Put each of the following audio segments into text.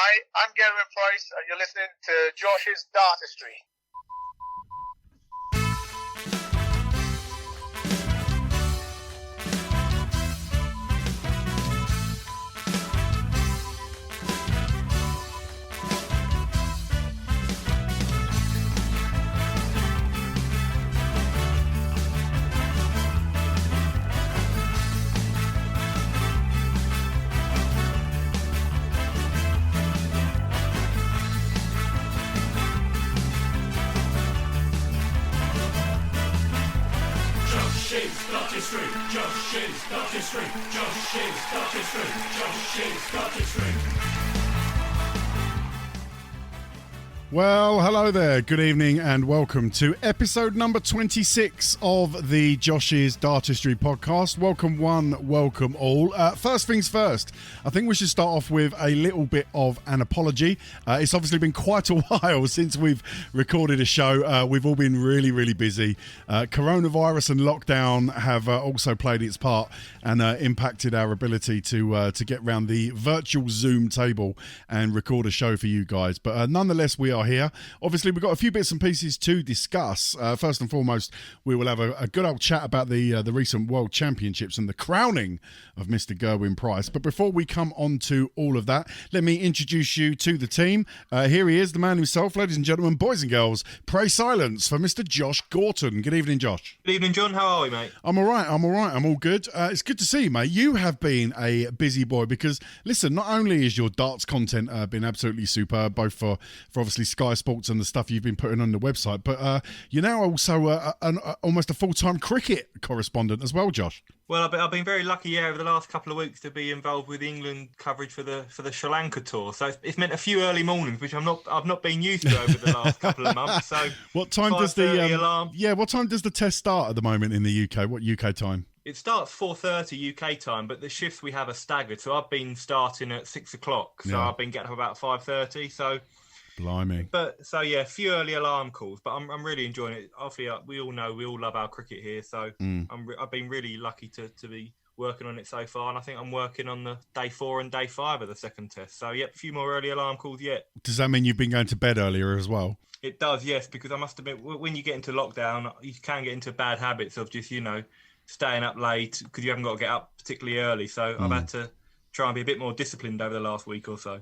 Hi, I'm Gerwyn Price, and you're listening to Josh's Dartistry. Well, hello there, good evening and welcome to episode number 26 of the Josh's Dartistry podcast. Welcome one, welcome all. First things first, I think we should start off with a little bit of an apology. It's obviously been quite a while since we've recorded a show. We've all been really busy. Coronavirus and lockdown have also played its part and impacted our ability to get round the virtual Zoom table and record a show for you guys. But nonetheless, we are here. Obviously, we've got a few bits and pieces to discuss. First and foremost, we will have a good old chat about the recent World Championships and the crowning of Mr. Gerwyn Price. But before we come on to all of that, let me introduce you to the team. Here he is, the man himself, ladies and gentlemen, boys and girls. Pray silence for Mr. Josh Gorton. Good evening, Josh. Good evening, John. How are we, mate? I'm all right. I'm all good. It's good to see you, mate. You have been a busy boy because, listen, not only is your darts content been absolutely superb, both for obviously Sky Sports and the stuff you've been putting on the website, but you're now also almost a full-time cricket correspondent as well, Josh. Well, I've been very lucky over the last couple of weeks to be involved with England coverage for the Sri Lanka tour. So it's meant a few early mornings, which I've not been used to over the last couple of months. So what time does the alarm? Yeah, what time does the test start at the moment in the UK? What UK time? It starts 4:30 UK time, but the shifts we have are staggered. So I've been starting at 6 o'clock. So I've been getting up about 5:30. So. Blimey. But so yeah, a few early alarm calls, but I'm really enjoying it. Obviously, we all know we all love our cricket here, so I've been really lucky to be working on it so far, and I think I'm working on the day 4 and day 5 of the second test. So yep, a few more early alarm calls yet. Does that mean you've been going to bed earlier as well? It does, yes, because I must admit, when you get into lockdown, you can get into bad habits of just staying up late because you haven't got to get up particularly early. So I've had to try and be a bit more disciplined over the last week or so.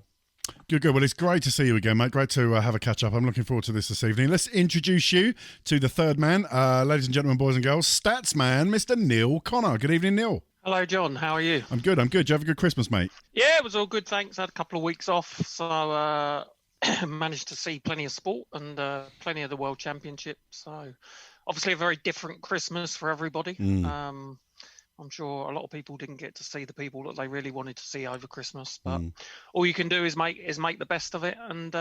Good. Well, it's great to see you again, mate. Great to have a catch-up. I'm looking forward to this evening. Let's introduce you to the third man, ladies and gentlemen, boys and girls, stats man, Mr. Neil Connor. Good evening, Neil. Hello, John. How are you? I'm good. Did you have a good Christmas, mate? Yeah, it was all good, thanks. I had a couple of weeks off, so managed to see plenty of sport and plenty of the World Championships. So obviously a very different Christmas for everybody. I'm sure a lot of people didn't get to see the people that they really wanted to see over Christmas, but all you can do is make the best of it, and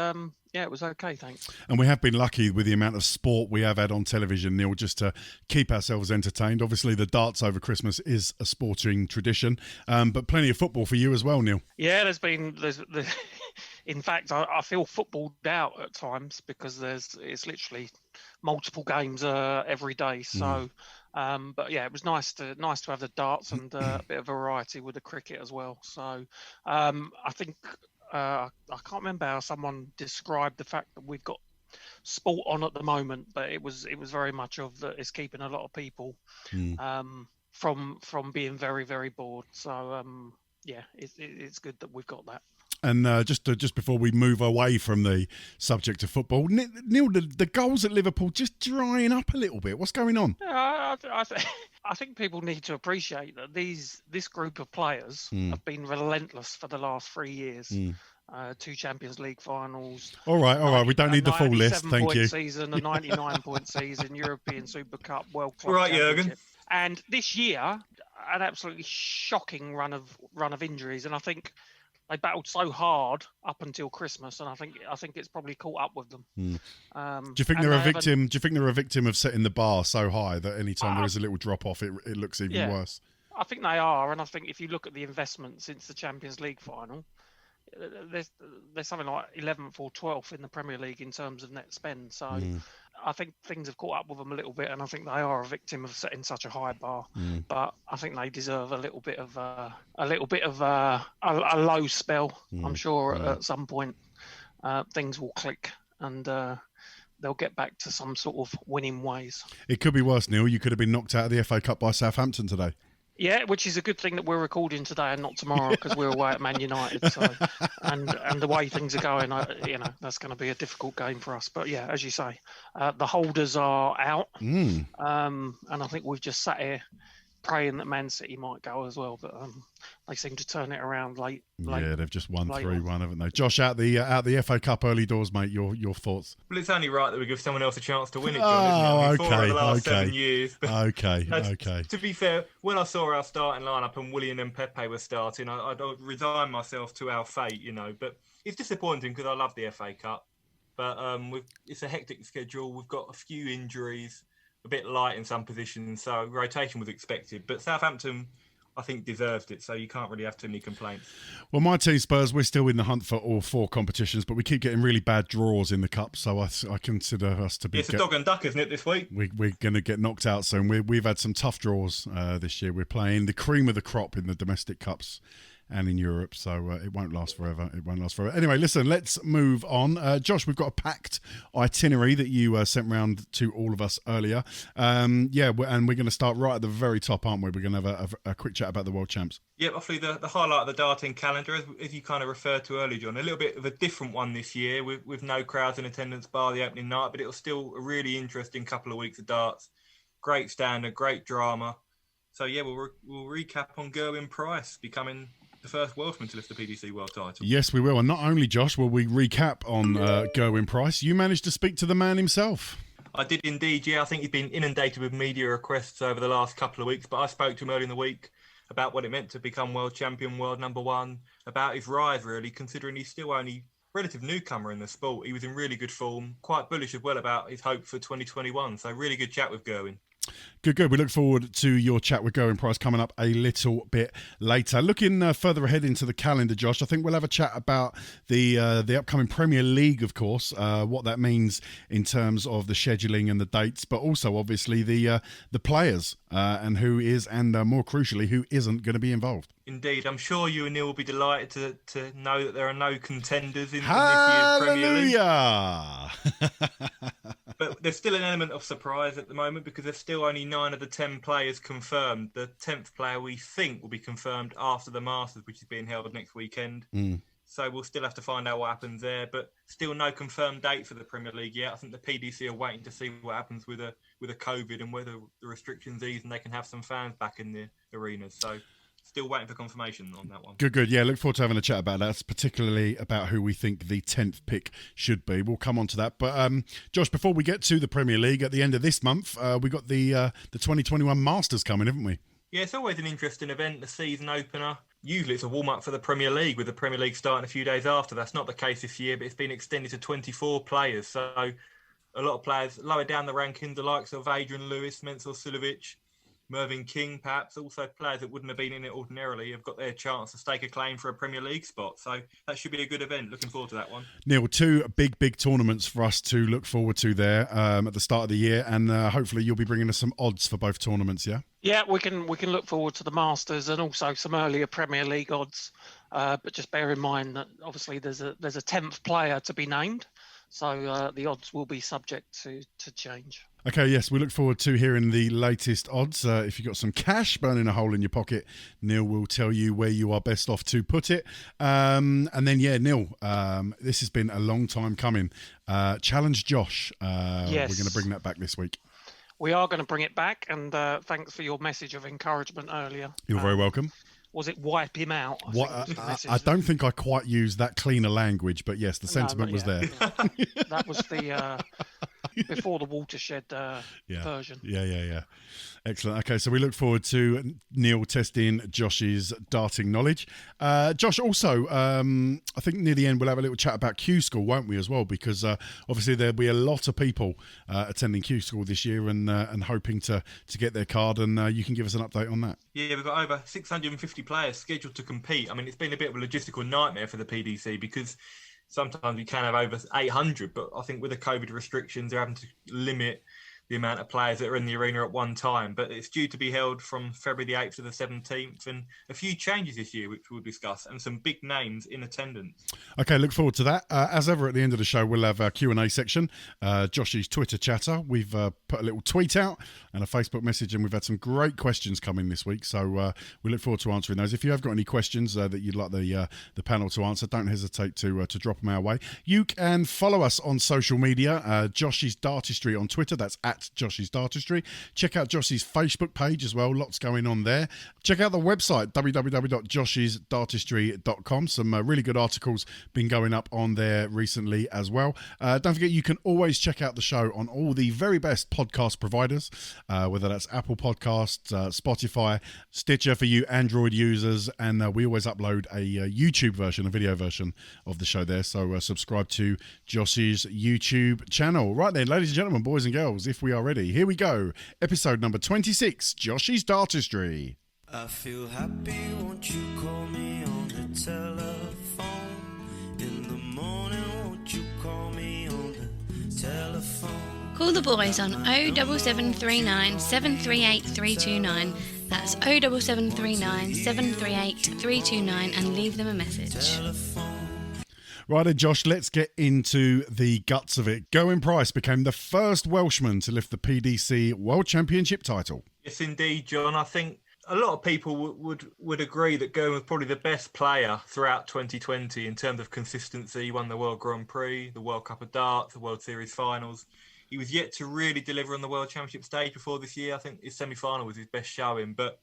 it was okay, thanks. And we have been lucky with the amount of sport we have had on television, Neil, just to keep ourselves entertained. Obviously, the darts over Christmas is a sporting tradition, but plenty of football for you as well, Neil. Yeah, there's in fact, I feel footballed out at times because it's literally multiple games every day. So, but yeah, it was nice to have the darts and a bit of variety with the cricket as well. So, I think I can't remember how someone described the fact that we've got sport on at the moment, but it was very much of that it's keeping a lot of people from being very, very bored. So, it's good that we've got that. And just before we move away from the subject of football, Neil, the goals at Liverpool just drying up a little bit. What's going on? I think people need to appreciate that this group of players have been relentless for the last 3 years. 2 Champions League finals. All right. We don't need the full list. Thank you. Season, a 99-point season, European Super Cup, World Club Right, Championship. Jurgen. And this year, an absolutely shocking run of injuries, and I think they battled so hard up until Christmas, and I think it's probably caught up with them. Do you think they're a victim? Do you think they're a victim of setting the bar so high that any time there is a little drop off, it looks even worse? I think they are, and I think if you look at the investment since the Champions League final, there's something like 11th or 12th in the Premier League in terms of net spend. So I think things have caught up with them a little bit, and I think they are a victim of setting such a high bar. But I think they deserve a little bit of a low spell. I'm sure at some point things will click and they'll get back to some sort of winning ways. It could be worse, Neil. You could have been knocked out of the FA Cup by Southampton today. Yeah, which is a good thing that we're recording today and not tomorrow, because we're away at Man United. So, and the way things are going, that's going to be a difficult game for us. But yeah, as you say, the holders are out, and I think we've just sat here praying that Man City might go as well, but they seem to turn it around late. Yeah, they've just won 3-1, haven't they? Josh, out the FA Cup early doors, mate. Your thoughts? Well, it's only right that we give someone else a chance to win it, John. Isn't it? I mean, 4 of the last 7 years. But Okay. To be fair, when I saw our starting lineup and Willian and Pepe were starting, I'd resign myself to our fate, But it's disappointing because I love the FA Cup, but it's a hectic schedule. We've got a few injuries. A bit light in some positions, so rotation was expected. But Southampton, I think, deserved it, so you can't really have too many complaints. Well, my team, Spurs, we're still in the hunt for all 4 competitions, but we keep getting really bad draws in the Cup, so I consider us to be... It's a dog and duck, isn't it, this week? We're going to get knocked out soon. We've had some tough draws this year. We're playing the cream of the crop in the domestic cups and in Europe, so it won't last forever. Anyway, listen, let's move on. Josh, we've got a packed itinerary that you sent round to all of us earlier. And we're going to start right at the very top, aren't we? We're going to have a quick chat about the World Champs. Yeah, roughly the highlight of the darting calendar, as you kind of referred to earlier, John, a little bit of a different one this year with no crowds in attendance bar the opening night, but it'll still a really interesting couple of weeks of darts. Great standard, great drama. So, yeah, we'll recap on Gerwyn Price becoming the first Welshman to lift the PDC World title. Yes, we will. And not only, Josh, will we recap on Gerwyn Price, you managed to speak to the man himself. I did indeed, yeah. I think he's been inundated with media requests over the last couple of weeks, but I spoke to him early in the week about what it meant to become world champion, world number 1, about his rise, really, considering he's still only relative newcomer in the sport. He was in really good form, quite bullish as well about his hope for 2021. So really good chat with Gerwyn. Good. We look forward to your chat with Gerwyn Price coming up a little bit later. Looking further ahead into the calendar, Josh, I think we'll have a chat about the upcoming Premier League, of course, what that means in terms of the scheduling and the dates, but also obviously the players and who is, and more crucially, who isn't going to be involved. Indeed. I'm sure you and Neil will be delighted to know that there are no contenders in this year's Premier League. Hallelujah! But there's still an element of surprise at the moment because there's still only 9 of the 10 players confirmed. The 10th player we think will be confirmed after the Masters, which is being held next weekend. So we'll still have to find out what happens there, but still no confirmed date for the Premier League yet. I think the PDC are waiting to see what happens with a COVID and whether the restrictions ease and they can have some fans back in the arenas. So still waiting for confirmation on that one. Good. Yeah, look forward to having a chat about that, particularly about who we think the 10th pick should be. We'll come on to that. But, Josh, before we get to the Premier League, at the end of this month, we got the 2021 Masters coming, haven't we? Yeah, it's always an interesting event, the season opener. Usually it's a warm-up for the Premier League, with the Premier League starting a few days after. That's not the case this year, but it's been extended to 24 players. So a lot of players lower down the rankings, the likes of Adrian Lewis, Mensur Suljovic, Mervyn King, perhaps, also players that wouldn't have been in it ordinarily, have got their chance to stake a claim for a Premier League spot. So that should be a good event. Looking forward to that one. Neil, 2 big tournaments for us to look forward to there at the start of the year, and hopefully you'll be bringing us some odds for both tournaments, yeah? Yeah, we can look forward to the Masters and also some earlier Premier League odds. But just bear in mind that obviously there's a 10th player to be named, so the odds will be subject to change. Okay, yes, we look forward to hearing the latest odds. If you've got some cash burning a hole in your pocket, Neil will tell you where you are best off to put it. And then, yeah, Neil, this has been a long time coming. Challenge Josh. Yes. We're going to bring that back this week. We are going to bring it back, and thanks for your message of encouragement earlier. You're very welcome. Was it wipe him out? I don't think I quite used that cleaner language, but yes, the sentiment was there. Yeah. That was the before the watershed version. Yeah. Excellent. Okay, so we look forward to Neil testing Josh's darting knowledge. Josh, also, I think near the end we'll have a little chat about Q School, won't we, as well? Because obviously there'll be a lot of people attending Q School this year and hoping to get their card, and you can give us an update on that. Yeah, we've got over 650 players scheduled to compete. I mean, it's been a bit of a logistical nightmare for the PDC because sometimes you can have over 800, but I think with the COVID restrictions, they're having to limit the amount of players that are in the arena at one time. But it's due to be held from February the 8th to the 17th, and a few changes this year, which we'll discuss, and some big names in attendance. Okay, look forward to that. As ever, at the end of the show, we'll have our Q&A section, Josh's Twitter chatter. We've put a little tweet out and a Facebook message, and we've had some great questions come in this week, so we look forward to answering those. If you have got any questions that you'd like the panel to answer, don't hesitate to drop them our way. You can follow us on social media, Josh's Dartistry on Twitter. That's at Josh's Dartistry. Check out Josh's Facebook page as well. Lots going on there. Check out the website, www.joshsdartistry.com. Some really good articles been going up on there recently as well. Don't forget, you can always check out the show on all the very best podcast providers, whether that's Apple Podcasts, Spotify, Stitcher for you Android users, and we always upload a YouTube version, a video version of the show there. So subscribe to Josh's YouTube channel. Right then, ladies and gentlemen, boys and girls, if we are ready, here we go. Episode number 26, Josh's Dartistry. I feel happy, won't you call me on the telephone? In the morning, won't you call me on the telephone? Call the boys on 07739 738 329. That's 07739 738 329 and leave them a message. Right then, Josh, let's get into the guts of it. Gerwyn Price became the first Welshman to lift the PDC World Championship title. Yes, indeed, John. I think a lot of people would agree that Gerwyn was probably the best player throughout 2020 in terms of consistency. He won the World Grand Prix, the World Cup of Darts, the World Series finals. He was yet to really deliver on the World Championship stage before this year. I think his semi-final was his best showing. But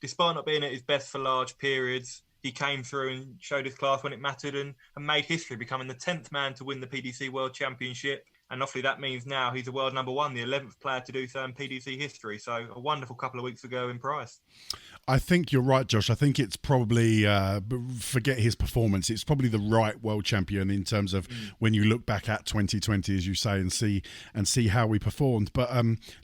despite not being at his best for large periods, he came through and showed his class when it mattered and made history, becoming the 10th man to win the PDC World Championship. And obviously that means now he's the world number one, the 11th player to do so in PDC history. So a wonderful couple of weeks ago in Price. I think you're right, Josh. I think it's probably, forget his performance, it's probably the right world champion in terms of when you look back at 2020, as you say, and see how we performed. But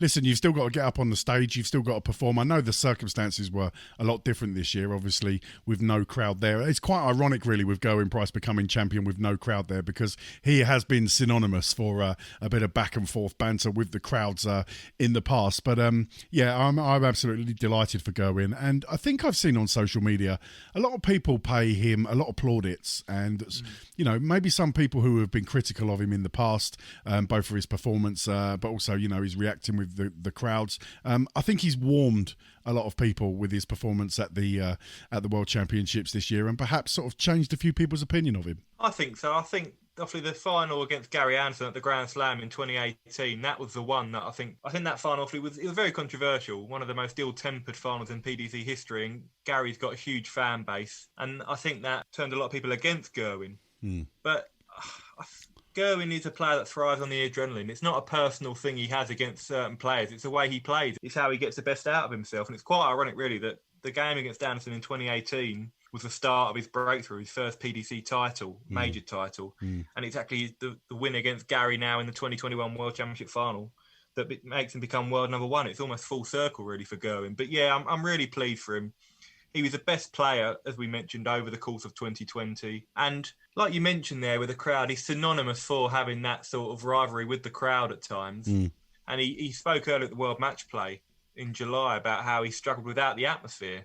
listen, you've still got to get up on the stage. You've still got to perform. I know the circumstances were a lot different this year, obviously, with no crowd there. It's quite ironic, really, with Gerwyn Price becoming champion with no crowd there, because he has been synonymous for a bit of back and forth banter with the crowds in the past. But yeah, I'm absolutely delighted for Gerwyn. And I think I've seen on social media a lot of people pay him a lot of plaudits, and you know, maybe some people who have been critical of him in the past, both for his performance, but also, you know, he's reacting with the crowds. I think he's warmed a lot of people with his performance at the World Championships this year, and perhaps sort of changed a few people's opinion of him. I think so. I think obviously the final against Gary Anderson at the Grand Slam in 2018, that was the one that I think that final obviously was very controversial, one of the most ill-tempered finals in PDC history, and Gary's got a huge fan base, and I think that turned a lot of people against Gerwyn. But Gerwyn is a player that thrives on the adrenaline. It's not a personal thing he has against certain players. It's the way he plays. It's how he gets the best out of himself. And it's quite ironic, really, that the game against Anderson in 2018 was the start of his breakthrough, his first PDC title, major title. And exactly the win against Gary now in the 2021 World Championship final that makes him become world number one. It's almost full circle, really, for Gerwyn. But yeah, I'm really pleased for him. He was the best player, as we mentioned, over the course of 2020. And like you mentioned there with the crowd, he's synonymous for having that sort of rivalry with the crowd at times. And he spoke earlier at the World Match Play in July about how he struggled without the atmosphere.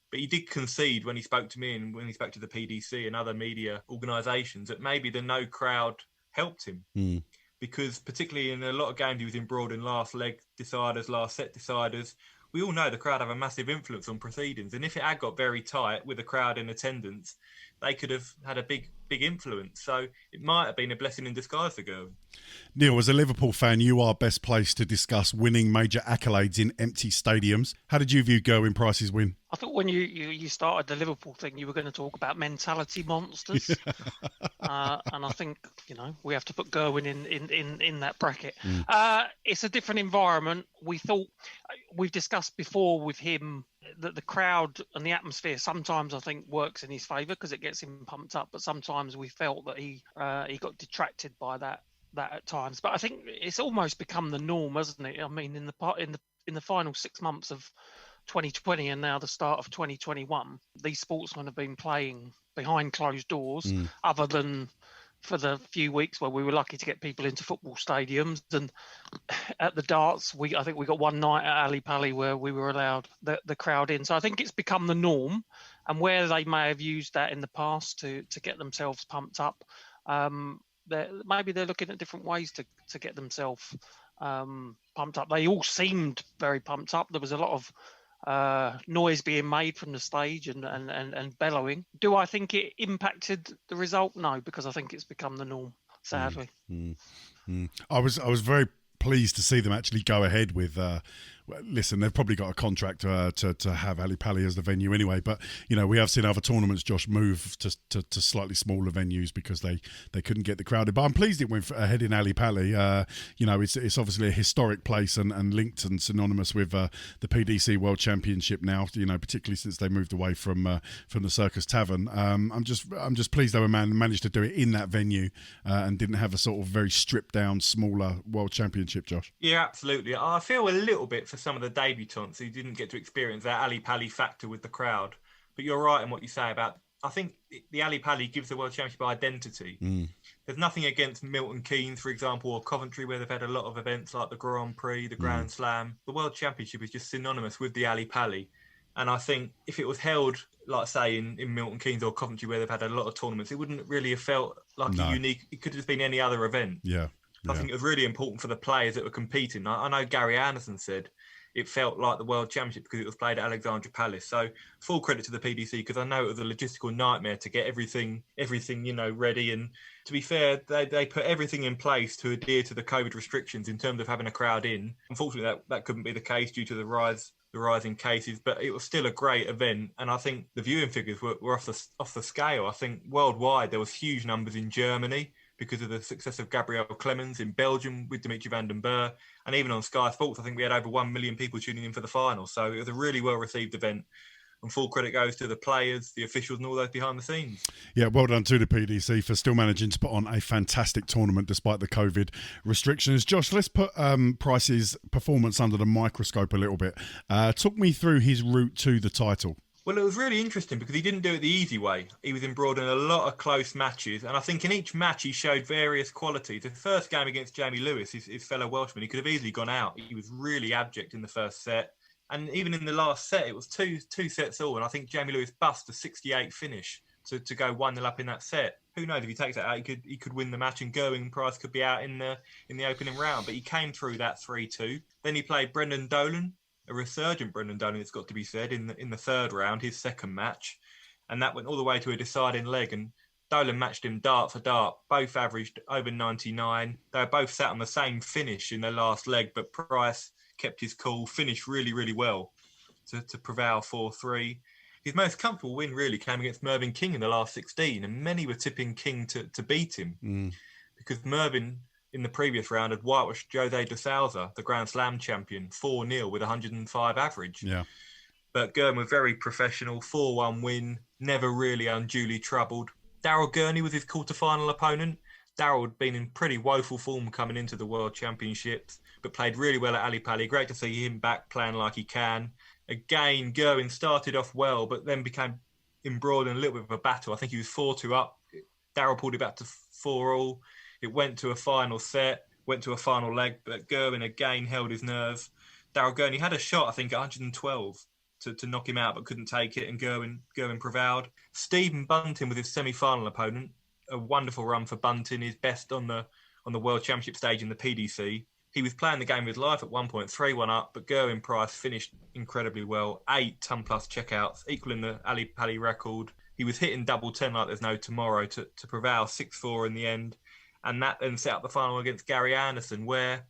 But he did concede when he spoke to me and when he spoke to the PDC and other media organisations that maybe the no crowd helped him. Because particularly in a lot of games he was embroiled in last leg deciders, last set deciders, we all know the crowd have a massive influence on proceedings. And if it had got very tight with the crowd in attendance, they could have had a big influence. So it might have been a blessing in disguise for Gerwyn. Neil, as a Liverpool fan, you are best placed to discuss winning major accolades in empty stadiums. How did you view Gerwyn Price's win? I thought when you started the Liverpool thing, you were going to talk about mentality monsters. And I think, you know, we have to put Gerwyn in that bracket. It's a different environment. We've discussed before with him that the crowd and the atmosphere sometimes I think works in his favour because it gets him pumped up, but sometimes we felt that he got detracted by that at times. But I think it's almost become the norm, hasn't it? I mean, in the final 6 months of 2020 and now the start of 2021, these sportsmen have been playing behind closed doors, other than for the few weeks where we were lucky to get people into football stadiums, and at the darts, I think we got one night at Ali Pali where we were allowed the crowd in. So I think it's become the norm, and where they may have used that in the past to get themselves pumped up, maybe they're looking at different ways to get themselves pumped up. They all seemed very pumped up. There was a lot of noise being made from the stage and bellowing. Do I think it impacted the result? No, because I think it's become the norm, sadly. I was very pleased to see them actually go ahead with listen, they've probably got a contract to have Ali Pali as the venue anyway, but we have seen other tournaments, Josh, move to slightly smaller venues because they couldn't get the crowd in. But I'm pleased it went ahead in Ali Pali. It's obviously a historic place and linked and synonymous with the PDC World Championship now, particularly since they moved away from the Circus Tavern. I'm just pleased they managed to do it in that venue and didn't have a sort of very stripped down smaller World Championship, Josh. Yeah, absolutely. I feel a little bit for some of the debutants who didn't get to experience that Ali Pali factor with the crowd. But you're right in what you say about, I think the Ali Pali gives the World Championship identity. There's nothing against Milton Keynes, for example, or Coventry, where they've had a lot of events like the Grand Prix, the Grand Slam. The World Championship is just synonymous with the Ali Pali. And I think if it was held, like say, in Milton Keynes or Coventry, where they've had a lot of tournaments, it wouldn't really have felt like a unique, it could have been any other event. Yeah. I think it was really important for the players that were competing. I know Gary Anderson said it felt like the World Championship because it was played at Alexandra Palace. So full credit to the PDC, because I know it was a logistical nightmare to get everything ready. And to be fair, they put everything in place to adhere to the COVID restrictions in terms of having a crowd in. Unfortunately, that couldn't be the case due to the rise in cases, but it was still a great event. And I think the viewing figures were off the scale. I think worldwide there was huge numbers in Germany because of the success of Gabriel Clemens, in Belgium with Dimitri van den Berg, and even on Sky Sports, I think we had over 1 million people tuning in for the final. So it was a really well-received event. And full credit goes to the players, the officials, and all those behind the scenes. Yeah, well done to the PDC for still managing to put on a fantastic tournament despite the COVID restrictions. Josh, let's put Price's performance under the microscope a little bit. Talk me through his route to the title. Well, it was really interesting because he didn't do it the easy way. He was embroiled in a lot of close matches, and I think in each match he showed various qualities. The first game against Jamie Lewis, his fellow Welshman, he could have easily gone out. He was really abject in the first set, and even in the last set, it was two sets all, and I think Jamie Lewis bust a 68 finish to go 1-0 up in that set. Who knows, if he takes that out, he could win the match, and Gerwyn Price could be out in the opening round. But he came through that 3-2. Then he played Brendan Dolan, a resurgent Brendan Dolan, it's got to be said, in the third round, his second match. And that went all the way to a deciding leg. And Dolan matched him dart for dart. Both averaged over 99. They were both sat on the same finish in their last leg, but Price kept his cool, finished really, really well to prevail 4-3. His most comfortable win really came against Mervyn King in the last 16, and many were tipping King to beat him because Mervyn, in the previous round, had whitewashed Jose de Souza, the Grand Slam champion, 4-0 with 105 average. Yeah. But Gerwyn was very professional, 4-1 win, never really unduly troubled. Daryl Gurney was his quarter-final opponent. Daryl had been in pretty woeful form coming into the World Championships, but played really well at Ali Pali. Great to see him back playing like he can. Again, Gerwyn started off well, but then became embroiled in a little bit of a battle. I think he was 4-2 up. Daryl pulled it back to 4-4. It went to a final set, went to a final leg, but Gerwyn again held his nerve. Daryl Gurney had a shot, I think, at 112 to knock him out, but couldn't take it, and Gerwyn prevailed. Stephen Bunting was his semi-final opponent. A wonderful run for Bunting, his best on the World Championship stage in the PDC. He was playing the game of his life at 1.31 up, but Gerwyn Price finished incredibly well. 8 ton-plus checkouts, equaling the Ali Pali record. He was hitting double 10 like there's no tomorrow to prevail 6-4 in the end. And that then set up the final against Gary Anderson, where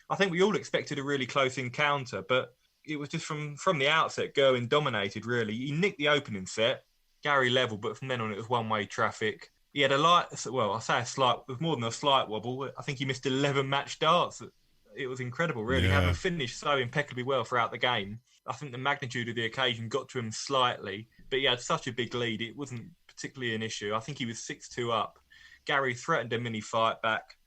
I think we all expected a really close encounter, but it was just from the outset, Gerwyn dominated, really. He nicked the opening set, Gary level, but from then on it was one-way traffic. He had it was more than a slight wobble. I think he missed 11 match darts. It was incredible, really, having finished so impeccably well throughout the game. I think the magnitude of the occasion got to him slightly, but he had such a big lead, it wasn't particularly an issue. I think he was 6-2 up. Gary threatened a mini fight back,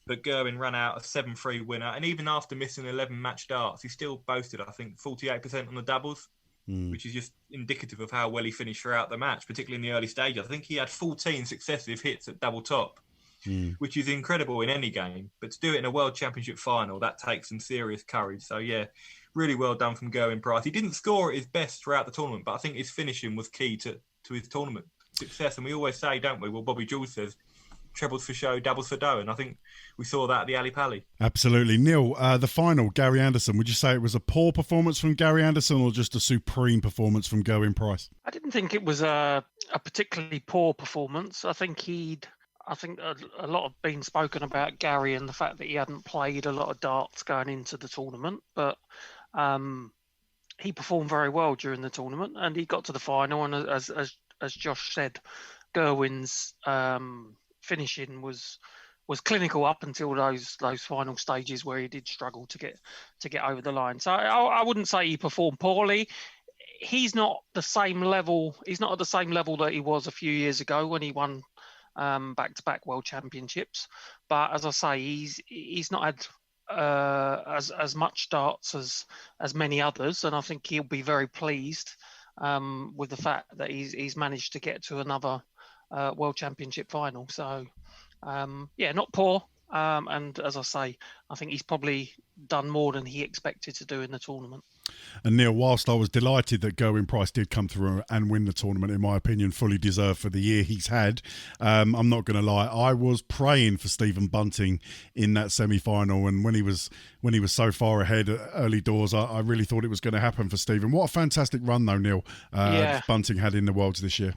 but Gerwyn ran out a 7-3 winner. And even after missing 11 match darts, he still boasted, I think, 48% on the doubles, which is just indicative of how well he finished throughout the match, particularly in the early stages. I think he had 14 successive hits at double top. which is incredible in any game. But to do it in a World Championship final, that takes some serious courage. So, yeah, really well done from Gerwyn Price. He didn't score at his best throughout the tournament, but I think his finishing was key to his tournament success. And we always say, don't we? Well, Bobby Jules says, trebles for show, doubles for dough. And I think we saw that at the Ali Pally. Absolutely. Neil, the final, Gary Anderson, would you say it was a poor performance from Gary Anderson or just a supreme performance from Gerwyn Price? I didn't think it was a particularly poor performance. I think a lot of been spoken about Gary and the fact that he hadn't played a lot of darts going into the tournament, but he performed very well during the tournament and he got to the final. And as Josh said, Gerwyn's finishing was clinical up until those final stages where he did struggle to get over the line. So I wouldn't say he performed poorly. He's not the same level. He's not at the same level that he was a few years ago when he won back-to-back World Championships. But as I say, he's not had as much darts as many others, and I think he'll be very pleased with the fact that he's managed to get to another World Championship final. So not poor, and as I say, I think he's probably done more than he expected to do in the tournament. And Neil, whilst I was delighted that Gerwyn Price did come through and win the tournament, in my opinion, fully deserved for the year he's had, I'm not going to lie, I was praying for Stephen Bunting in that semi-final, and when he was so far ahead early doors, I really thought it was going to happen for Stephen. What a fantastic run though, Neil, Bunting had in the Worlds this year.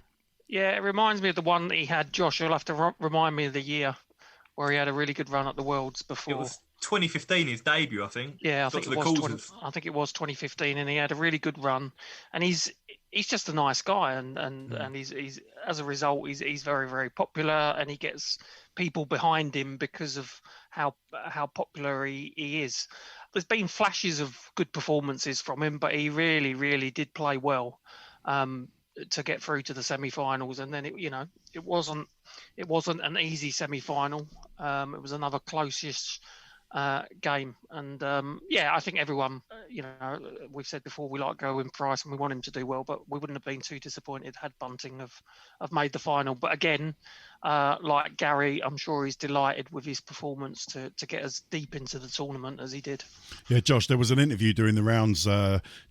Yeah, it reminds me of the one that he had. Josh, you'll have to remind me of the year where he had a really good run at the Worlds before. It was 2015, his debut, I think. Yeah, I think it was 2015, and he had a really good run. And he's just a nice guy, and he's as a result, he's very, very popular, and he gets people behind him because of how popular he is. There's been flashes of good performances from him, but he really, really did play well to get through to the semi-finals. And then it wasn't an easy semi-final. It was another closest game, and I think everyone, we've said before, we like Gerwyn Price and we want him to do well, but we wouldn't have been too disappointed had Bunting have made the final. But again, like Gary, I'm sure he's delighted with his performance to get as deep into the tournament as he did. Yeah, Josh, there was an interview during the rounds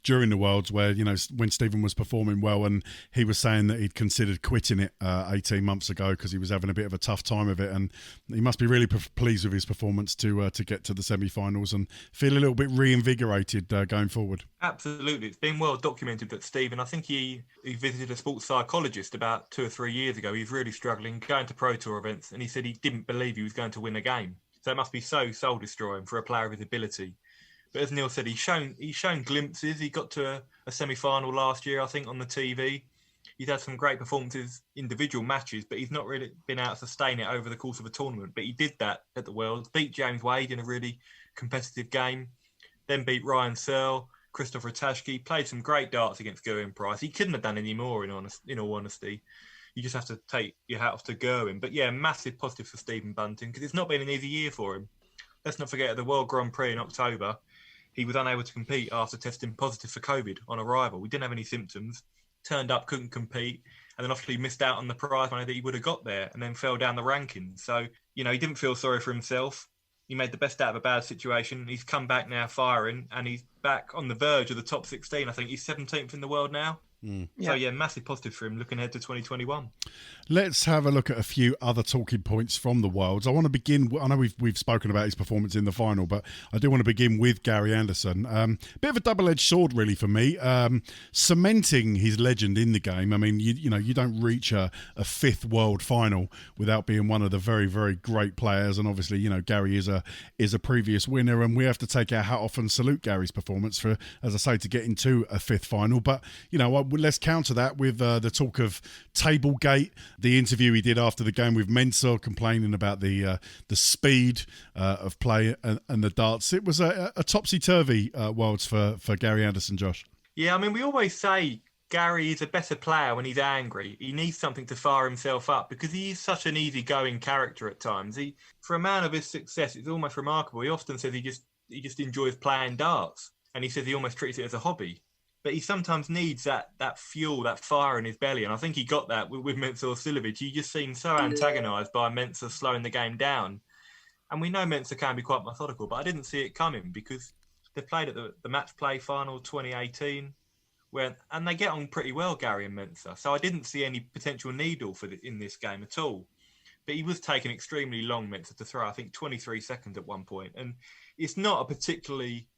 during the Worlds where, when Stephen was performing well, and he was saying that he'd considered quitting it 18 months ago because he was having a bit of a tough time of it, and he must be really pleased with his performance to get to the semi-finals and feel a little bit reinvigorated going forward. Absolutely. It's been well documented that Stephen, I think he visited a sports psychologist about 2 or 3 years ago. He was really struggling, going to Pro Tour events, and he said he didn't believe he was going to win a game. So it must be so soul-destroying for a player of his ability. But as Neil said, he's shown glimpses. He got to a semi-final last year, I think, on the TV. He's had some great performances, individual matches, but he's not really been able to sustain it over the course of a tournament. But he did that at the Worlds, beat James Wade in a really competitive game, then beat Ryan Searle, Christopher Tashke, played some great darts against Gerwyn Price. He couldn't have done any more, in all honesty. You just have to take your hat off to Gerwyn. But yeah, massive positive for Stephen Bunting, because it's not been an easy year for him. Let's not forget, at the World Grand Prix in October, he was unable to compete after testing positive for COVID on arrival. We didn't have any symptoms. Turned up, couldn't compete, and then obviously missed out on the prize money that he would have got there, and then fell down the rankings. So, he didn't feel sorry for himself. He made the best out of a bad situation. He's come back now firing, and he's back on the verge of the top 16. I think he's 17th in the world now. So, massive positive for him looking ahead to 2021. Let's have a look at a few other talking points from the Worlds. I want to begin, I know we've spoken about his performance in the final, but I do want to begin with Gary Anderson. Bit of a double-edged sword, really, for me. Cementing his legend in the game. I mean, you don't reach a fifth World final without being one of the very, very great players. And obviously, Gary is a previous winner, and we have to take our hat off and salute Gary's performance for, as I say, to get into a fifth final. But, let's counter that with the talk of Tablegate, the interview he did after the game with Mensah, complaining about the speed of play and the darts. It was a topsy-turvy Worlds for Gary Anderson, Josh. Yeah, I mean, we always say Gary is a better player when he's angry. He needs something to fire himself up because he is such an easygoing character at times. For a man of his success, it's almost remarkable. He often says he just enjoys playing darts, and he says he almost treats it as a hobby. but he sometimes needs that fuel, that fire in his belly. And I think he got that with Mensah Silovic. He just seemed so antagonised by Mensah slowing the game down. And we know Mensah can be quite methodical, but I didn't see it coming because they played at the match play final 2018, and they get on pretty well, Gary and Mensah. So I didn't see any potential needle in this game at all. But he was taking extremely long, Mensah, to throw, I think 23 seconds at one point. And it's not a particularly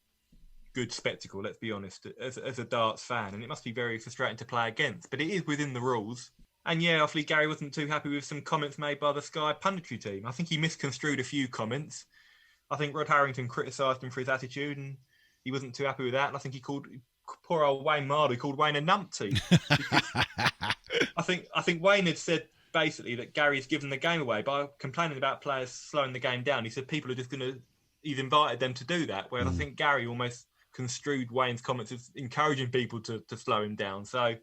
good spectacle, let's be honest, as a darts fan. And it must be very frustrating to play against. But it is within the rules. And yeah, obviously Gary wasn't too happy with some comments made by the Sky punditry team. I think he misconstrued a few comments. I think Rod Harrington criticised him for his attitude, and he wasn't too happy with that. And I think he called poor old Wayne Marder, he called Wayne a numpty. I think Wayne had said basically that Gary's given the game away by complaining about players slowing the game down. He said people are just he's invited them to do that. Whereas I think Gary almost construed Wayne's comments as encouraging people to slow him down. So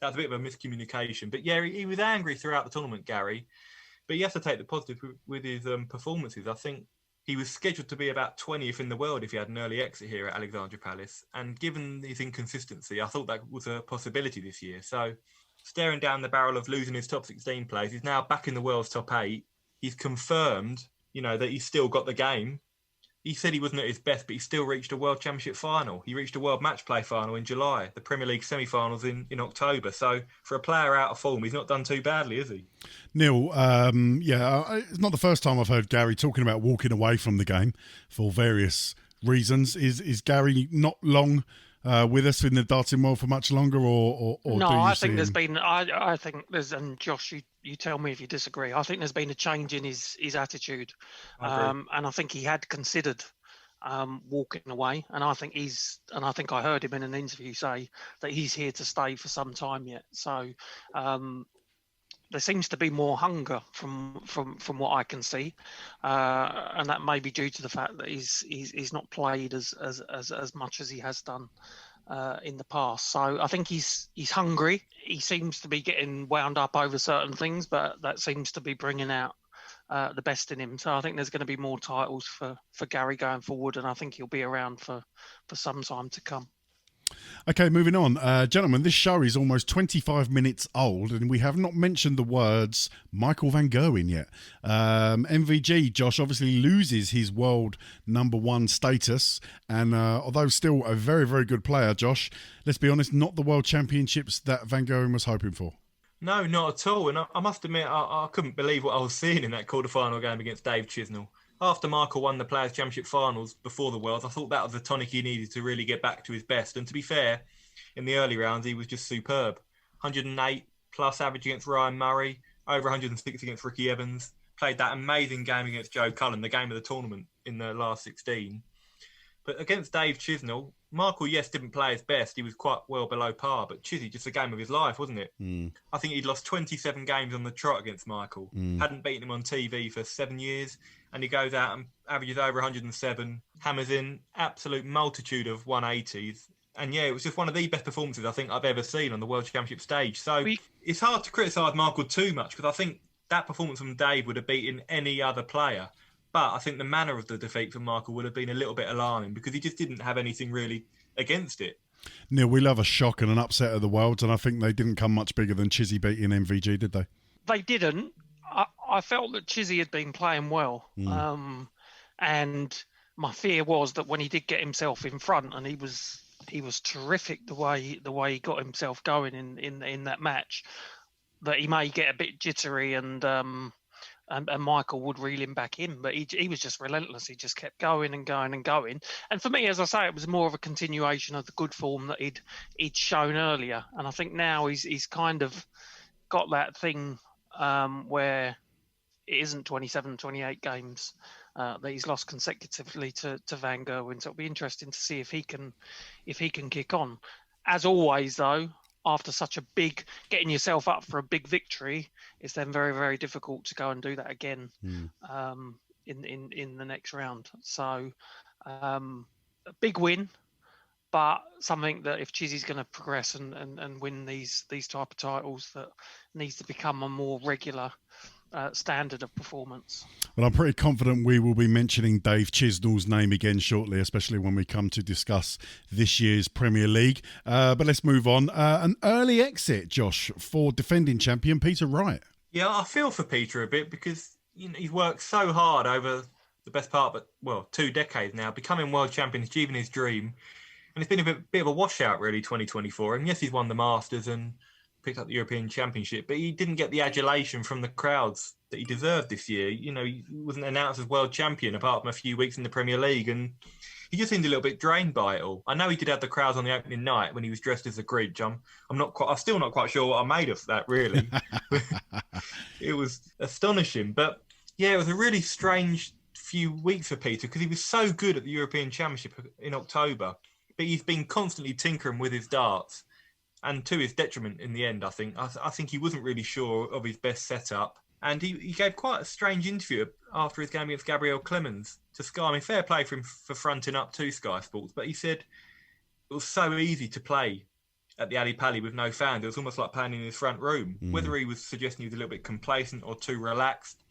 that's a bit of a miscommunication. But yeah, he was angry throughout the tournament, Gary. But you have to take the positive with his performances. I think he was scheduled to be about 20th in the world if he had an early exit here at Alexandra Palace. And given his inconsistency, I thought that was a possibility this year. So staring down the barrel of losing his top 16 place, he's now back in the world's top 8. He's confirmed, that he's still got the game. He said he wasn't at his best, but he still reached a World Championship final. He reached a World Match Play final in July, the Premier League semi-finals in October. So for a player out of form, he's not done too badly, is he? Neil, it's not the first time I've heard Gary talking about walking away from the game for various reasons. Is Gary not long with us in the darting world for much longer, or no? Do you I see think there's him? been. I think there's, and Josh, you tell me if you disagree. I think there's been a change in his attitude, and I think he had considered walking away, and I think I heard him in an interview say that he's here to stay for some time yet. So there seems to be more hunger from what I can see, and that may be due to the fact that he's not played as much as he has done in the past. So I think he's hungry. He seems to be getting wound up over certain things, but that seems to be bringing out the best in him. So I think there's going to be more titles for Gary going forward, and I think he'll be around for some time to come. Okay, moving on. Gentlemen, this show is almost 25 minutes old, and we have not mentioned the words Michael van Gerwen yet. MVG, Josh, obviously loses his world #1 status, and although still a very, very good player, Josh, let's be honest, not the world championships that van Gerwen was hoping for. No, not at all. And I must admit, I couldn't believe what I was seeing in that quarter-final game against Dave Chisnell. After Michael won the Players' Championship finals before the Worlds, I thought that was the tonic he needed to really get back to his best. And to be fair, in the early rounds, he was just superb. 108 plus average against Ryan Murray, over 106 against Ricky Evans. Played that amazing game against Joe Cullen, the game of the tournament in the last 16. But against Dave Chisnell, Michael, yes, didn't play his best. He was quite well below par, but Chizzy, just a game of his life, wasn't it? I think he'd lost 27 games on the trot against Michael. Hadn't beaten him on TV for 7 years. And he goes out and averages over 107, hammers in absolute multitude of 180s. And yeah, it was just one of the best performances I think I've ever seen on the World Championship stage. So it's hard to criticise Michael too much, because I think that performance from Dave would have beaten any other player. But I think the manner of the defeat from Michael would have been a little bit alarming, because he just didn't have anything really against it. Neil, we love a shock and an upset of the Worlds, and I think they didn't come much bigger than Chizzy beating MVG, did they? They didn't. I felt that Chizzy had been playing well, and my fear was that when he did get himself in front, and he was terrific the way he got himself going in that match, that he may get a bit jittery and Michael would reel him back in, but he was just relentless. He just kept going and going and going. And for me, as I say, it was more of a continuation of the good form that he'd shown earlier. And I think now he's kind of got that thing where it isn't 27, 28 games that he's lost consecutively to Van Gerwen. So it'll be interesting to see if he can kick on. As always, though, after such a big, getting yourself up for a big victory, it's then very, very difficult to go and do that again in the next round. So a big win, but something that if Chizzy's going to progress and win these type of titles, that needs to become a more regular standard of performance. Well, I'm pretty confident we will be mentioning Dave Chisnall's name again shortly, especially when we come to discuss this year's Premier League. But let's move on. An early exit, Josh, for defending champion Peter Wright. Yeah, I feel for Peter a bit because he's worked so hard over the best part, 2 decades now, becoming world champion, achieving his dream. And it's been a bit of a washout, really, 2024. And yes, he's won the Masters and picked up the European Championship, but he didn't get the adulation from the crowds that he deserved this year. He wasn't announced as world champion apart from a few weeks in the Premier League, and he just seemed a little bit drained by it all. I know he did have the crowds on the opening night when he was dressed as a Grinch. I'm still not quite sure what I made of that, really. It was astonishing, but yeah, it was a really strange few weeks for Peter because he was so good at the European Championship in October, but he's been constantly tinkering with his darts. And to his detriment in the end, I think. I think he wasn't really sure of his best setup. And he gave quite a strange interview after his game against Gabriel Clemens to Sky. I mean, fair play for him for fronting up to Sky Sports. But he said it was so easy to play at the Ali Pali with no fans. It was almost like playing in his front room. Whether he was suggesting he was a little bit complacent or too relaxed.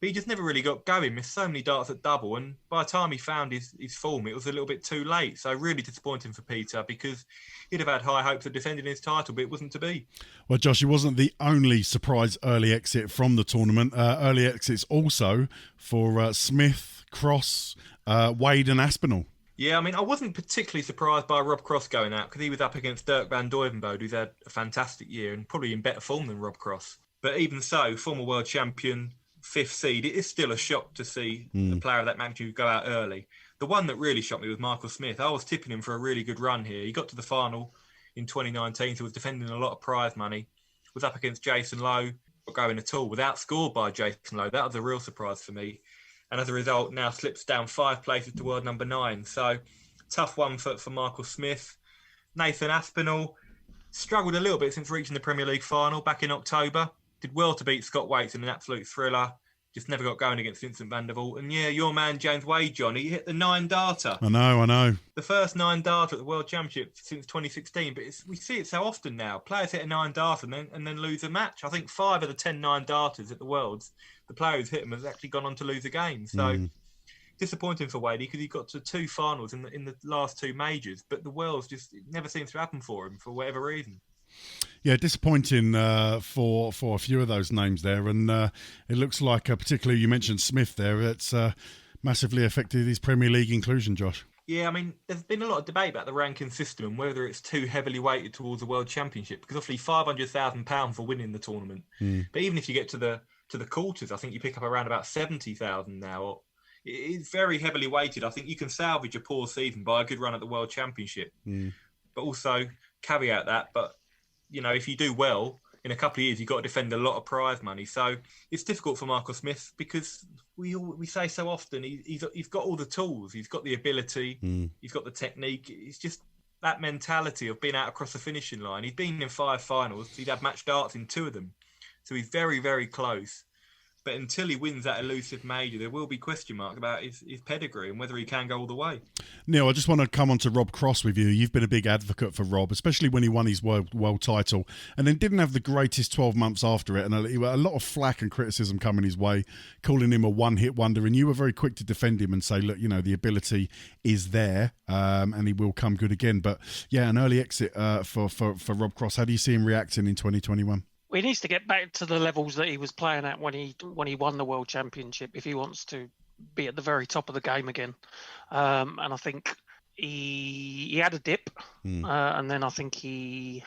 But he just never really got going. Missed so many darts at double. And by the time he found his form, it was a little bit too late. So really disappointing for Peter because he'd have had high hopes of defending his title, but it wasn't to be. Well, Josh, he wasn't the only surprise early exit from the tournament. Early exits also for Smith, Cross, Wade and Aspinall. Yeah, I mean, I wasn't particularly surprised by Rob Cross going out because he was up against Dirk van Duijvenbode, who's had a fantastic year and probably in better form than Rob Cross. But even so, former world champion, 5th seed, it is still a shock to see a player of that magnitude go out early. The one that really shocked me was Michael Smith. I was tipping him for a really good run here. He got to the final in 2019, so was defending a lot of prize money. Was up against Jason Lowe, not going at all. Was outscored by Jason Lowe. That was a real surprise for me. And as a result, now slips down 5 places to world number 9. So tough one for Michael Smith. Nathan Aspinall struggled a little bit since reaching the Premier League final back in October. Did well to beat Scott Waits in an absolute thriller. Just never got going against Vincent van der Vaart. And yeah, your man James Wade, John, he hit the 9-darter. I know. The first 9-darter at the World Championship since 2016. But we see it so often now. Players hit a 9-darter and then lose a match. I think 5 of the 10 9-darters at the Worlds, the player who's hit them has actually gone on to lose a game. So disappointing for Wade because he got to 2 finals in the last 2 majors. But the Worlds just it never seems to happen for him for whatever reason. Yeah, disappointing for a few of those names there. And it looks like, particularly you mentioned Smith there, it's massively affected his Premier League inclusion, Josh. Yeah, I mean, there's been a lot of debate about the ranking system and whether it's too heavily weighted towards the World Championship because obviously £500,000 for winning the tournament. But even if you get to the quarters, I think you pick up around about 70,000 now. It is very heavily weighted. I think you can salvage a poor season by a good run at the World Championship. But also caveat that, if you do well in a couple of years, you've got to defend a lot of prize money. So it's difficult for Michael Smith because we say so often he's got all the tools, he's got the ability, he's got the technique. It's just that mentality of being out across the finishing line. He's been in 5 finals. He'd had match darts in 2 of them. So he's very, very close. But until he wins that elusive major, there will be question marks about his pedigree and whether he can go all the way. Neil, I just want to come on to Rob Cross with you. You've been a big advocate for Rob, especially when he won his world title and then didn't have the greatest 12 months after it. And a lot of flack and criticism coming his way, calling him a one-hit wonder. And you were very quick to defend him and say, look, the ability is there and he will come good again. But yeah, an early exit for Rob Cross. How do you see him reacting in 2021? He needs to get back to the levels that he was playing at when he won the World Championship if he wants to be at the very top of the game again. And I think he had a dip, and then I think he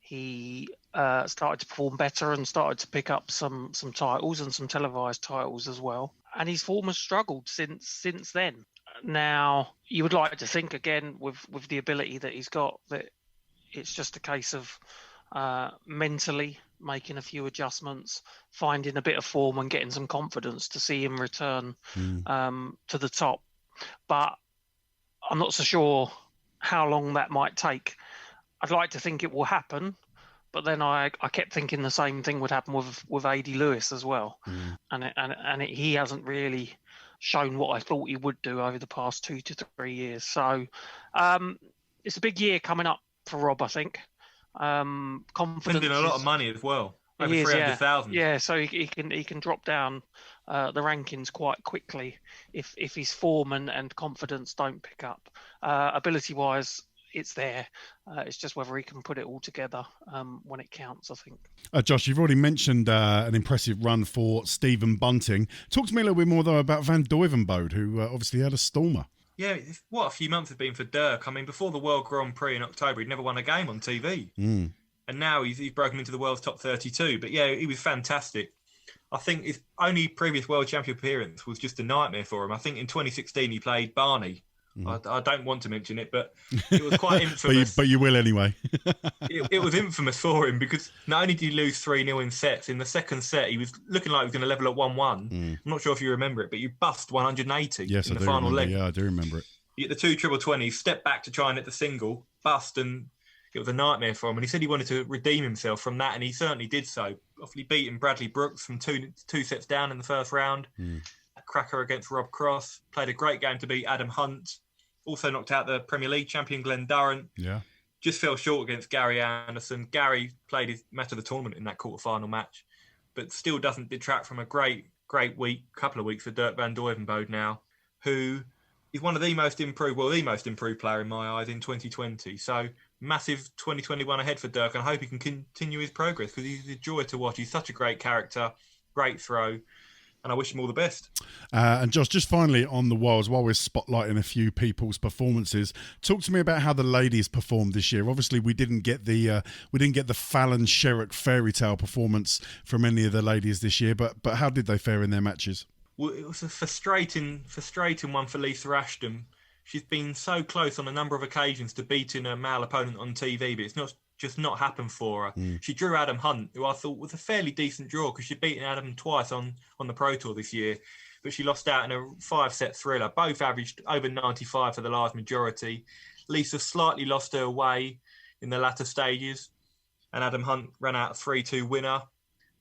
started to perform better and started to pick up some titles and some televised titles as well. And his form has struggled since then. Now you would like to think again with the ability that he's got that it's just a case of mentally making a few adjustments, finding a bit of form and getting some confidence to see him return to the top. But I'm not so sure how long that might take. I'd like to think it will happen, but then I kept thinking the same thing would happen with A.D. Lewis as well. And he hasn't really shown what I thought he would do over the past 2 to 3 years. So it's a big year coming up for Rob, I think. Confidence spending a lot of money as well. Over He is, 300,000. Yeah, so he can drop down the rankings quite quickly if his form and confidence don't pick up. Ability wise, it's there. It's just whether he can put it all together when it counts, I think. Josh, you've already mentioned an impressive run for Stephen Bunting. Talk to me a little bit more, though, about Van Duivenbode, who obviously had a stormer. Yeah, what a few months have been for Dirk. I mean, before the World Grand Prix in October, he'd never won a game on TV. And now he's broken into the world's top 32. But yeah, he was fantastic. I think his only previous World Champion appearance was just a nightmare for him. I think in 2016 he played Barney. I don't want to mention it, but it was quite infamous. but you will anyway. it was infamous for him because not only did he lose 3-0 in sets, in the second set he was looking like he was going to level at 1-1. I'm not sure if you remember it, but you bust 180 in the final leg. Yeah, I do remember it. You get the 2 triple 20s, step back to try and hit the single, bust, and it was a nightmare for him. And he said he wanted to redeem himself from that, and he certainly did so. Obviously beating Bradley Brooks from two sets down in the first round. Cracker against Rob Cross. Played a great game to beat Adam Hunt. Also knocked out the Premier League champion Glenn Durrant. Yeah. Just fell short against Gary Anderson. Gary played his match of the tournament in that quarter-final match, but still doesn't detract from a great couple of weeks for Dirk Van Duivenbode now, who is one of the most improved player in my eyes in 2020. So massive 2021 ahead for Dirk, and I hope he can continue his progress because he's a joy to watch. He's such a great character, great throw, and I wish him all the best. And Josh, just finally on the Worlds, while we're spotlighting a few people's performances, talk to me about how the ladies performed this year. Obviously, we didn't get the Fallon Sherrock fairy tale performance from any of the ladies this year, but how did they fare in their matches? Well, it was a frustrating one for Lisa Ashton. She's been so close on a number of occasions to beating a male opponent on TV, but it's not happened for her. She drew Adam Hunt, who I thought was a fairly decent draw because she'd beaten Adam twice on the Pro Tour this year, but she lost out in a 5-set thriller. Both averaged over 95 for the large majority. Lisa slightly lost her way in the latter stages, and Adam Hunt ran out a 3-2 winner.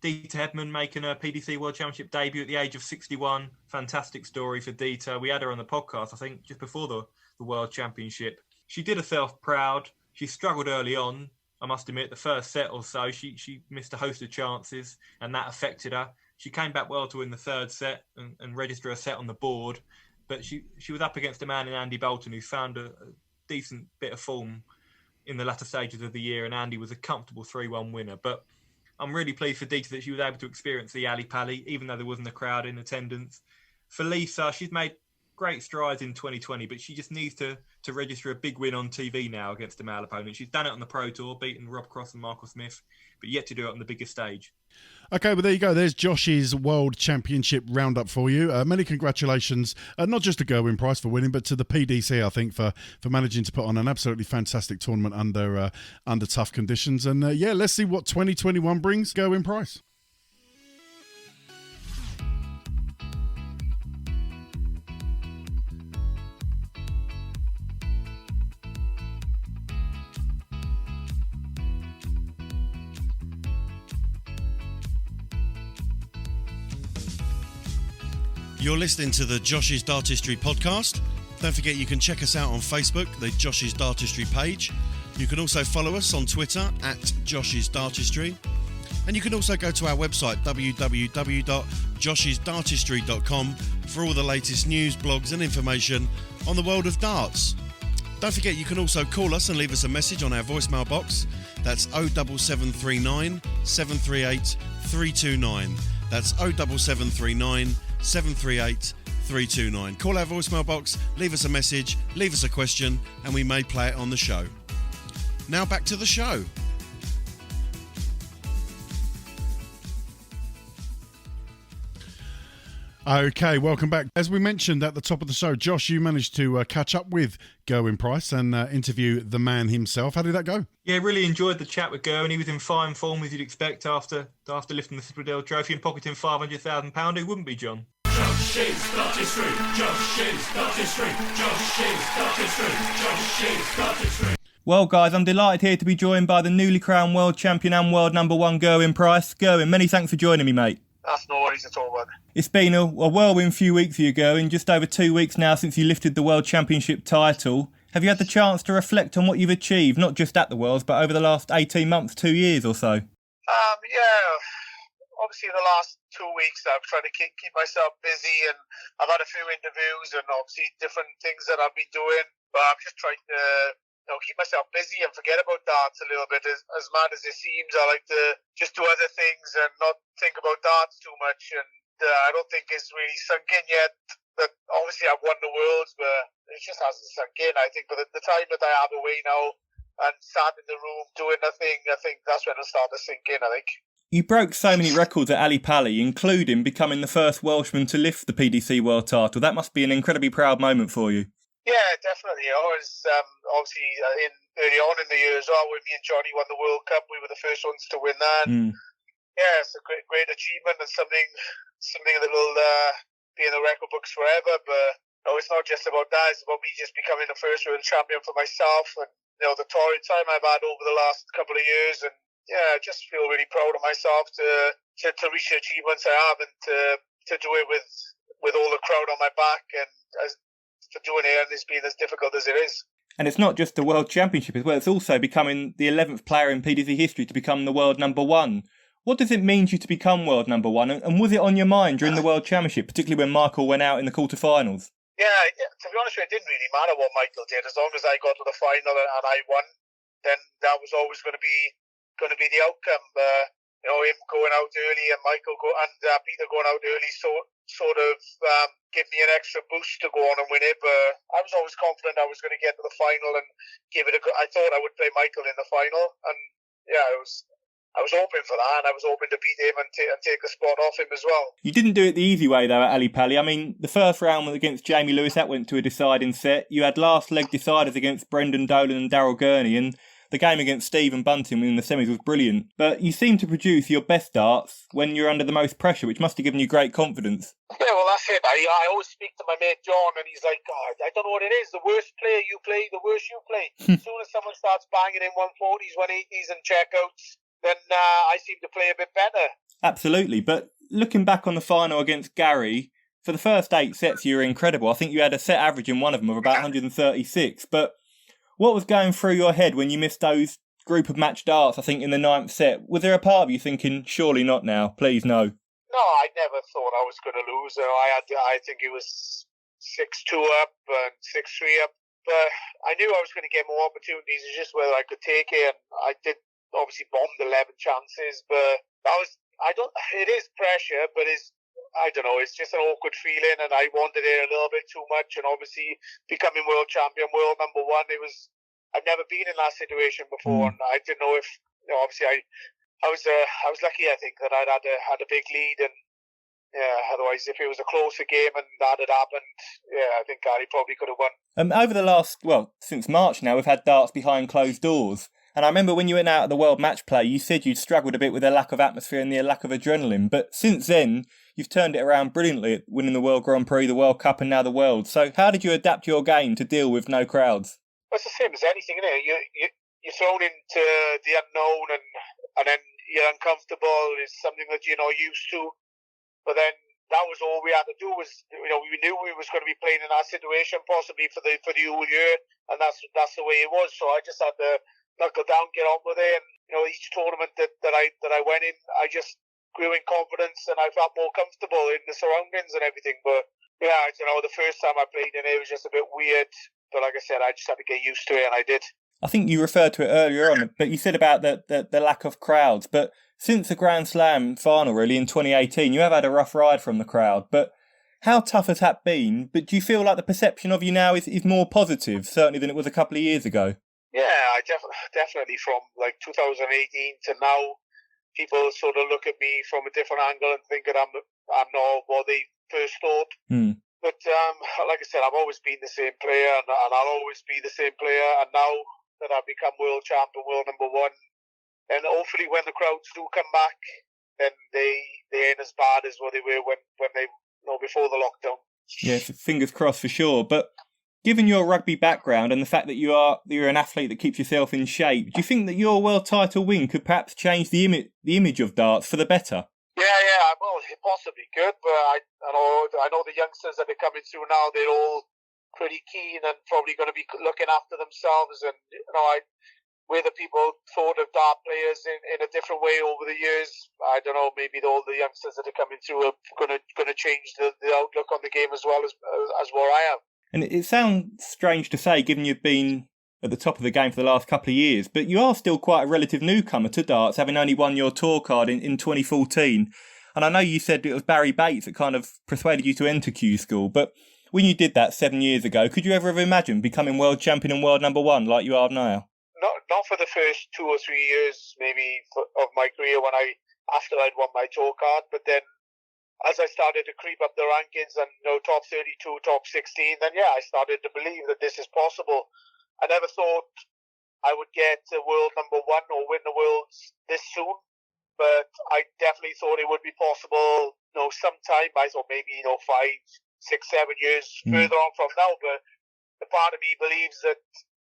Dita Hedman making her PDC World Championship debut at the age of 61. Fantastic story for Dita. We had her on the podcast, I think, just before the World Championship. She did herself proud. She struggled early on. I must admit, the first set or so, she missed a host of chances, and that affected her. She came back well to win the third set and register a set on the board, but she was up against a man in Andy Bolton who found a decent bit of form in the latter stages of the year, and Andy was a comfortable 3-1 winner. But I'm really pleased for Dita that she was able to experience the Ali Pali, even though there wasn't a crowd in attendance. For Lisa, she's made great strides in 2020, but she just needs to register a big win on TV now against a male opponent. She's done it on the Pro Tour, beaten Rob Cross and Michael Smith, but yet to do it on the biggest stage. Okay, well, there you go. There's Josh's World Championship roundup for you. Many congratulations, not just to Gerwyn Price for winning, but to the PDC, I think, for managing to put on an absolutely fantastic tournament under tough conditions. And let's see what 2021 brings Gerwyn Price. You're listening to the Josh's Dartistry podcast. Don't forget you can check us out on Facebook, the Josh's Dartistry page. You can also follow us on Twitter at Josh's Dartistry. And you can also go to our website, www.joshisdartistry.com, for all the latest news, blogs and information on the world of darts. Don't forget you can also call us and leave us a message on our voicemail box. That's 07739 738 329. That's 07739 738 329. Call our voicemail box, leave us a message, leave us a question, and we may play it on the show. Now back to the show. Okay, welcome back. As we mentioned at the top of the show, Josh, you managed to catch up with Gerwyn Price and interview the man himself. How did that go? Yeah, really enjoyed the chat with Gerwyn. He was in fine form, as you'd expect, after lifting the Sid Waddell Trophy and pocketing £500,000. Who wouldn't be, John? Josh's Dartistry, Josh's Dartistry, Josh's Dartistry, Josh's Dartistry. Well, guys, I'm delighted here to be joined by the newly crowned world champion and world number one Gerwyn Price. Gerwyn, many thanks for joining me, mate. That's no worries at all, bud. It's been a whirlwind few weeks for you, Gerwyn. Just over 2 weeks now since you lifted the World Championship title. Have you had the chance to reflect on what you've achieved, not just at the Worlds, but over the last 18 months, 2 years or so? Yeah, obviously the last 2 weeks I've tried to keep myself busy, and I've had a few interviews and obviously different things that I've been doing, but I'm just trying to keep myself busy and forget about darts a little bit. As mad as it seems, I like to just do other things and not think about darts too much, and I don't think it's really sunk in yet that obviously I've won the Worlds, but it just hasn't sunk in. I think by the time that I have away now and sat in the room doing nothing, I think that's when it'll start to sink in, I think. You broke so many records at Ali Pali, including becoming the first Welshman to lift the PDC World title. That must be an incredibly proud moment for you. Yeah, definitely. I was obviously early on in the year as well, when me and Johnny won the World Cup. We were the first ones to win that. Yeah, it's a great achievement and something that will be in the record books forever. But it's not just about that. It's about me just becoming the first world champion for myself, and the torrid time I've had over the last couple of years. And yeah, I just feel really proud of myself to reach the achievements I have, and to do it with all the crowd on my back, and for doing it, and it's been as difficult as it is. And it's not just the World Championship as well, it's also becoming the 11th player in PDC history to become the world number one. What does it mean to you to become world number one? And was it on your mind during the World Championship, particularly when Michael went out in the quarterfinals? Yeah, to be honest with you, it didn't really matter what Michael did. As long as I got to the final and I won, then that was always going to be the outcome. Him going out early and Michael and Peter going out early, sort of give me an extra boost to go on and win it. But I was always confident I was going to get to the final and give it a go. I thought I would play Michael in the final, and yeah, I was hoping for that, and I was hoping to beat him and take the spot off him as well. You didn't do it the easy way though at Ali Pali. I mean, the first round was against Jamie Lewis, that went to a deciding set. You had last leg deciders against Brendan Dolan and Daryl Gurney, and the game against Steve and Bunting in the semis was brilliant. But you seem to produce your best darts when you're under the most pressure, which must have given you great confidence. Yeah, well, that's it. I always speak to my mate John, and he's like, God, I don't know what it is. The worse player you play, the worse you play. As soon as someone starts banging in 140s, 180s and checkouts, then I seem to play a bit better. Absolutely. But looking back on the final against Gary, for the first 8 sets you were incredible. I think you had a set average in one of them of about 136. But what was going through your head when you missed those group of match darts, I think, in the 9th set? Was there a part of you thinking, surely not now, please no? No, I never thought I was going to lose. I think it was 6-2 up and 6-3 up. But I knew I was going to get more opportunities. It's just whether I could take it. And I did obviously bomb 11 chances. But it is pressure, but I don't know, it's just an awkward feeling, and I wanted it a little bit too much. And obviously becoming world champion, world number one, I've never been in that situation before, and I didn't know if obviously I was lucky, I think, that I'd had a big lead, and yeah, otherwise if it was a closer game and that had happened, yeah, I think Gary probably could have won. Over the last, since March now, we've had darts behind closed doors. And I remember when you went out at the World Match Play, you said you'd struggled a bit with the lack of atmosphere and the lack of adrenaline. But since then, you've turned it around brilliantly at winning the World Grand Prix, the World Cup and now the World. So how did you adapt your game to deal with no crowds? Well, it's the same as anything, isn't it? You're thrown into the unknown, and then you're uncomfortable. It's something that you're not used to. But then that was all we had to do was, we knew we was going to be playing in that situation possibly for the whole year, and that's the way it was. So I just had to knuckle down, get on with it, and each tournament that I went in, I just grew in confidence, and I felt more comfortable in the surroundings and everything. But yeah, the first time I played in it was just a bit weird, but like I said, I just had to get used to it, and I did. I think you referred to it earlier on, but you said about the lack of crowds. But since the Grand Slam final, really, in 2018, you have had a rough ride from the crowd. But how tough has that been? But do you feel like the perception of you now is more positive, certainly, than it was a couple of years ago? Yeah, I definitely from like 2018 to now, people sort of look at me from a different angle and think that I'm not what they first thought. But like I said, I've always been the same player, and I'll always be the same player. And now that I've become world champion, world number one, and hopefully when the crowds do come back, then they ain't as bad as what they were when they before the lockdown. Yes, fingers crossed for sure. But given your rugby background and the fact that you're an athlete that keeps yourself in shape, do you think that your world title win could perhaps change the image of darts for the better? Yeah, well, it possibly could, but I know the youngsters that are coming through now, they're all pretty keen and probably going to be looking after themselves, and whether people thought of dart players in a different way over the years. I don't know, maybe all the youngsters that are coming through are going to change the outlook on the game as well as where I am. And it sounds strange to say, given you've been at the top of the game for the last couple of years, but you are still quite a relative newcomer to darts, having only won your tour card in 2014. And I know you said it was Barry Bates that kind of persuaded you to enter Q School, but when you did that 7 years ago, could you ever have imagined becoming world champion and world number one like you are now? Not for the first 2 or 3 years, maybe, of my career after I'd won my tour card, but then as I started to creep up the rankings and top 32, top 16, then I started to believe that this is possible. I never thought I would get to world number one or win the worlds this soon, but I definitely thought it would be possible, sometime. I thought maybe, 5, 6, 7 years further on from now, but the part of me believes that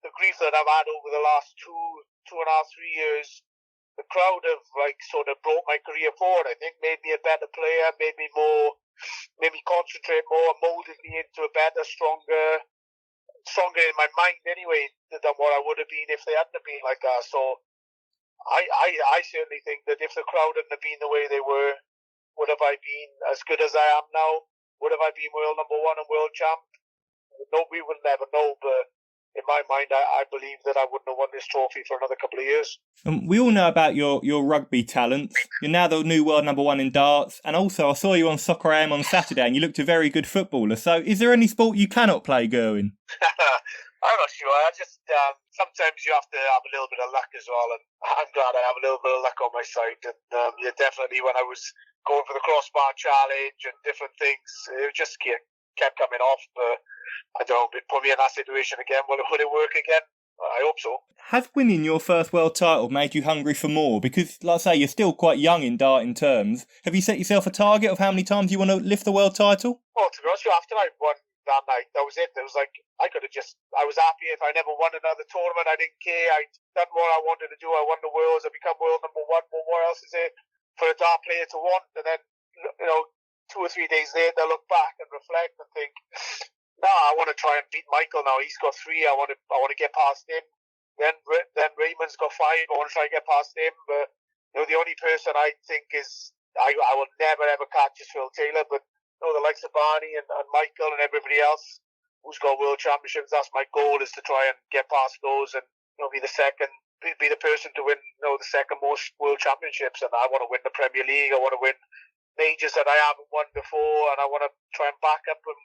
the grief that I've had over the last 2.5, 3 years, the crowd have sort of brought my career forward. I think made me a better player, made me concentrate more, molded me into a better, stronger in my mind anyway than what I would have been if they hadn't been like that. So I certainly think that if the crowd hadn't have been the way they were, would have I been as good as I am now? Would have I been world number one and world champ? No, we will never know, but in my mind, I believe that I wouldn't have won this trophy for another couple of years. We all know about your rugby talents. You're now the new world number one in darts. And also, I saw you on Soccer AM on Saturday and you looked a very good footballer. So is there any sport you cannot play, Gerwyn? I'm not sure. I just, sometimes you have to have a little bit of luck as well. And I'm glad I have a little bit of luck on my side. And definitely when I was going for the crossbar challenge and different things, it just kept coming off. But I don't know, put me in that situation again. Would it work again? I hope so. Has winning your first world title made you hungry for more? Because, like I say, you're still quite young in darting terms. Have you set yourself a target of how many times you want to lift the world title? Well, to be honest with you, after I won that night, that was it. It was like, I was happy if I never won another tournament. I didn't care. I'd done what I wanted to do. I won the worlds. I become world number one. Well, what else is there for a dart player to want? And then, 2 or 3 days later, I look back and reflect and think, no, I want to try and beat Michael now. He's got 3. I want to get past him. Then Raymond's got 5. I want to try and get past him. But the only person I think is I will never ever catch is Phil Taylor. But the likes of Barney and Michael and everybody else who's got world championships. That's my goal, is to try and get past those and be the second, be the person to win the second most world championships. And I want to win the Premier League. I want to win majors that I haven't won before, and I want to try and back up and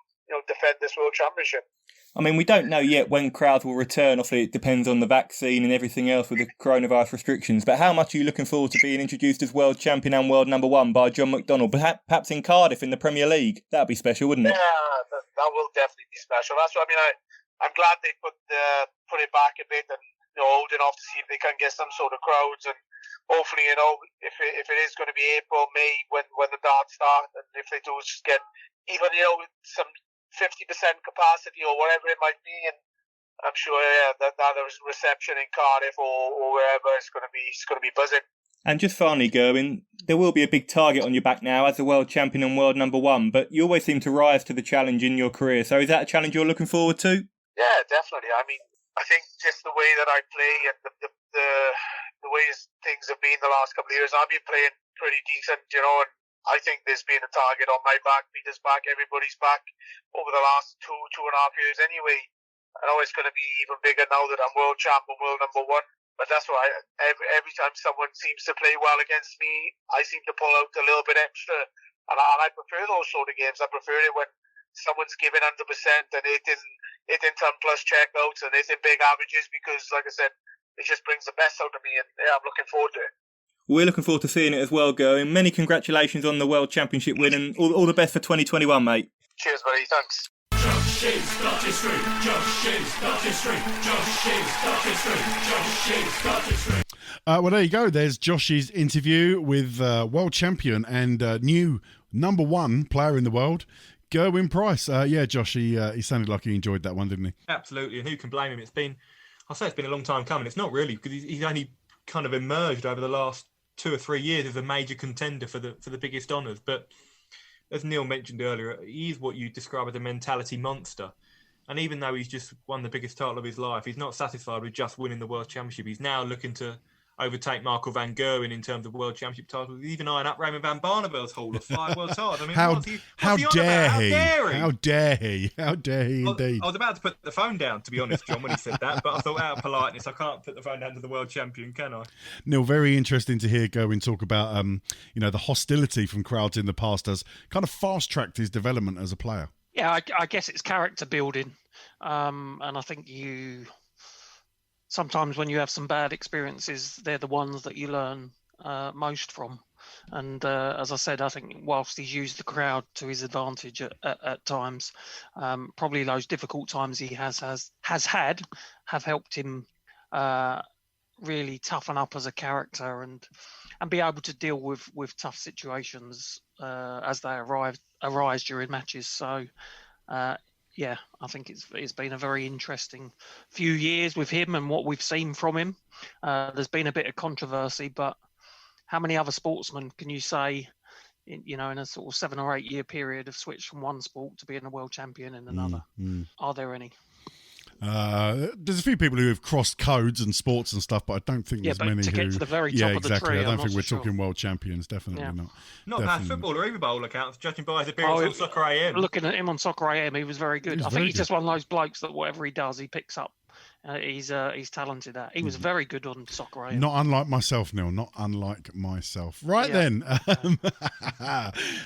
defend this world championship. I mean, we don't know yet when crowds will return. Obviously, it depends on the vaccine and everything else with the coronavirus restrictions. But how much are you looking forward to being introduced as world champion and world number one by John McDonnell, perhaps in Cardiff in the Premier League? That'd be special, wouldn't it? Yeah, that will definitely be special. That's what I mean. I'm glad they put it back a bit and holding off to see if they can get some sort of crowds, and hopefully if it is going to be April, May when the darts start, and if they do just get even some 50% capacity or whatever it might be, and I'm sure that reception in Cardiff or wherever it's going to be buzzing. And just finally, Gerwyn, there will be a big target on your back now as the world champion and world number one, but you always seem to rise to the challenge in your career. So is that a challenge you're looking forward to? Yeah, definitely. I mean, I think just the way that I play and the way things have been the last couple of years, I've been playing pretty decent, and I think there's been a target on my back, Peter's back, everybody's back over the last 2.5 years anyway. I know it's going to be even bigger now that I'm world champ and world number one. But that's why every time someone seems to play well against me, I seem to pull out a little bit extra. And I prefer those sort of games. I prefer it when someone's giving 100% and hitting 10 plus checkouts and hitting big averages, because, like I said, it just brings the best out of me. And I'm looking forward to it. We're looking forward to seeing it as well, Gerwyn. Many congratulations on the World Championship win, and all the best for 2021, mate. Cheers, buddy. Thanks. Josh's Dartistry, Josh's Dartistry, Josh's Dartistry, Josh's Dartistry. Well, there you go. There's Josh's interview with world champion and new number one player in the world, Gerwyn Price. Yeah, Josh, he sounded like he enjoyed that one, didn't he? Absolutely, and who can blame him? I'll say it's been a long time coming. It's not really, because he's only kind of emerged over the last 2 or 3 years as a major contender for the biggest honours. But as Neil mentioned earlier, he's what you describe as a mentality monster. And even though he's just won the biggest title of his life, he's not satisfied with just winning the World Championship. He's now looking to overtake Michael van Gerwen in terms of World Championship titles. He's even eyeing up Raymond van Barnevel's haul of 5 world titles. I mean, how dare he? How dare he? How dare he indeed? I was about to put the phone down, to be honest, John, when he said that, but I thought out of politeness, I can't put the phone down to the world champion, can I? Neil, very interesting to hear Gerwyn talk about the hostility from crowds in the past has kind of fast-tracked his development as a player. Yeah, I guess it's character building. And I think sometimes when you have some bad experiences, they're the ones that you learn most from. And as I said, I think whilst he's used the crowd to his advantage at times, probably those difficult times he has had have helped him really toughen up as a character and be able to deal with tough situations as they arise during matches. So, yeah, I think it's been a very interesting few years with him and what we've seen from him. There's been a bit of controversy, but how many other sportsmen can you say, in a sort of 7 or 8 year period have switched from one sport to being a world champion in another? Are there any? There's a few people who have crossed codes and sports and stuff, but I don't think there's many to who... get to the very top of the tree, I don't think we're sure. talking world champions, definitely not. Not a bad footballer either, by all accounts, judging by his appearance on Soccer AM. Looking at him on Soccer AM, he was very good. I think he's just one of those blokes that whatever he does, he picks up. He's talented at. He was very good on Soccer AM. Not unlike myself, Neil. Not unlike myself. Right then,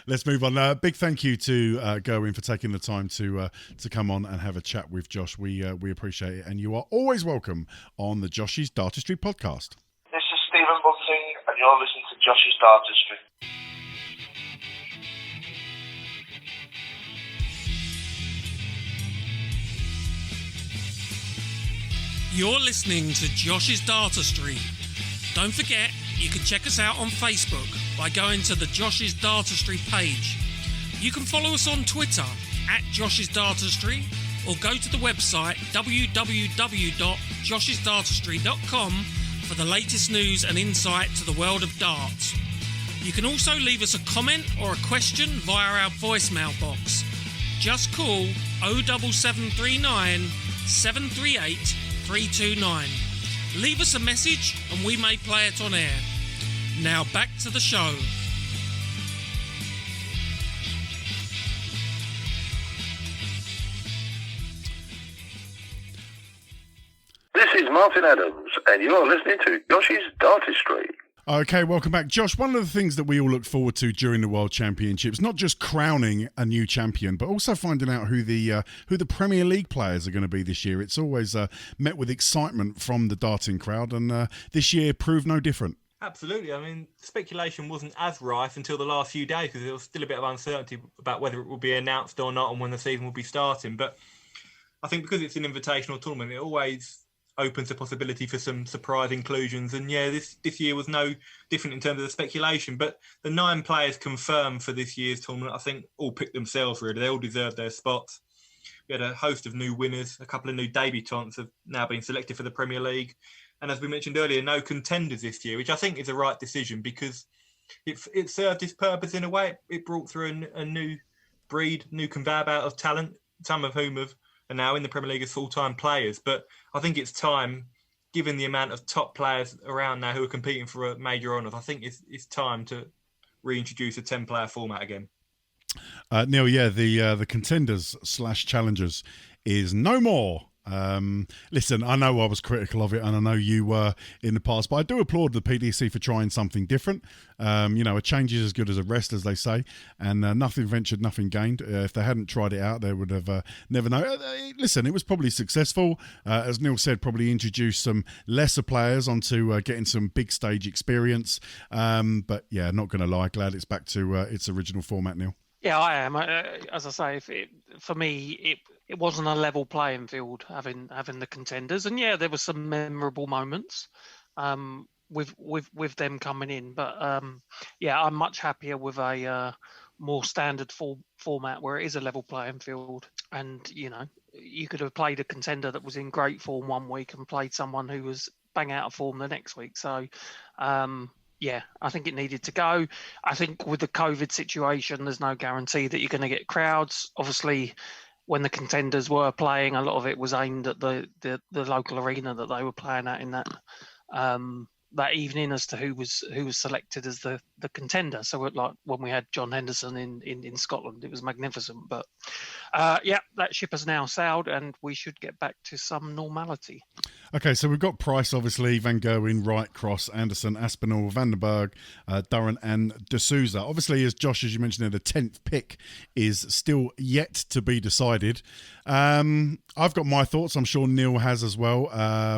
let's move on. Big thank you to Gerwyn for taking the time to come on and have a chat with Josh. We appreciate it, and you are always welcome on the Josh's Dartistry podcast. This is Stephen Bunting, and you're listening to Josh's Dartistry. You're listening to Josh's Dartistry. Don't forget, you can check us out on Facebook by going to the Josh's Dartistry page. You can follow us on Twitter at Josh's Dartistry or go to the website www.joshisdartistry.com for the latest news and insight to the world of darts. You can also leave us a comment or a question via our voicemail box. Just call 07739 738 329. Leave us a message and we may play it on air. Now back to the show. This is Martin Adams, and you're listening to Josh's Dartistry. Okay, welcome back. Josh, one of the things that we all look forward to during the World Championships, not just crowning a new champion, but also finding out who the Premier League players are going to be this year. It's always met with excitement from the darting crowd, and this year proved no different. Absolutely. I mean, speculation wasn't as rife until the last few days because there was still a bit of uncertainty about whether it will be announced or not and when the season will be starting. But I think because it's an invitational tournament, it always opens the possibility for some surprise inclusions. And yeah, this year was no different in terms of the speculation. But the 9 players confirmed for this year's tournament, I think, all picked themselves, really. They all deserved their spots. We had a host of new winners. A couple of new debutants have now been selected for the Premier League. And as we mentioned earlier, no contenders this year, which I think is the right decision because it served its purpose in a way. It brought through a new breed, new conveyor belt of talent, some of whom are now in the Premier League as full-time players. But I think it's time, given the amount of top players around now who are competing for major honours, I think it's time to reintroduce a 10-player format again. Neil, yeah, the contenders/challengers is no more. Listen, I know I was critical of it, and I know you were in the past, but I do applaud the PDC for trying something different. A change is as good as a rest, as they say, and nothing ventured, nothing gained. If they hadn't tried it out, they would have never known. Listen, it was probably successful. As Neil said, probably introduced some lesser players onto getting some big stage experience. But yeah, not going to lie, glad it's back to its original format, Neil. Yeah, I am. As I say, for me, it wasn't a level playing field having the contenders, and yeah, there were some memorable moments with them coming in. But yeah, I'm much happier with a more standard format where it is a level playing field, and you could have played a contender that was in great form one week and played someone who was bang out of form the next week. So. Yeah, I think it needed to go. I think with the COVID situation, there's no guarantee that you're going to get crowds. Obviously, when the contenders were playing, a lot of it was aimed at the local arena that they were playing at in that evening as to who was selected as the contender. So like when we had John Henderson in Scotland, it was magnificent. But that ship has now sailed and we should get back to some normality. Okay, so we've got Price, obviously, Van Gerwen, Wright, Cross, Anderson, Aspinall, Vandenberg, Durrant and De Souza. Obviously, as Josh, as you mentioned there, the 10th pick is still yet to be decided. I've got my thoughts. I'm sure Neil has as well.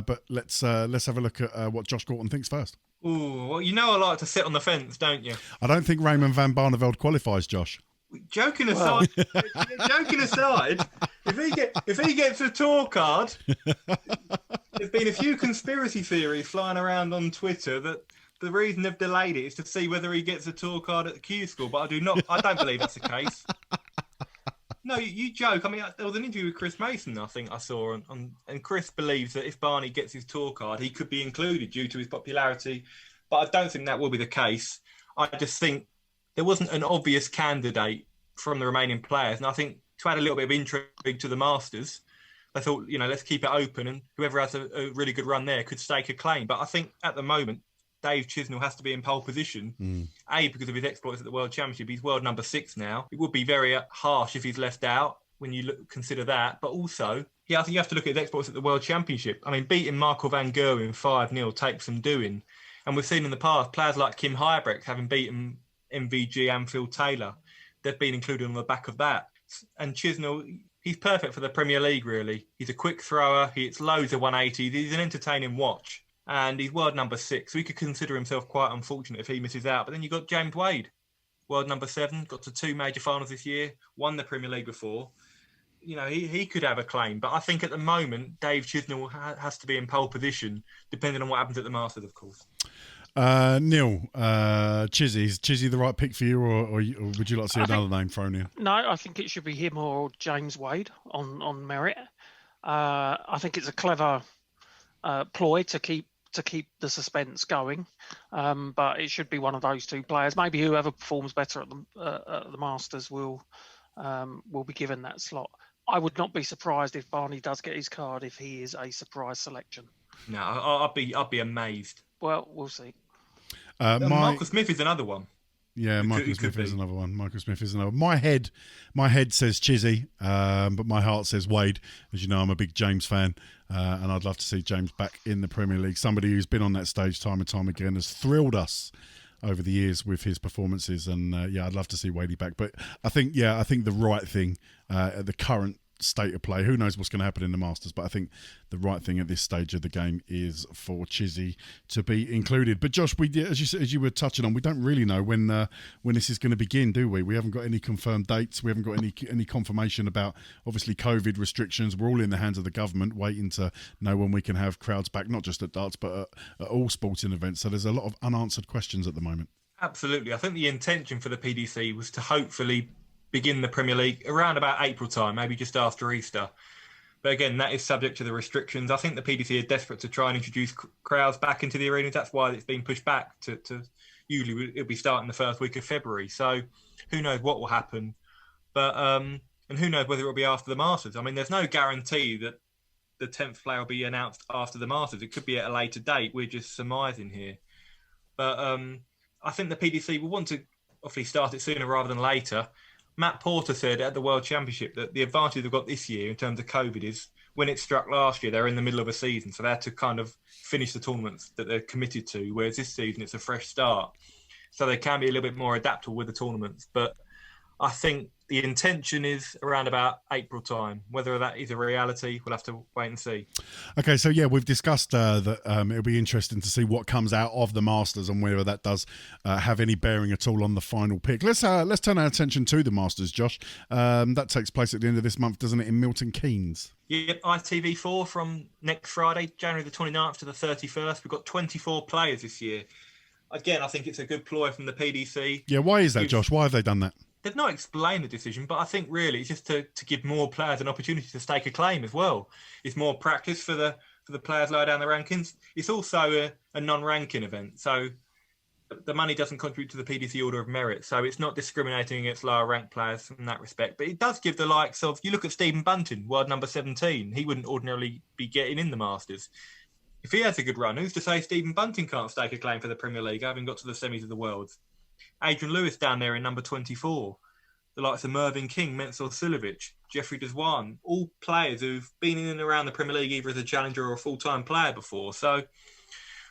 But let's have a look at what Josh Gorton thinks first. Ooh, well, you know I like to sit on the fence, don't you? I don't think Raymond van Barneveld qualifies, Josh. Joking aside, if he gets a tour card, there's been a few conspiracy theories flying around on Twitter that the reason they've delayed it is to see whether he gets a tour card at the Q School. But I don't believe that's the case. No, you joke. I mean, there was an interview with Chris Mason, I think I saw, and Chris believes that if Barney gets his tour card, he could be included due to his popularity. But I don't think that will be the case. I just think there wasn't an obvious candidate from the remaining players. And I think to add a little bit of intrigue to the Masters, I thought, let's keep it open and whoever has a really good run there could stake a claim. But I think at the moment, Dave Chisnell has to be in pole position, because of his exploits at the World Championship. He's world number 6 now. It would be very harsh if he's left out when you consider that. But also, I think you have to look at his exploits at the World Championship. I mean, beating Michael van Gerwen 5-0 takes some doing. And we've seen in the past players like Kim Huybrechts having beaten MVG and Phil Taylor. They've been included on the back of that. And Chisnell, he's perfect for the Premier League, really. He's a quick thrower. He hits loads of 180s. He's an entertaining watch. And he's world number 6. So he could consider himself quite unfortunate if he misses out. But then you've got James Wade, world number 7, got to 2 major finals this year, won the Premier League before. He could have a claim. But I think at the moment, Dave Chisnell has to be in pole position, depending on what happens at the Masters, of course. Neil, Chizzy, is Chizzy the right pick for you, or would you like to see another name thrown in? No, I think it should be him or James Wade on merit. I think it's a clever ploy to keep the suspense going, but it should be one of those 2 players. Maybe whoever performs better at the Masters will be given that slot. I would not be surprised if Barney does get his card if he is a surprise selection. No, I'd be amazed. Well, we'll see. Michael Smith is another one. Yeah, Michael Smith is another one. Michael Smith is another. My head says Chizzy, but my heart says Wade. As you know, I'm a big James fan, and I'd love to see James back in the Premier League. Somebody who's been on that stage time and time again, has thrilled us over the years with his performances, and I'd love to see Wadey back. But I think the right thing at the current state of play, who knows what's going to happen in the Masters, but I think the right thing at this stage of the game is for Chizzy to be included. But Josh, as you were touching on, we don't really know when this is going to begin, do we? We haven't got any confirmed dates. We haven't got any confirmation about, obviously, COVID restrictions. We're all in the hands of the government, waiting to know when we can have crowds back, not just at darts, but at all sporting events. So there's a lot of unanswered questions at the moment. Absolutely. I think the intention for the PDC was to hopefully begin the Premier League around about April time, maybe just after Easter. But again, that is subject to the restrictions. I think the PDC are desperate to try and introduce crowds back into the arenas. That's why it's been pushed back to usually it'll be starting the first week of February. So who knows what will happen. But and who knows whether it will be after the Masters. I mean, there's no guarantee that the 10th player will be announced after the Masters. It could be at a later date. We're just surmising here. But I think the PDC will want to obviously start it sooner rather than later. Matt Porter said at the World Championship that the advantage they've got this year in terms of COVID is when it struck last year, they're in the middle of a season. So they had to kind of finish the tournaments that they're committed to, whereas this season it's a fresh start. So they can be a little bit more adaptable with the tournaments. But I think the intention is around about April time. Whether that is a reality, we'll have to wait and see. Okay, so we've discussed that it'll be interesting to see what comes out of the Masters and whether that does have any bearing at all on the final pick. Let's turn our attention to the Masters, Josh. That takes place at the end of this month, doesn't it, in Milton Keynes? Yep, ITV4 from next Friday, January the 29th to the 31st. We've got 24 players this year. Again, I think it's a good ploy from the PDC. Yeah, why is that, Josh? Why have they done that? They've not explained the decision, but I think really it's just to give more players an opportunity to stake a claim as well. It's more practice for the players lower down the rankings. It's also a non-ranking event, so the money doesn't contribute to the PDC Order of Merit, so it's not discriminating against lower ranked players in that respect. But it does give the likes of, you look at Stephen Bunting, world number 17, he wouldn't ordinarily be getting in the Masters. If he has a good run, who's to say Stephen Bunting can't stake a claim for the Premier League, having got to the semis of the Worlds? Adrian Lewis down there in number 24. The likes of Mervyn King, Mensur Suljovic, Jeffrey Deswan, all players who've been in and around the Premier League either as a challenger or a full-time player before. So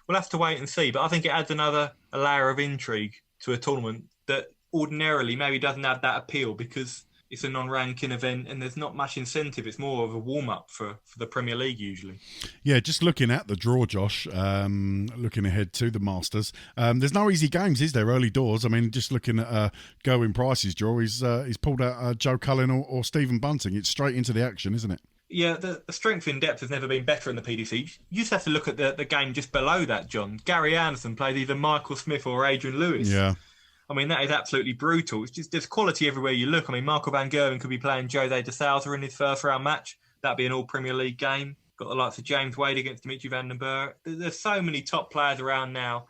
we'll have to wait and see. But I think it adds a layer of intrigue to a tournament that ordinarily maybe doesn't have that appeal because it's a non-ranking event and there's not much incentive. It's more of a warm-up for the Premier League usually. Yeah, just looking at the draw, Josh, looking ahead to the Masters, there's no easy games, is there, early doors? I mean, just looking at Gerwyn Price's draw, he's pulled out Joe Cullen or Stephen Bunting. It's straight into the action, isn't it? Yeah, the strength in depth has never been better in the PDC. You just have to look at the game just below that, John. Gary Anderson plays either Michael Smith or Adrian Lewis. Yeah. I mean, that is absolutely brutal. It's just, there's quality everywhere you look. I mean, Michael van Gerwen could be playing Jose de Sousa in his first round match. That'd be an all Premier League game. Got the likes of James Wade against Dimitri van den Berg. There's so many top players around now.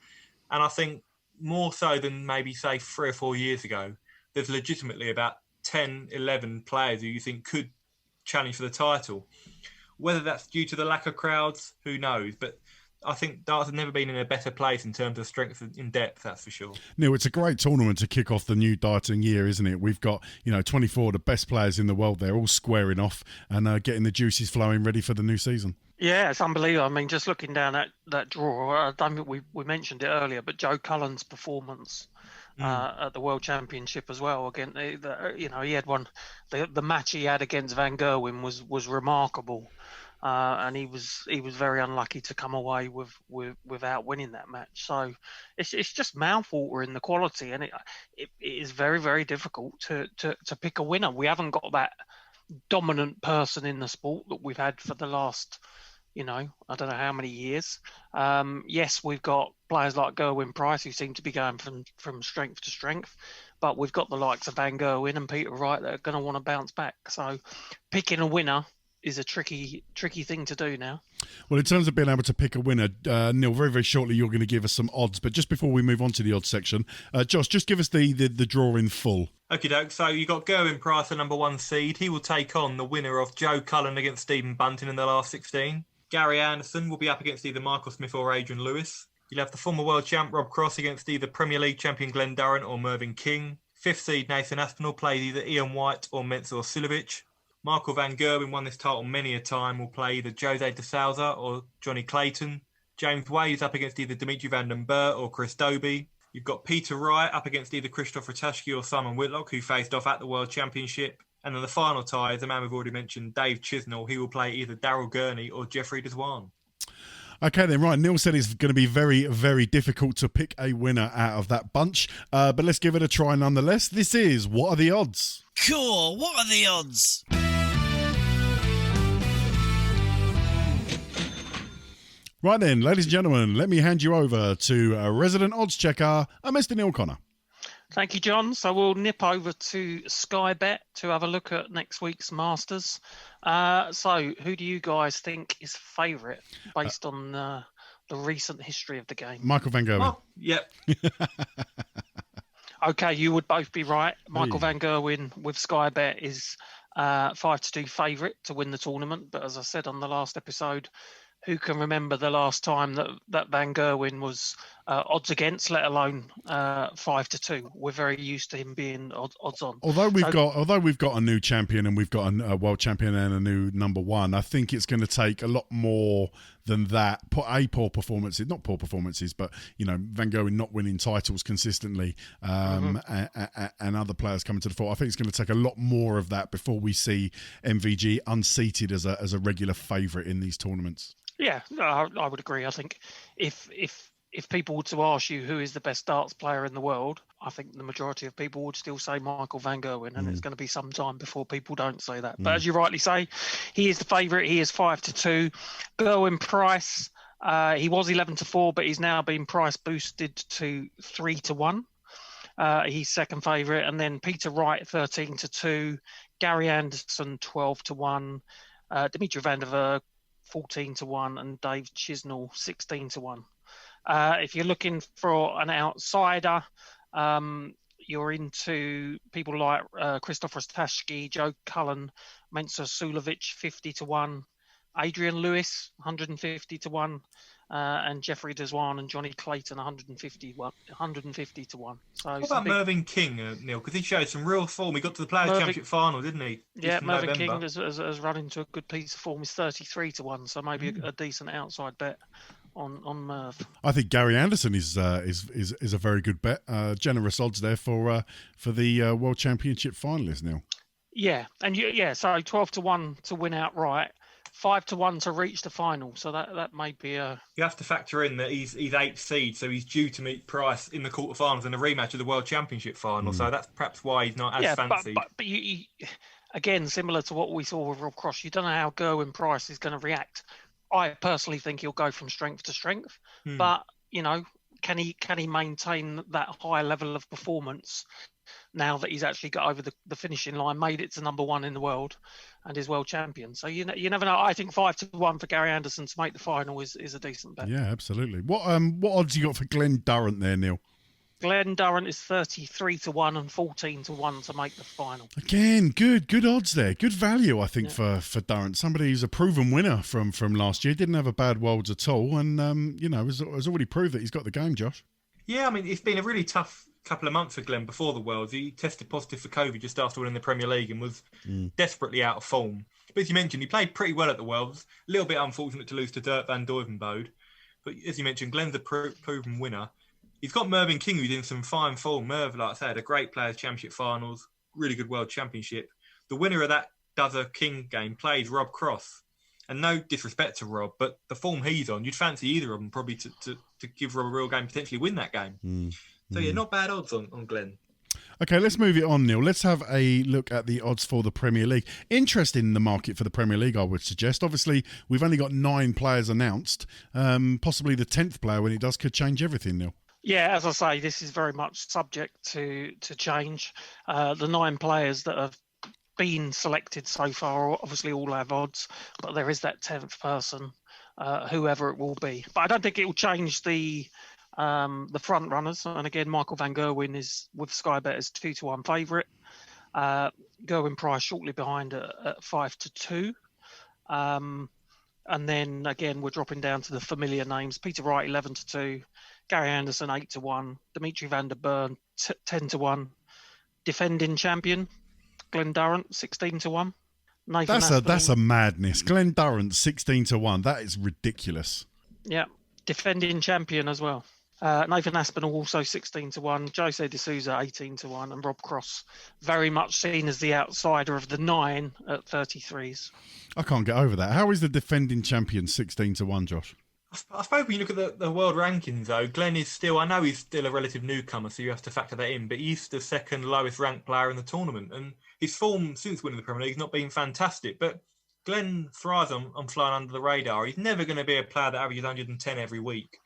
And I think more so than maybe, say, 3 or 4 years ago, there's legitimately about 10, 11 players who you think could challenge for the title. Whether that's due to the lack of crowds, who knows? But I think darts have never been in a better place in terms of strength in depth, that's for sure. Neil, it's a great tournament to kick off the new darting year, isn't it? We've got, 24 of the best players in the world there, all squaring off and getting the juices flowing ready for the new season. Yeah, it's unbelievable. I mean, just looking down that draw, I don't think we mentioned it earlier, but Joe Cullen's performance at the World Championship as well. Again, he had one. The match he had against Van Gerwen was remarkable. And he was very unlucky to come away without winning that match. So it's just mouthwatering the quality, and it is very, very difficult to pick a winner. We haven't got that dominant person in the sport that we've had for the last, I don't know how many years. Yes, we've got players like Gerwyn Price who seem to be going from strength to strength, but we've got the likes of Van Gerwen and Peter Wright that are going to want to bounce back. So picking a winner is a tricky thing to do now. Well, in terms of being able to pick a winner, Neil, very, very shortly you're going to give us some odds. But just before we move on to the odds section, Josh, just give us the draw in full. Okie doke. So you got Gerwyn Price, the number 1 seed. He will take on the winner of Joe Cullen against Stephen Bunting in the last 16. Gary Anderson will be up against either Michael Smith or Adrian Lewis. You'll have the former world champ Rob Cross against either Premier League champion Glenn Durrant or Mervyn King. 5th seed Nathan Aspinall plays either Ian White or Mensur Suljovic. Michael van Gerwen won this title many a time, will play either Jose de Sousa or Johnny Clayton. James Wade is up against either Dimitri van den Berg or Chris Dobie. You've got Peter Wright up against either Christoph Ratajski or Simon Whitlock, who faced off at the World Championship. And then the final tie is the man we've already mentioned, Dave Chisnell. He will play either Daryl Gurney or Jeffrey Deswan. Okay then, right. Neil said it's going to be very, very difficult to pick a winner out of that bunch. But let's give it a try nonetheless. This is What Are the Odds? Cool, what are the odds? Right then, ladies and gentlemen, let me hand you over to a resident odds checker, Mr. Neil Connor. Thank you, John. So we'll nip over to Sky Bet to have a look at next week's Masters. So who do you guys think is favourite based on the recent history of the game? Michael van Gerwen. Oh, yep. Okay, you would both be right. Michael van Gerwen with Sky Bet is 5-2 favourite to win the tournament. But as I said on the last episode, who can remember the last time that Van Gerwen was odds against, let alone 5-2? We're very used to him being odds on. Although we've got a new champion and we've got a world champion and a new number 1, I think it's going to take a lot more than that. Poor performances, not poor performances, but Van Gerwen not winning titles consistently, and other players coming to the fore. I think it's going to take a lot more of that before we see MVG unseated as a regular favourite in these tournaments. Yeah, I would agree. I think if people were to ask you who is the best darts player in the world, I think the majority of people would still say Michael van Gerwen, and it's going to be some time before people don't say that. But as you rightly say, he is the favourite. He is 5-2. Gerwyn Price, he was 11-4, but he's now been price boosted to 3-1. He's second favourite, and then Peter Wright 13-2, Gary Anderson 12-1, Dimitri van den Berg 14-1, and Dave Chisnell 16-1. If you're looking for an outsider, you're into people like Christopher Stashki, Joe Cullen, Mensur Sulovic, 50-1, Adrian Lewis, 150-1, and Jeffrey Deswan and Johnny Clayton, 150-1. So what about Mervyn King, Neil? Because he showed some real form. He got to the Players' Championship final, didn't he? Yeah, Mervyn King has run into a good piece of form. He's 33-1, so maybe a decent outside bet on Merv. I think Gary Anderson is a very good bet. Generous odds there for the World Championship finalists, Neil. Yeah, and so 12-1 to win outright, 5-1 to reach the final. So that may be a. You have to factor in that he's 8th seed, so he's due to meet Price in the quarterfinals in a rematch of the World Championship final. So that's perhaps why he's not as fancied. But you, again, similar to what we saw with Rob Cross, you don't know how Gerwyn Price is going to react. I personally think he'll go from strength to strength, but can he maintain that high level of performance now that he's actually got over the finishing line, made it to number 1 in the world, and is world champion? So you never know. I think 5-1 for Gary Anderson to make the final is a decent bet. Yeah, absolutely. What odds you got for Glenn Durrant there, Neil? Glenn Durrant is 33-1 and 14-1 to make the final. Again, good odds there. Good value, I think, for Durrant. Somebody who's a proven winner from last year. Didn't have a bad Worlds at all, and has already proved that he's got the game, Josh. Yeah, I mean, it's been a really tough couple of months for Glenn before the Worlds. He tested positive for COVID just after winning the Premier League and was desperately out of form. But as you mentioned, he played pretty well at the Worlds. A little bit unfortunate to lose to Dirk van Duijvenbode. But as you mentioned, Glenn's a proven winner. He's got Mervyn King, who's in some fine form. Merv, like I said, had a great Players' Championship finals, really good World Championship. The winner of that Dozer King game plays Rob Cross. And no disrespect to Rob, but the form he's on, you'd fancy either of them probably to give Rob a real game, potentially win that game. So, not bad odds on Glenn. Okay, let's move it on, Neil. Let's have a look at the odds for the Premier League. Interest in the market for the Premier League, I would suggest. Obviously, we've only got 9 players announced. Possibly the 10th player, when it does, could change everything, Neil. Yeah, as I say, this is very much subject to change. The 9 players that have been selected so far obviously all have odds, but there is that 10th person, whoever it will be. But I don't think it will change the front runners. And again, Michael van Gerwen is with Sky Bet as 2-1 favourite. Gerwyn Price shortly behind at 5-2. And then again, we're dropping down to the familiar names: Peter Wright 11-2, Gary Anderson 8-1, Dimitri van der Burn 10-1, defending champion Glenn Durrant 16-1. That's a madness. Glenn Durrant 16-1. That is ridiculous. Yeah, defending champion as well. Nathan Aspinall also 16-1, Jose de Souza 18-1, and Rob Cross very much seen as the outsider of the 9 at 33s. I can't get over that. How is the defending champion 16-1, Josh? I suppose when you look at the world rankings, though, Glenn is still, I know he's still a relative newcomer, so you have to factor that in, but he's the second lowest ranked player in the tournament, and his form since winning the Premier League has not been fantastic, but Glenn thrives on flying under the radar. He's never going to be a player that averages 110 every week,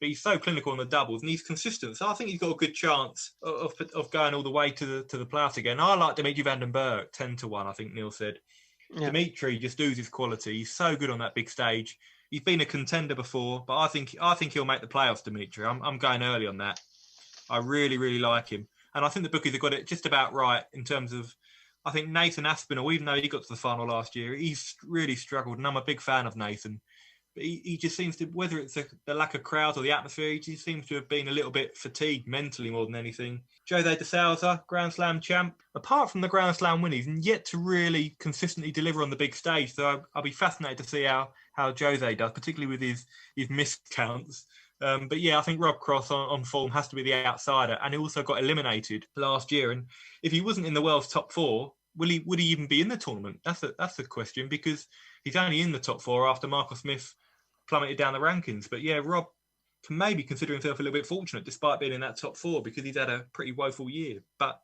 but he's so clinical on the doubles and he's consistent, so I think he's got a good chance of going all the way to the playoffs again. I like Dimitri van den Berg 10-1, I think Neil said. Yeah. Dimitri just oozes quality. He's so good on that big stage. He's been a contender before, but I think he'll make the playoffs, Dimitri. I'm going early on that. I really, really like him. And I think the bookies have got it just about right in terms of, I think Nathan Aspinall, even though he got to the final last year, he's really struggled. And I'm a big fan of Nathan. But he just seems to, whether it's the lack of crowds or the atmosphere, he just seems to have been a little bit fatigued mentally more than anything. Jose de Souza, Grand Slam champ. Apart from the Grand Slam win, he's yet to really consistently deliver on the big stage. So I'll be fascinated to see how Jose does, particularly with his miscounts. But yeah, I think Rob Cross on form has to be the outsider. And he also got eliminated last year. And if he wasn't in the world's top 4, would he even be in the tournament? That's the question, because he's only in the top 4 after Michael Smith plummeted down the rankings. But yeah, Rob can maybe consider himself a little bit fortunate despite being in that top 4, because he's had a pretty woeful year. But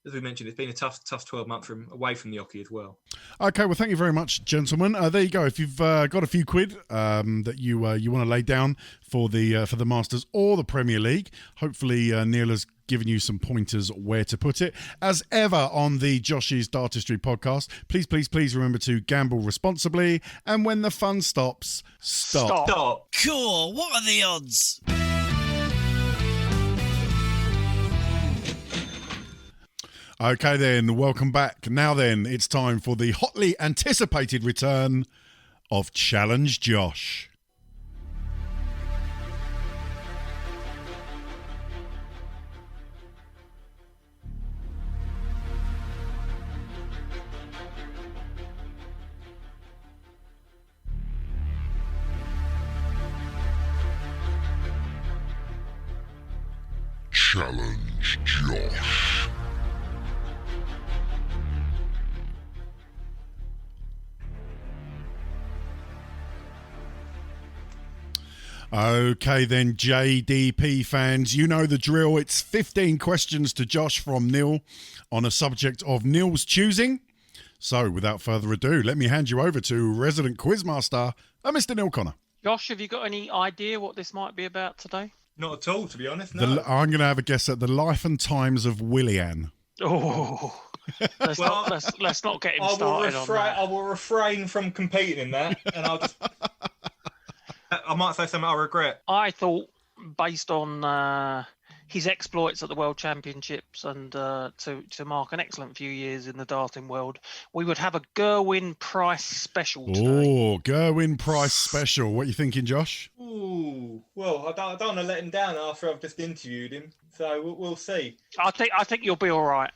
as we mentioned, it's been a tough 12 months away from the hockey as well. Okay, well, thank you very much, gentlemen. There you go. If you've got a few quid that you want to lay down for the Masters or the Premier League, hopefully Neil has giving you some pointers where to put it. As ever on the Josh's Dartistry podcast, please remember to gamble responsibly. And when the fun stops, stop. Cool, what are the odds? Okay then, welcome back. Now then, it's time for the hotly anticipated return of Challenge Josh. Challenge Josh. Okay then, JDP fans, you know the drill. It's 15 questions to Josh from Neil on a subject of Neil's choosing. So, without further ado, let me hand you over to resident quizmaster, Mr. Neil Connor. Josh, have you got any idea what this might be about today? Not at all, to be honest. No. I'm going to have a guess at the life and times of Willian. Oh, let's not get him started on that. I will refrain from competing in that, and I'll just... I might say something I regret. I thought, based on his exploits at the World Championships and to mark an excellent few years in the darting world, we would have a Gerwyn Price special today. Oh, Gerwyn Price special. What are you thinking, Josh? Ooh, well, I don't want to let him down after I've just interviewed him, so we'll see. I think you'll be all right.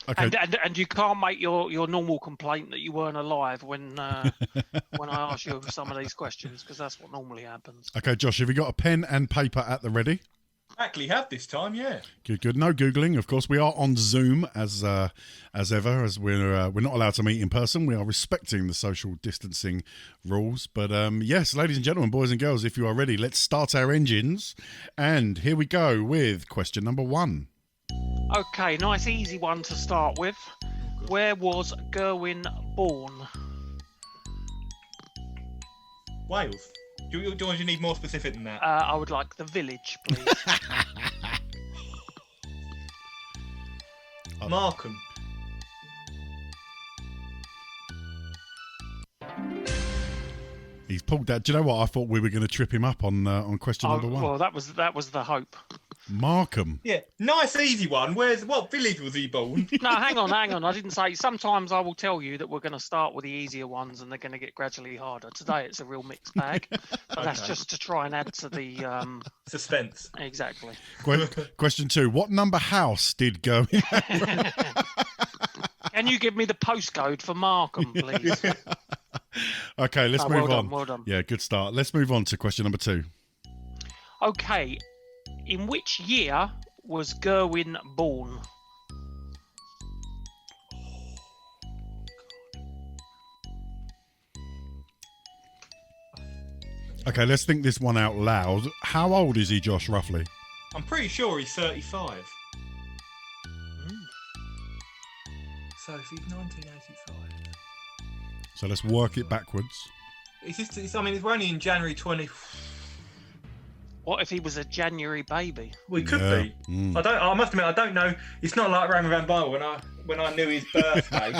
Okay. And you can't make your normal complaint that you weren't alive when I ask you some of these questions, because that's what normally happens. Okay, Josh, have you got a pen and paper at the ready? Actually have this time, yeah. Good. No Googling, of course. We are on Zoom as ever, as we're not allowed to meet in person. We are respecting the social distancing rules. But yes, ladies and gentlemen, boys and girls, if you are ready, let's start our engines. And here we go with question number 1. Okay, nice easy one to start with. Where was Gerwyn born? Wales. Do you need more specific than that? I would like the village, please. Markham. He's pulled that. Do you know what? I thought we were going to trip him up on question number 1. Well, that was the hope. Markham. Yeah, nice easy one. What village was he born? No, hang on. I didn't say. Sometimes I will tell you that we're going to start with the easier ones and they're going to get gradually harder. Today it's a real mixed bag, but that's just to try and add to the suspense. Exactly. Question 2. What number house did Gerwyn? Can you give me the postcode for Markham, please? Okay, let's move on. Well done. Yeah, good start. Let's move on to question number 2. Okay. In which year was Gerwyn born? Okay, let's think this one out loud. How old is he, Josh, roughly? I'm pretty sure he's 35. So if he's 1985. So let's work it backwards. We're only in January 20... What if he was a January baby? We could be. I must admit, I don't know. It's not like Raymond van Barney when I knew his birthday.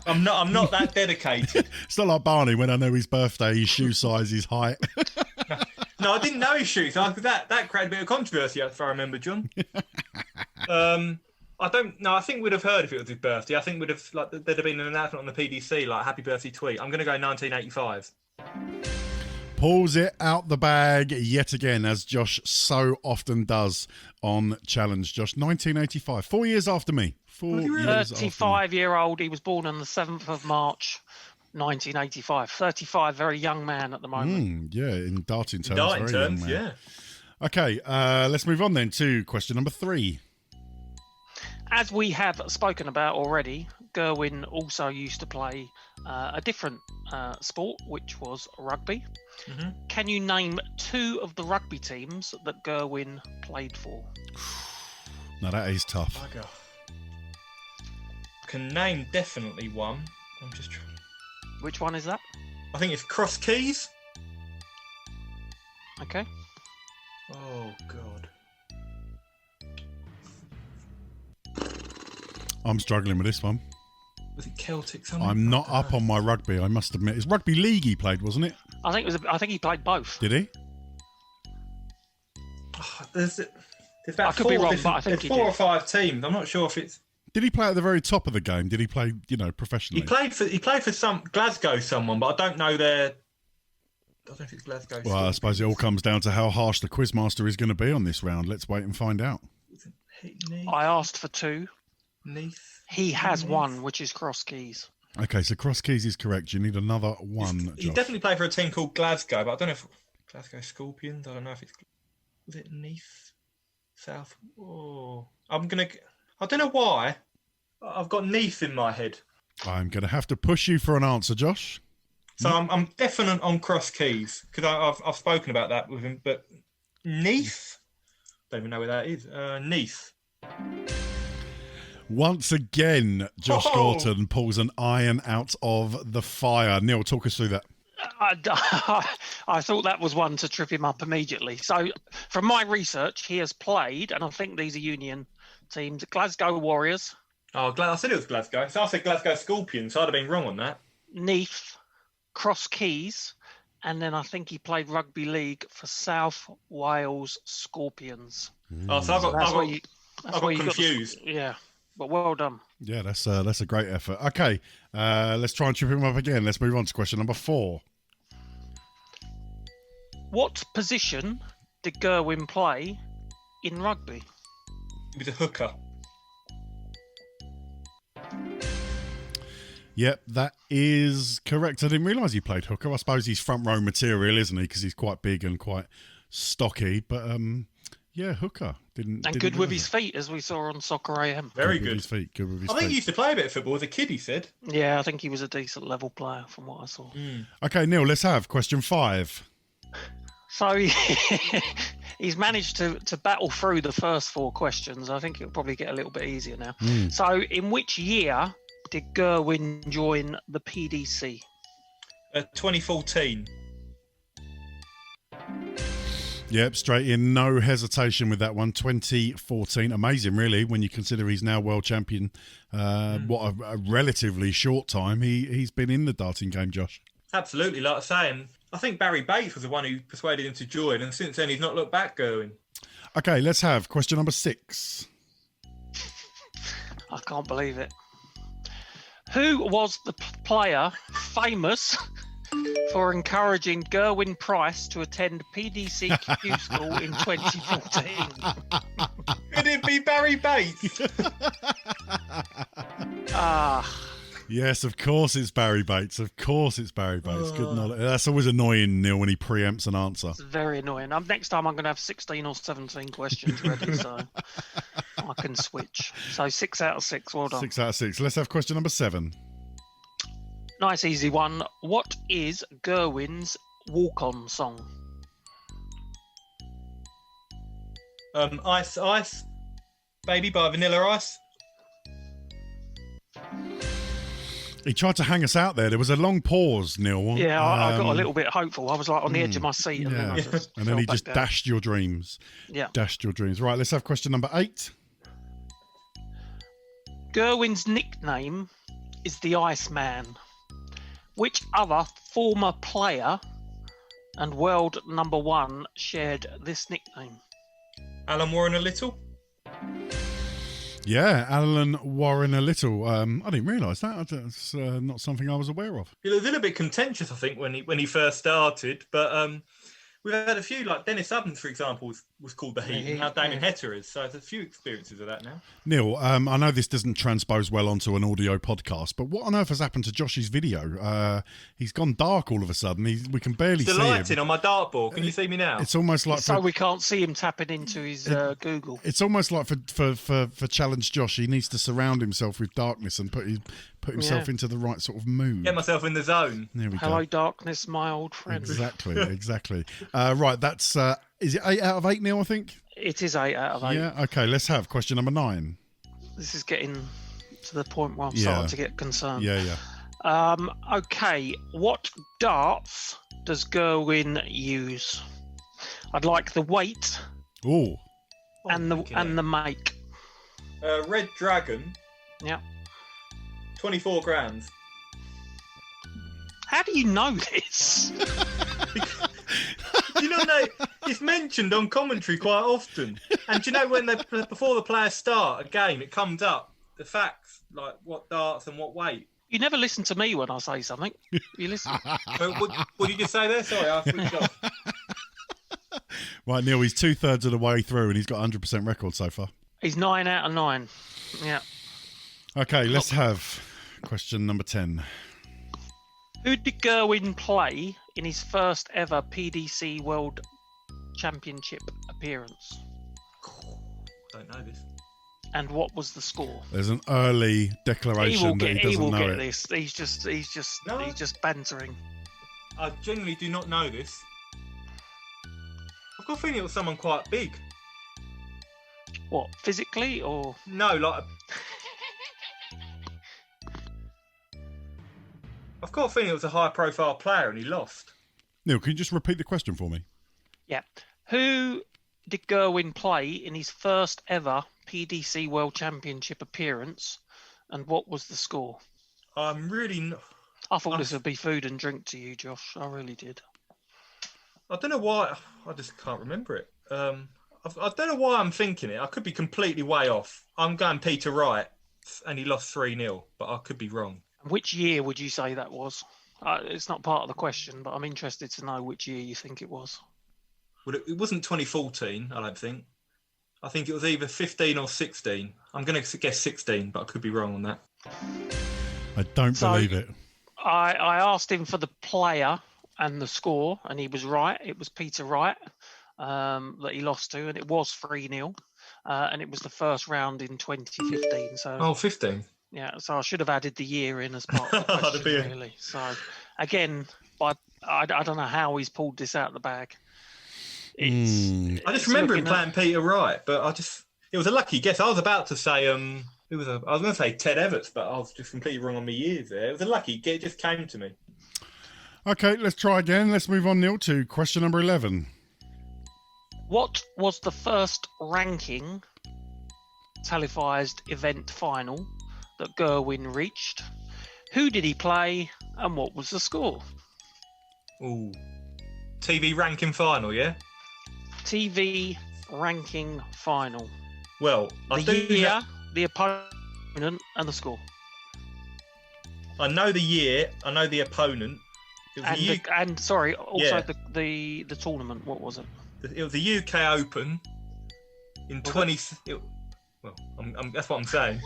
I'm not that dedicated. It's not like Barney when I know his birthday, his shoe size, his height. No, I didn't know his shoe size. That created a bit of controversy, if I remember, John. I don't know. I think we'd have heard if it was his birthday. I think there'd have been an announcement on the PDC, like happy birthday tweet. I'm going to go 1985. Pulls it out the bag yet again, as Josh so often does on Challenge. Josh, 1985, 4 years after me. 4 years 35-year-old. He was born on the 7th of March, 1985. 35, very young man at the moment. Yeah, in darting terms. Yeah. Okay, let's move on then to question number 3. As we have spoken about already, Gerwyn also used to play a different sport, which was rugby. Mm-hmm. Can you name 2 of the rugby teams that Gerwyn played for? Now that is tough. I can name definitely one. I'm just trying. Which one is that? I think it's Cross Keys. Okay. Oh God. I'm struggling with this one. Was it Celtic something? I'm not up on my rugby, I must admit. It's rugby league he played, wasn't it? I think he played both. Did he? There's about I could be wrong, but I think there's 4 or 5 teams. I'm not sure if it's. Did he play at the very top of the game? Did he play, professionally? He played for some Glasgow someone, but I don't know their. I don't know if it's Glasgow. Well, I suppose it all comes down to how harsh the quizmaster is going to be on this round. Let's wait and find out. I asked for 2. Neath. He has 1, which is Cross Keys. Okay, so Cross Keys is correct. You need another one. He definitely played for a team called Glasgow, but I don't know if Glasgow Scorpions. I don't know if it's. Was it Neath? South? Oh, I don't know why. I've got Neath in my head. I'm going to have to push you for an answer, Josh. So I'm definite on Cross Keys because I've spoken about that with him. But Neath, don't even know where that is. Neath. Once again, Josh Gorton pulls an iron out of the fire. Neil, talk us through that. I thought that was one to trip him up immediately. So, from my research, he has played, and I think these are Union teams: Glasgow Warriors. Oh, I said it was Glasgow. So I said Glasgow Scorpions. So I'd have been wrong on that. Neath, Cross Keys, and then I think he played rugby league for South Wales Scorpions. Oh, so I got confused. Yeah, but well done. Yeah, that's a great effort. Okay, let's try and trip him up again. Let's move on to question number 4. What position did Gerwyn play in rugby? He was a hooker. Yep, that is correct. I didn't realise he played hooker. I suppose he's front row material, isn't he? Because he's quite big and quite stocky. But yeah, hooker. Didn't good with his feet, as we saw on Soccer AM. Very good. good. With his feet. Good with his I think feet. he used to play a bit of football as a kid. He said. Yeah, I think he was a decent level player from what I saw. Okay, Neil, let's have question 5. So he's managed to battle through the first 4 questions. I think it'll probably get a little bit easier now. So in which year did Gerwyn join the PDC? 2014. Yep, straight in. No hesitation with that one. 2014. Amazing, really, when you consider he's now world champion. What a relatively short time he's been in the darting game, Josh. Absolutely, like I say, and I think Barry Bates was the one who persuaded him to join, and since then he's not looked back, Gerwyn. Okay, let's have question number 6. I can't believe it. Who was the player famous for encouraging Gerwyn Price to attend PDC school in 2014? Could it be Barry Bates? Yes, of course it's Barry Bates. Of course it's Barry Bates. Good knowledge. That's always annoying, Neil, when he preempts an answer. It's very annoying. Next time I'm going to have 16 or 17 questions ready, so I can switch. So 6 out of 6. Well done. 6 out of 6. Let's have question number 7. Nice, easy one. What is Gerwyn's walk-on song? Ice, Ice, Baby by Vanilla Ice. He tried to hang us out there. There was a long pause, Neil. Yeah, I got a little bit hopeful. I was like on the edge of my seat. And then he just dashed your dreams. Yeah. Dashed your dreams. Right, let's have question number 8. Gerwyn's nickname is the Iceman. Which other former player and world number 1 shared this nickname? Alan Warren a little. Yeah, Alan Warren a little. I didn't realise that. That's not something I was aware of. It was a little bit contentious, I think, when he first started. But we've had a few, like Dennis Ovens, for example, was called the Heat, and now Damien Hetter is. So there's a few experiences of that now. Neil, I know this doesn't transpose well onto an audio podcast, but what on earth has happened to Josh's video? He's gone dark all of a sudden. We can barely see him. The lighting on my dartboard. Can you see me now? It's almost like so we can't see him tapping into his Google. It's almost like for Challenge Josh, he needs to surround himself with darkness and put himself into the right sort of mood. Get myself in the zone. There we Hello, go. darkness, my old friend. Exactly. Right, that's is it 8 out of 8, Neil? I think it is 8 out of 8. Yeah. Okay, let's have question number 9. This is getting to the point where I'm starting to get concerned. Yeah. Okay, what darts does Gerwyn use? I'd like the weight. Ooh. And the make. Red Dragon. Yeah. 24 grams. How do you know this? Do you not know? It's mentioned on commentary quite often. And do you know when before the players start a game, it comes up, the facts, like what darts and what weight. You never listen to me when I say something. You listen. What did you just say there? Sorry, I switched off. Right, Neil, he's 2/3 of the way through and he's got 100% record so far. He's 9 out of 9. Yeah. Okay, let's have question number 10. Who did Gerwyn play in his first ever PDC World Championship appearance? Don't know this. And what was the score? There's an early declaration that he doesn't know it. This. He's just bantering. I genuinely do not know this. I've got a feeling it was someone quite big. What, physically or? No, like. I've got a feeling it was a high-profile player and he lost. Neil, can you just repeat the question for me? Yeah. Who did Gerwyn play in his first ever PDC World Championship appearance, and what was the score? I'm really. I thought this would be food and drink to you, Josh. I really did. I don't know why. I just can't remember it. I don't know why I'm thinking it. I could be completely way off. I'm going Peter Wright, and he lost 3-0, but I could be wrong. Which year would you say that was? It's not part of the question, but I'm interested to know which year you think it was. Well, it wasn't 2014, I don't think. I think it was either 15 or 16. I'm going to guess 16, but I could be wrong on that. I don't believe it. I asked him for the player and the score, and he was right. It was Peter Wright that he lost to, and it was 3-0. And it was the first round in 2015. So 15. Yeah, so I should have added the year in as part of the question, really. So, again, I don't know how he's pulled this out of the bag. I just remember him playing Peter Wright, but it was a lucky guess. I was about to say, I was going to say Ted Everts, but I was just completely wrong on my years there. It was a lucky guess, it just came to me. Okay, let's try again. Let's move on, Neil, to question number 11. What was the first ranking televised event final that Gerwyn reached? Who did he play, and what was the score? Ooh, TV ranking final, yeah? TV ranking final. Well, the opponent, and the score. I know the year. I know the opponent. It was the tournament. What was it? It was the UK Open in 20. That's what I'm saying.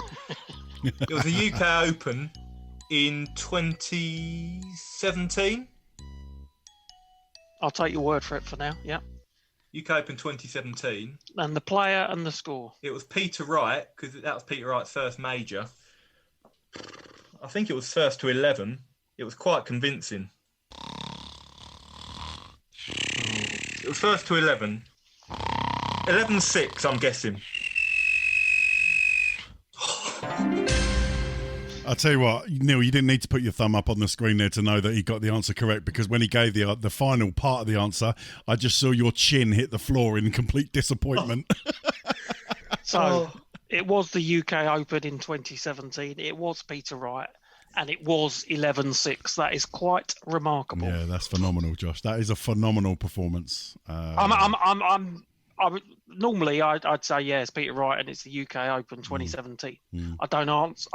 It was the UK Open in 2017. I'll take your word for it for now. Yeah. UK Open 2017. And the player and the score. It was Peter Wright, because that was Peter Wright's first major. I think it was first to 11. It was quite convincing. It was first to 11. 11-6, I'm guessing. I'll tell you what, Neil, you didn't need to put your thumb up on the screen there to know that he got the answer correct, because when he gave the final part of the answer, I just saw your chin hit the floor in complete disappointment. So it was the UK Open in 2017. It was Peter Wright, and it was 11-6. That is quite remarkable. Yeah, that's phenomenal, Josh. That is a phenomenal performance. Normally I'd say it's Peter Wright and it's the UK Open 2017. I don't ask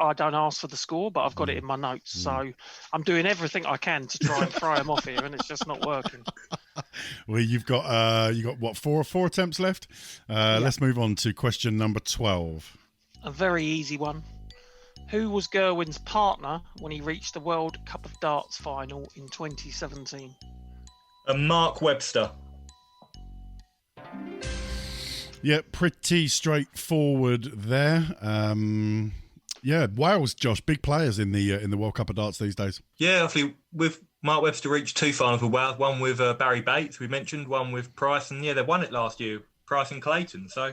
for the score, but I've got it in my notes. So I'm doing everything I can to try and throw him off here, and it's just not working. Well, you've got what, four attempts left? Let's move on to question number 12. A very easy one. Who was Gerwyn's partner when he reached the World Cup of Darts final in 2017? Mark Webster. Yeah, pretty straightforward there. Wales, Josh, big players in the World Cup of Darts these days. Yeah, obviously with Mark Webster reached 2 finals with Wales, one with Barry Bates, we mentioned, one with Price, and they won it last year, Price and Clayton. So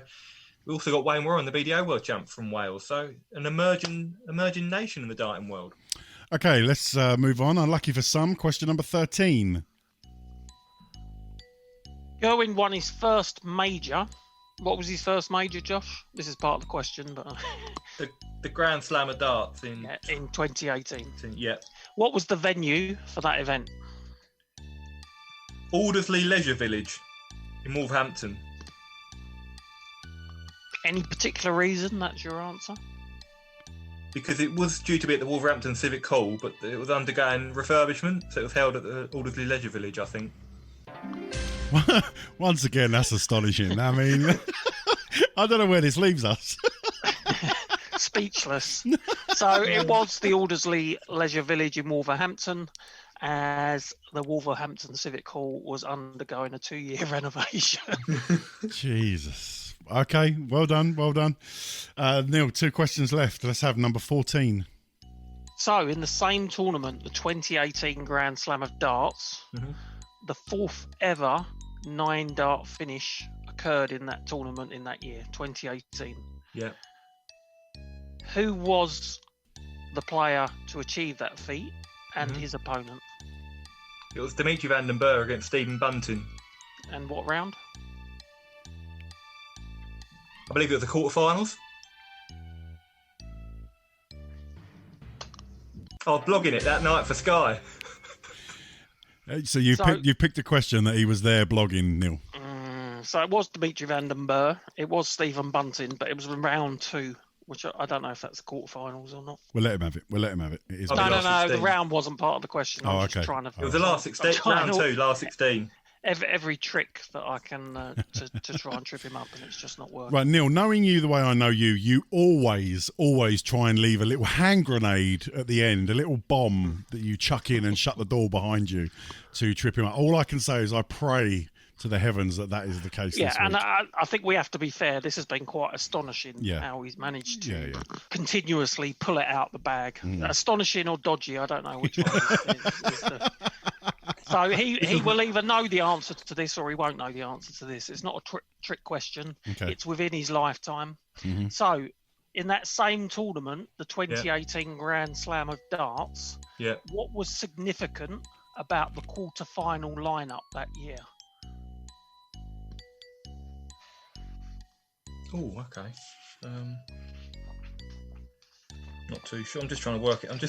we also got Wayne Warren, the BDO World Champ from Wales. So an emerging nation in the darting world. Okay, let's move on. Unlucky for some, question number 13. Gerwyn won his first major. What was his first major, Josh? This is part of the question, but the Grand Slam of Darts in 2018. Yeah. What was the venue for that event? Aldersley Leisure Village in Wolverhampton. Any particular reason that's your answer? Because it was due to be at the Wolverhampton Civic Hall, but it was undergoing refurbishment, so it was held at the Aldersley Leisure Village, I think. Once again, that's astonishing. I mean, I don't know where this leaves us. Speechless. So it was the Aldersley Leisure Village in Wolverhampton, as the Wolverhampton Civic Hall was undergoing a 2-year renovation. Jesus. Okay, well done. Neil, 2 questions left. Let's have number 14. So, in the same tournament, the 2018 Grand Slam of Darts, the 4th ever 9-dart finish occurred in that tournament in that year, 2018. Yeah. Who was the player to achieve that feat and his opponent? It was Dimitri van den Berg against Stephen Bunting. And what round? I believe it was the quarterfinals. I was blogging it that night for Sky. So you picked a question that he was there blogging, Neil. So it was Dimitri van den Berg. It was Stephen Bunting, but it was round 2, which I don't know if that's the quarterfinals or not. We'll let him have it. It is No. The round wasn't part of the question. I was just trying to. It was the last 16. Round 2, last 16. Every trick that I can to try and trip him up, and it's just not working. Right, Neil, knowing you the way I know you, you always try and leave a little hand grenade at the end, a little bomb that you chuck in and shut the door behind you to trip him up. All I can say is I pray to the heavens that is the case this week. And I think we have to be fair. This has been quite astonishing how he's managed to continuously pull it out the bag. Astonishing or dodgy, I don't know which one is the... So he will either know the answer to this or he won't know the answer to this. It's not a trick question. Okay. It's within his lifetime. So in that same tournament, the 2018 Grand Slam of Darts, what was significant about the quarter-final lineup that year? Oh, okay. Not too sure. I'm just trying to work it. I've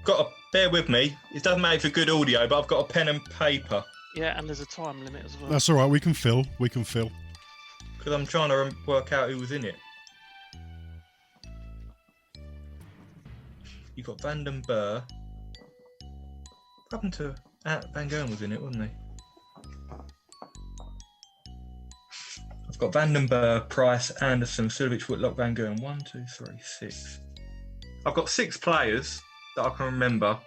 got to bear with me. It doesn't matter for good audio, but I've got a pen and paper. Yeah, and there's a time limit as well. That's all right. We can fill. Because I'm trying to work out who was in it. You've got Van den Berg. What happened to Van Gerwen was in it, wasn't he? I've got Van den Berg, Price, Anderson, Silovic, Whitlock, Van Gerwen. 1, 2, 3, 6. I've got 6 players that I can remember.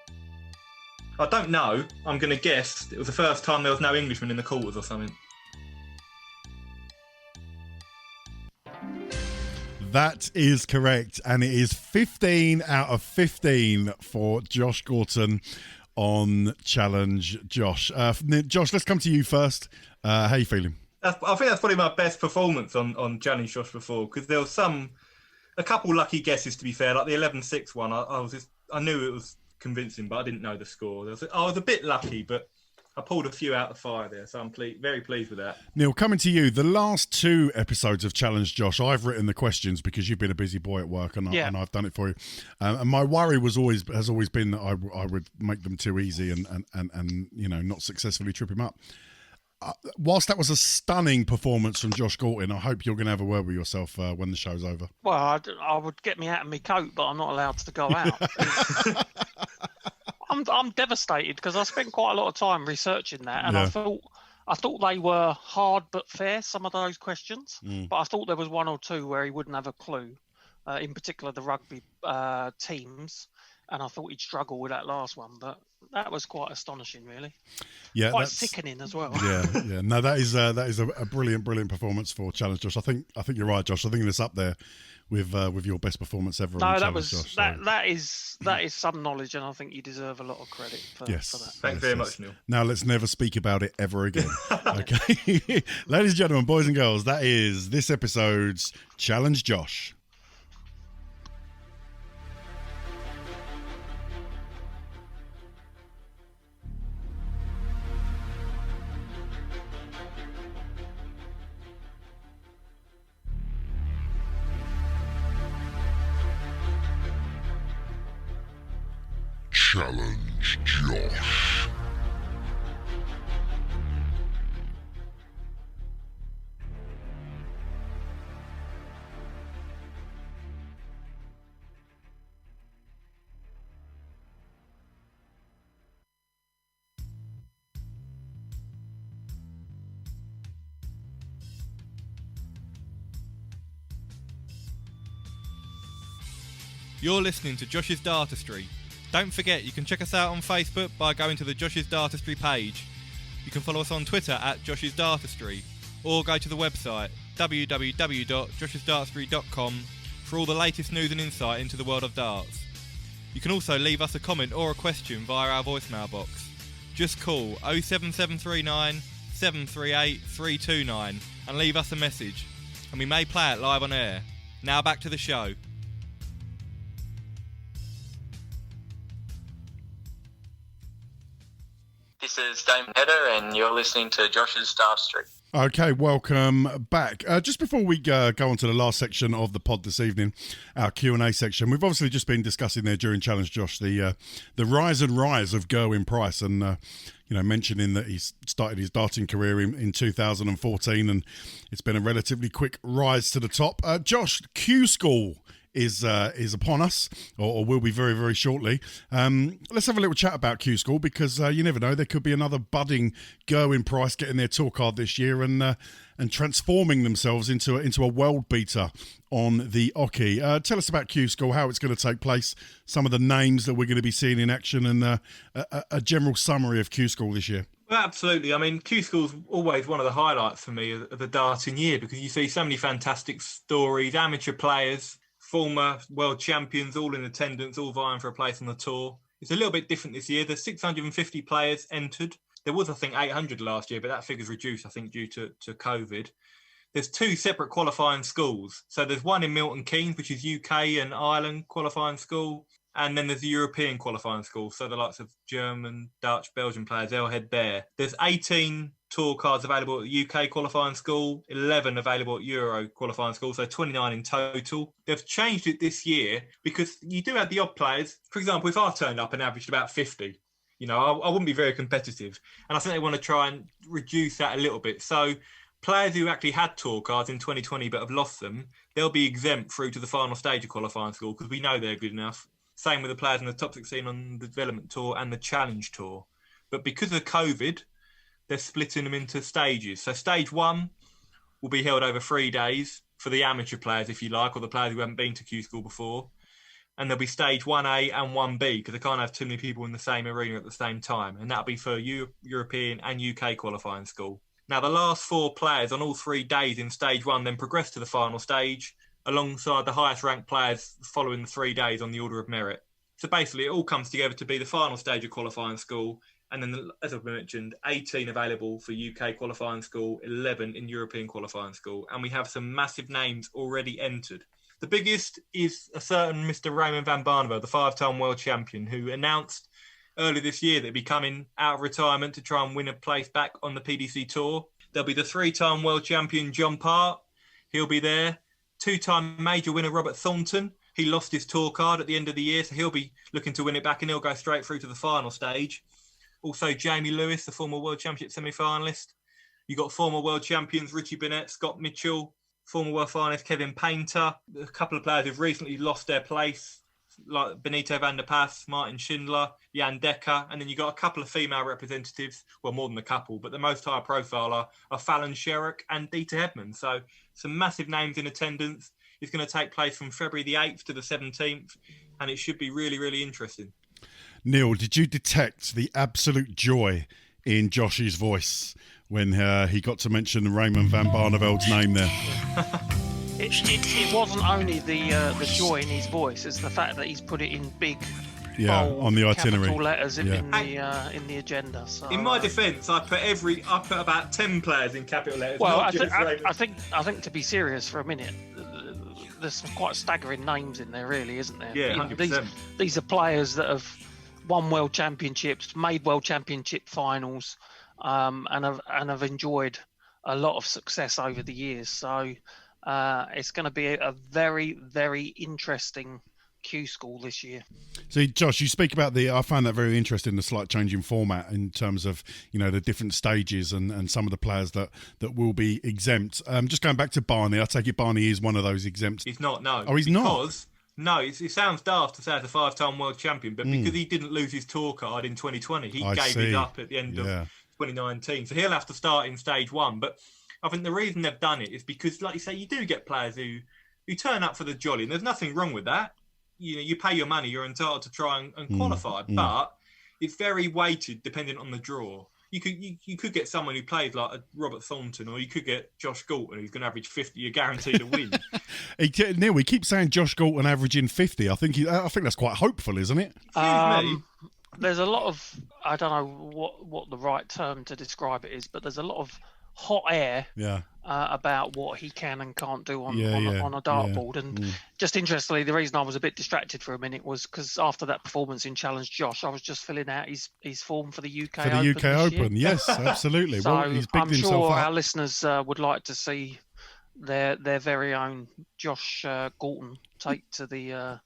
I don't know. I'm going to guess it was the first time there was no Englishman in the quarters or something. That is correct, and it is 15 out of 15 for Josh Gorton on Challenge Josh. Josh, let's come to you first. How are you feeling? I think that's probably my best performance on Challenge Josh before, because there was a couple lucky guesses, to be fair, like the 11-6 one. I knew it was convincing, but I didn't know the score. I was a bit lucky, but I pulled a few out of the fire there, so I'm very pleased with that. Neil, coming to you, the last 2 episodes of Challenge Josh, I've written the questions because you've been a busy boy at work, and I've done it for you. And my worry has always been that I would make them too easy and not successfully trip him up. Whilst that was a stunning performance from Josh Gorton, I hope you're going to have a word with yourself when the show's over. Well, I would get me out of my coat, but I'm not allowed to go out. I'm devastated because I spent quite a lot of time researching that, and I thought they were hard but fair, some of those questions. But I thought there was 1 or 2 where he wouldn't have a clue, in particular the rugby teams, and I thought he'd struggle with that last one, but that was quite astonishing, really. Yeah, quite sickening as well. Yeah. No, that is a brilliant performance for Challenge Josh. I think you're right, Josh. I think it's up there with your best performance ever. No, that was Josh, that is some knowledge, and I think you deserve a lot of credit for that. Thanks very much, Neil. Now let's never speak about it ever again. Okay, ladies and gentlemen, boys and girls, that is this episode's Challenge Josh. Challenge Josh. You're listening to Josh's Dartistry. Don't forget, you can check us out on Facebook by going to the Josh's Dartistry page. You can follow us on Twitter at Josh's Dartistry, or go to the website www.joshsdartistry.com for all the latest news and insight into the world of darts. You can also leave us a comment or a question via our voicemail box. Just call 07739 738 329 and leave us a message, and we may play it live on air. Now back to the show. This is Damon Header, and you're listening to Josh's Dartistry. Okay, welcome back. Just before we go on to the last section of the pod this evening, our Q&A section, we've obviously just been discussing there during Challenge Josh the rise and rise of Gerwyn Price, and mentioning that he started his darting career in 2014, and it's been a relatively quick rise to the top. Josh, Q School is upon us, or will be very, very shortly. Let's have a little chat about Q School, because you never know, there could be another budding Gerwyn Price getting their tour card this year and transforming themselves into a world beater on the Oki. Tell us about Q School, how it's going to take place, some of the names that we're going to be seeing in action, and a general summary of Q School this year. Well, absolutely. I mean, Q School's always one of the highlights for me of the darting year, because you see so many fantastic stories, amateur players, former world champions, all in attendance, all vying for a place on the tour. It's a little bit different this year. There's 650 players entered. There was, I think, 800 last year, but that figure's reduced, I think, due to COVID. There's two separate qualifying schools. So there's one in Milton Keynes, which is UK and Ireland qualifying school. And then there's the European qualifying school. So the likes of German, Dutch, Belgian players, they'll head there. There's 18 tour cards available at the UK qualifying school, 11 available at Euro qualifying school, so 29 in total. They've changed it this year because you do have the odd players. For example, if I turned up and averaged about 50, I wouldn't be very competitive. And I think they want to try and reduce that a little bit. So players who actually had tour cards in 2020 but have lost them, they'll be exempt through to the final stage of qualifying school because we know they're good enough. Same with the players in the top 16 on the development tour and the challenge tour. But because of COVID, they're splitting them into stages. So stage 1 will be held over 3 days for the amateur players, if you like, or the players who haven't been to Q School before. And there'll be stage 1A and 1B, because they can't have too many people in the same arena at the same time. And that'll be for European and UK qualifying school. Now, the last 4 players on all 3 days in stage 1 then progress to the final stage, alongside the highest ranked players following the 3 days on the Order of Merit. So basically, it all comes together to be the final stage of qualifying school. And then, as I've mentioned, 18 available for UK qualifying school, 11 in European qualifying school. And we have some massive names already entered. The biggest is a certain Mr. Raymond van Barneveld, the 5-time world champion, who announced earlier this year that he'd be coming out of retirement to try and win a place back on the PDC Tour. There'll be the 3-time world champion, John Part. He'll be there. 2-time major winner, Robert Thornton. He lost his tour card at the end of the year, so he'll be looking to win it back and he'll go straight through to the final stage. Also, Jamie Lewis, the former World Championship semi-finalist. You've got former world champions Richie Burnett, Scott Mitchell, former world finalist Kevin Painter. A couple of players who've recently lost their place, like Benito van der Pas, Martin Schindler, Jan Dekker. And then you've got a couple of female representatives, well, more than a couple, but the most high profile are Fallon Sherrock and Dieter Hedman. So some massive names in attendance. It's going to take place from February the 8th to the 17th, and it should be really, really interesting. Neil, did you detect the absolute joy in Josh's voice when he got to mention Raymond van Barneveld's name there? It wasn't only the joy in his voice; it's the fact that he's put it in big, bold, on the itinerary, capital letters in the agenda. So, in my defence, I put about 10 players in capital letters. Well, I think to be serious for a minute, there's some quite staggering names in there, really, isn't there? Yeah, 100%. These are players that have won world championships, made world championship finals, and have enjoyed a lot of success over the years. So it's going to be a very, very interesting Q School this year. See, Josh, you speak about I found that very interesting, the slight change in format in terms of, the different stages and some of the players that will be exempt. Just going back to Barney, I take it Barney is one of those exempt. He's not, no. Oh, he's not? No, it sounds daft to say as a 5-time world champion, but because he didn't lose his tour card in 2020, he gave it up at the end of 2019. So he'll have to start in stage 1. But I think the reason they've done it is because, like you say, you do get players who turn up for the jolly, and there's nothing wrong with that. You pay your money, you're entitled to try and qualify, but it's very weighted depending on the draw. You could get someone who plays like a Robert Thornton, or you could get Josh Gorton, who's going to average 50. You're guaranteed to win. Neil, we keep saying Josh Gorton averaging 50. I think that's quite hopeful, isn't it? There's a lot of, I don't know what the right term to describe it is, but there's a lot of hot air about what he can and can't do on a dartboard. And just interestingly, the reason I was a bit distracted for a minute was because after that performance in Challenge Josh, I was just filling out his form for the UK Open. For the UK Open, yes, absolutely. So well, he's bigged I'm sure himself up. our listeners would like to see their very own Josh Gorton take to the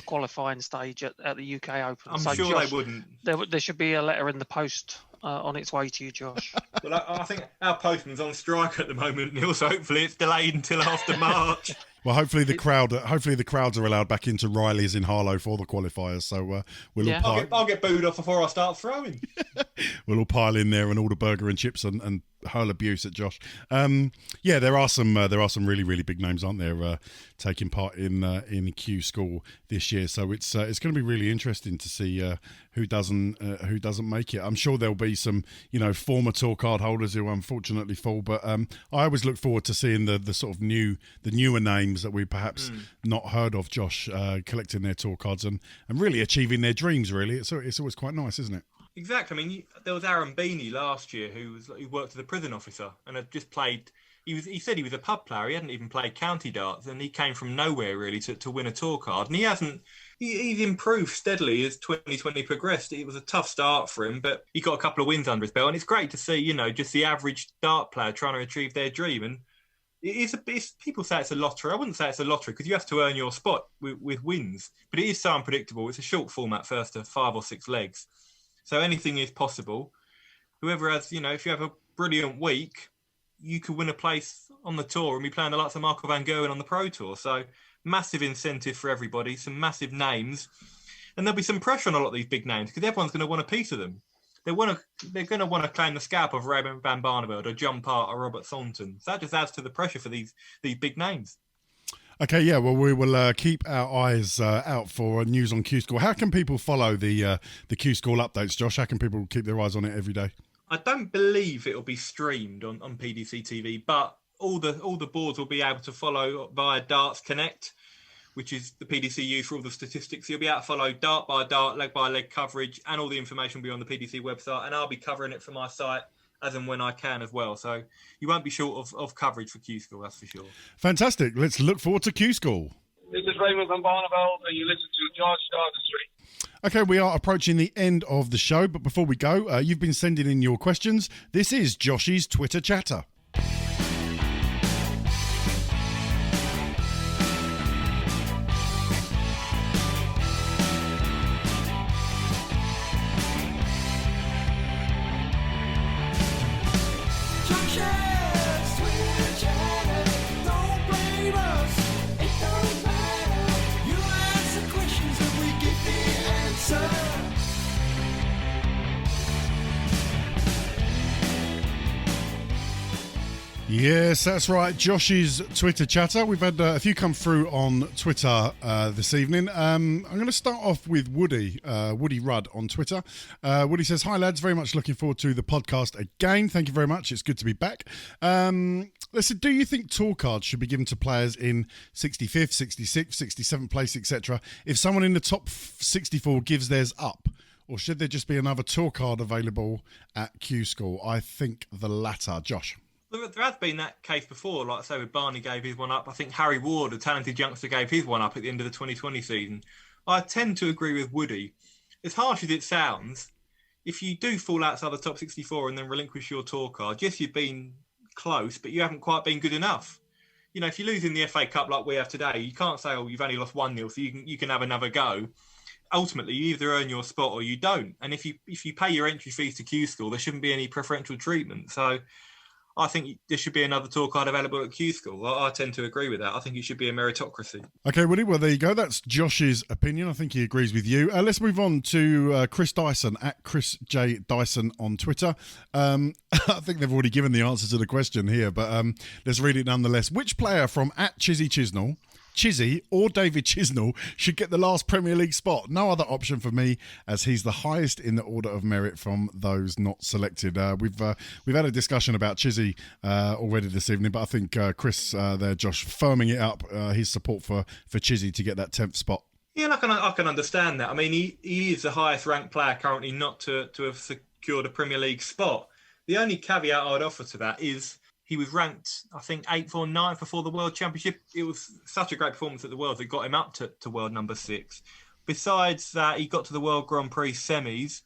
qualifying stage at the UK Open. I'm sure Josh, they wouldn't. There should be a letter in the post on its way to you, Josh. Well, I think our postman's on strike at the moment, Neil, so hopefully it's delayed until after March. Well, hopefully the crowds are allowed back into Riley's in Harlow for the qualifiers. So I'll get booed off before I start throwing. We'll all pile in there and all the burger and chips and hurl abuse at Josh. There are some really, really big names, aren't there, taking part in Q School this year. So it's going to be really interesting to see who doesn't make it. I'm sure there'll be some former tour card holders who unfortunately fall, but I always look forward to seeing the sort of newer names that we perhaps not heard of, Josh, collecting their tour cards and really achieving their dreams. Really, it's always quite nice, isn't it? Exactly. I mean, there was Aaron Beanie last year who worked as a prison officer and had just played. He said he was a pub player. He hadn't even played county darts, and he came from nowhere really to win a tour card. And he hasn't. He's improved steadily as 2020 progressed. It was a tough start for him, but he got a couple of wins under his belt, and it's great to see just the average dart player trying to achieve their dream. And people say it's a lottery. I wouldn't say it's a lottery because you have to earn your spot with wins, but it is so unpredictable. It's a short format, first to 5 or 6 legs. So anything is possible. Whoever has, if you have a brilliant week, you could win a place on the tour and be playing the likes of Michael van Gerwen on the Pro Tour. So massive incentive for everybody, some massive names. And there'll be some pressure on a lot of these big names because everyone's going to want a piece of them. They're going to want to claim the scalp of Raymond van Barneveld or John Part or Robert Thornton. So that just adds to the pressure for these big names. Okay, yeah, well, we will keep our eyes out for news on Q School. How can people follow the Q School updates, Josh? How can people keep their eyes on it every day? I don't believe it'll be streamed on PDC TV, but all the boards will be able to follow via Darts Connect, which is the PDC use for all the statistics. You'll be able to follow dart by dart, leg by leg coverage, and all the information will be on the PDC website, and I'll be covering it for my site as and when I can as well. So you won't be short of coverage for Q School, that's for sure. Fantastic. Let's look forward to Q School. This is Raymond van Barneveld, and you listen to George Dartistry. Okay, we are approaching the end of the show, but before we go, you've been sending in your questions. This is Josh's Twitter chatter. Yes, that's right. Josh's Twitter chatter. We've had a few come through on Twitter this evening. I'm going to start off with Woody Rudd on Twitter. Woody says, "Hi lads, very much looking forward to the podcast again. Thank you very much. It's good to be back. Listen, do you think tour cards should be given to players in 65th, 66th, 67th place, etc. if someone in the top 64 gives theirs up? Or should there just be another tour card available at Q School? I think the latter." Josh? There has been that case before, like I say, with Barney gave his one up. I think Harry Ward, a talented youngster, gave his one up at the end of the 2020 season. I tend to agree with Woody. As harsh as it sounds, if you do fall outside the top 64 and then relinquish your tour card, yes, you've been close, but you haven't quite been good enough. you know, if you lose in the FA Cup like we have today, you can't say, oh, you've only lost 1-0, so you can have another go. Ultimately, you either earn your spot or you don't. And if you pay your entry fees to Q School, there shouldn't be any preferential treatment. So I think there should be another tour card available at Q School. I tend to agree with that. I think it should be a meritocracy. Okay, Woody, well, there you go. That's Josh's opinion. I think he agrees with you. Let's move on to Chris Dyson, at Chris J. Dyson on Twitter. I think they've already given the answer to the question here, but let's read it nonetheless. Which player from at Chizzy or David Chisnell should get the last Premier League spot? No other option for me, as he's the highest in the order of merit from those not selected. We've had a discussion about Chizzy already this evening, but I think Chris there, Josh, firming it up, his support for Chizzy to get that 10th spot. Yeah, and I can understand that. I mean, he is the highest ranked player currently not to have secured a Premier League spot. The only caveat I would offer to that is he was ranked, I think, 8th or 9th before the World Championship. It was such a great performance at the World that got him up to world number 6. Besides that, he got to the World Grand Prix semis,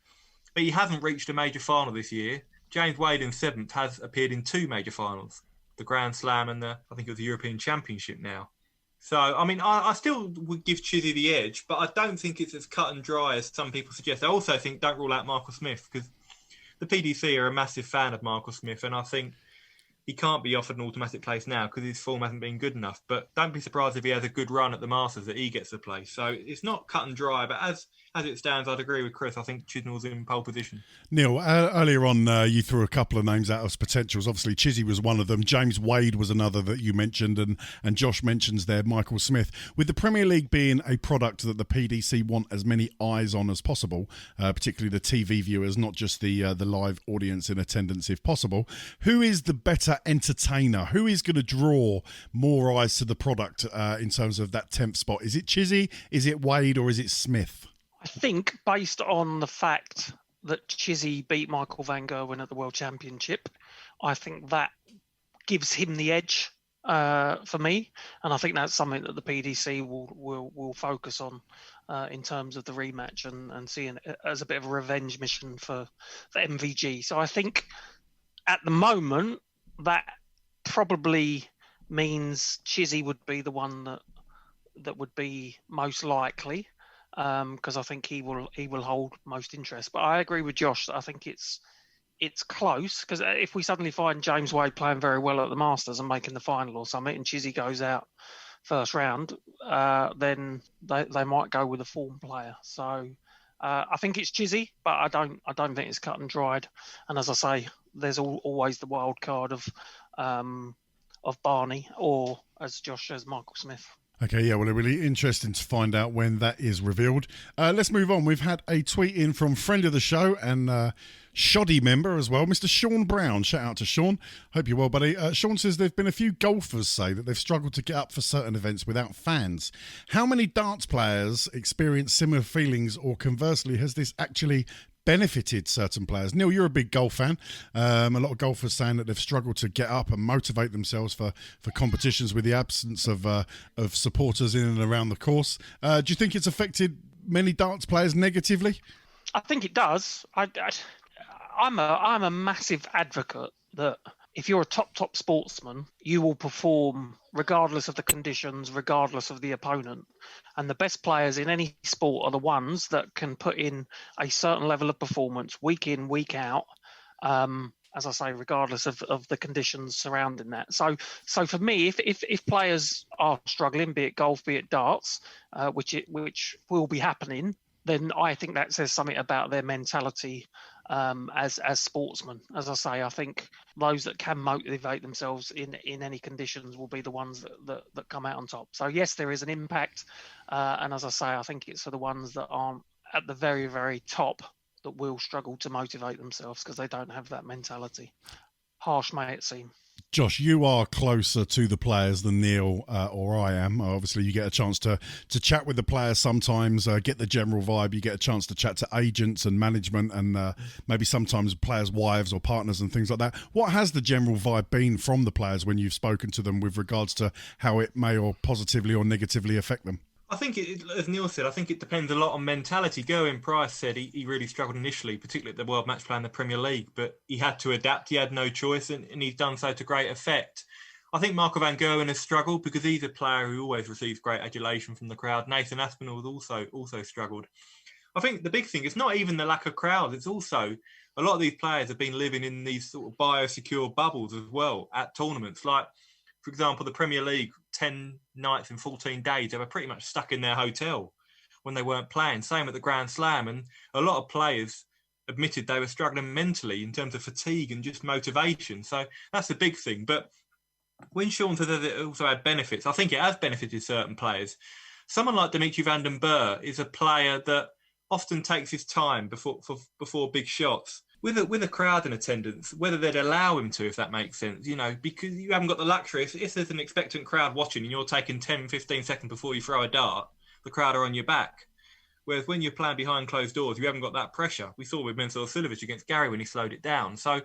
but he hasn't reached a major final this year. James Wade in 7th has appeared in 2 major finals, the Grand Slam and I think it was the European Championship now. So, I mean, I still would give Chizzy the edge, but I don't think it's as cut and dry as some people suggest. I also think don't rule out Michael Smith, because the PDC are a massive fan of Michael Smith, and I think he can't be offered an automatic place now because his form hasn't been good enough. But don't be surprised if he has a good run at the Masters that he gets a place. So it's not cut and dry, but as it stands, I'd agree with Chris. I think Chisnell's in pole position. Neil, earlier on you threw a couple of names out as potentials. Obviously, Chizzy was one of them. James Wade was another that you mentioned, and Josh mentions there Michael Smith. With the Premier League being a product that the PDC want as many eyes on as possible, particularly the TV viewers, not just the live audience in attendance if possible, who is the better entertainer? Who is going to draw more eyes to the product in terms of that 10th spot? Is it Chizzy, is it Wade, or is it Smith? I think based on the fact that Chizzy beat Michael van Gerwen at the World Championship, I think that gives him the edge for me, and I think that's something that the PDC will focus on in terms of the rematch and seeing it as a bit of a revenge mission for MVG. So I think at the moment that probably means Chizzy would be the one that would be most likely. Because I think he will hold most interest. But I agree with Josh that I think it's close, because if we suddenly find James Wade playing very well at the Masters and making the final or something, and Chizzy goes out first round, then they might go with a form player. So I think it's Chizzy, but I don't think it's cut and dried. And as I say, there's always the wild card of Barney, or as Josh says, Michael Smith. Okay, yeah, well, it'll be really interesting to find out when that is revealed. Let's move on. We've had a tweet in from friend of the show and shoddy member as well, Mr. Sean Brown. Shout out to Sean. Hope you're well, buddy. Sean says there have been a few golfers say that they've struggled to get up for certain events without fans. How many darts players experience similar feelings, or conversely, has this actually benefited certain players? Neil, you're a big golf fan. A lot of golfers saying that they've struggled to get up and motivate themselves for competitions with the absence of supporters in and around the course. Do you think it's affected many darts players negatively? I think it does. I'm a massive advocate that if you're a top sportsman, you will perform regardless of the conditions, regardless of the opponent. And the best players in any sport are the ones that can put in a certain level of performance week in, week out, as I say, regardless of the conditions surrounding that. So for me, if players are struggling, be it golf, be it darts, which will be happening, then I think that says something about their mentality as sportsmen. As I say, I think those that can motivate themselves in any conditions will be the ones that come out on top. So yes, there is an impact, and as I say, I think it's for the ones that aren't at the very, very top that will struggle to motivate themselves because they don't have that mentality. Harsh may it seem. Josh, you are closer to the players than Neil or I am. Obviously, you get a chance to chat with the players sometimes, get the general vibe. You get a chance to chat to agents and management and maybe sometimes players' wives or partners and things like that. What has the general vibe been from the players when you've spoken to them with regards to how it may or positively or negatively affect them? I think, as Neil said, I think it depends a lot on mentality. Gerwyn Price said he really struggled initially, particularly at the World Match Play in the Premier League, but he had to adapt. He had no choice, and he's done so to great effect. I think Michael van Gerwen has struggled because he's a player who always receives great adulation from the crowd. Nathan Aspinall has also struggled. I think the big thing is not even the lack of crowds. It's also a lot of these players have been living in these sort of biosecure bubbles as well at tournaments. Like, for example, the Premier League, 10 nights in 14 days, they were pretty much stuck in their hotel when they weren't playing. Same at the Grand Slam. And a lot of players admitted they were struggling mentally in terms of fatigue and just motivation. So that's the big thing. But when Sean says that it also had benefits, I think it has benefited certain players. Someone like Dimitri van den Berg is a player that often takes his time before big shots. With a crowd in attendance, whether they'd allow him to, if that makes sense, because you haven't got the luxury. If there's an expectant crowd watching and you're taking 10, 15 seconds before you throw a dart, the crowd are on your back. Whereas when you're playing behind closed doors, you haven't got that pressure. We saw with Mensur Suljovic against Gary when he slowed it down. So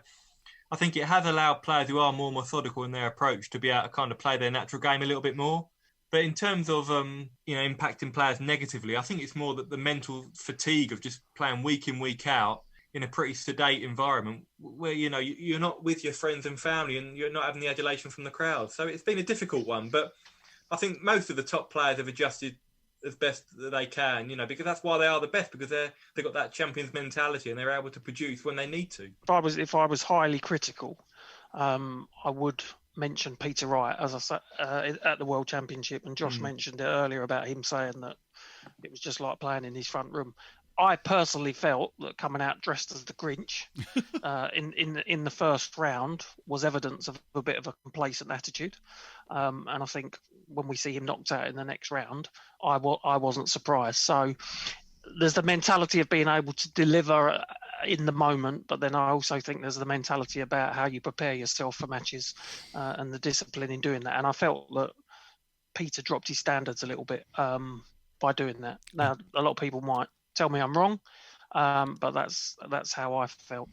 I think it has allowed players who are more methodical in their approach to be able to kind of play their natural game a little bit more. But in terms of impacting players negatively, I think it's more that the mental fatigue of just playing week in, week out in a pretty sedate environment where, you're not with your friends and family and you're not having the adulation from the crowd. So it's been a difficult one. But I think most of the top players have adjusted as best that they can, because that's why they are the best, because they've got that champion's mentality and they're able to produce when they need to. If I was highly critical, I would mention Peter Wright, as I said, at the World Championship, and Josh mentioned it earlier about him saying that it was just like playing in his front room. I personally felt that coming out dressed as the Grinch in the first round was evidence of a bit of a complacent attitude. And I think when we see him knocked out in the next round, I wasn't surprised. So there's the mentality of being able to deliver in the moment, but then I also think there's the mentality about how you prepare yourself for matches and the discipline in doing that. And I felt that Peter dropped his standards a little bit by doing that. Now, a lot of people might tell me I'm wrong, but that's how I felt.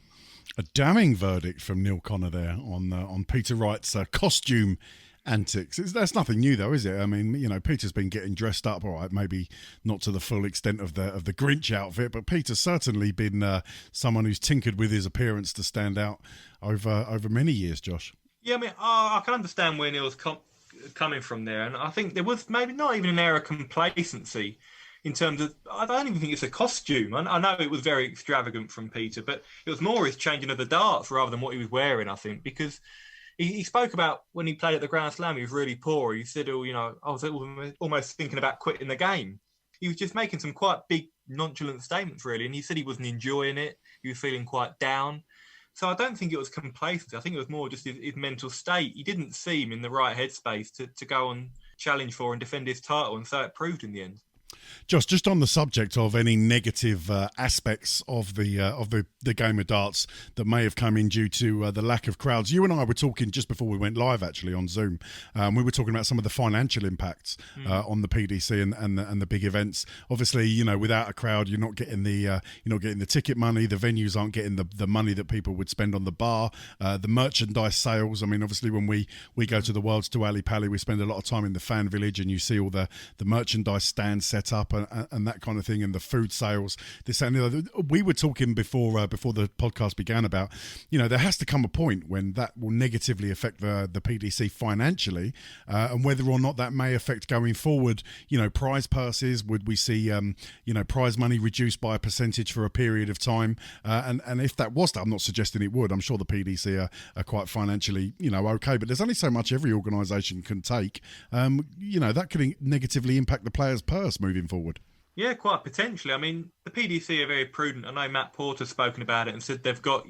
A damning verdict from Neil Connor there on Peter Wright's costume antics. That's nothing new though, is it? I mean, Peter's been getting dressed up, all right, maybe not to the full extent of the Grinch outfit, but Peter's certainly been someone who's tinkered with his appearance to stand out over many years, Josh. Yeah, I mean, I can understand where Neil's coming from there, and I think there was maybe not even an air of complacency in terms of, I don't even think it's a costume. I know it was very extravagant from Peter, but it was more his changing of the darts rather than what he was wearing, I think, because he spoke about when he played at the Grand Slam, he was really poor. He said, I was almost thinking about quitting the game. He was just making some quite big, nonchalant statements, really, and he said he wasn't enjoying it. He was feeling quite down. So I don't think it was complacency. I think it was more just his mental state. He didn't seem in the right headspace to go on challenge for and defend his title, and so it proved in the end. Josh, just on the subject of any negative aspects of the game of darts that may have come in due to the lack of crowds, you and I were talking just before we went live, actually, on Zoom. We were talking about some of the financial impacts on the PDC and the big events. Obviously, without a crowd, you're not getting the ticket money. The venues aren't getting the money that people would spend on the bar. The merchandise sales. I mean, obviously, when we go to the Worlds to Ali Pali, we spend a lot of time in the fan village, and you see all the merchandise stands set up and that kind of thing, and the food sales, this and the other. We were talking before the podcast began about, there has to come a point when that will negatively affect the PDC financially, and whether or not that may affect going forward, prize purses. Would we see, prize money reduced by a percentage for a period of time? And if that was, I'm not suggesting it would. I'm sure the PDC are quite financially, okay, but there's only so much every organisation can take. That could negatively impact the players' purse moving forward. Yeah, quite potentially. I mean, the PDC are very prudent. I know Matt Porter's spoken about it and said they've got,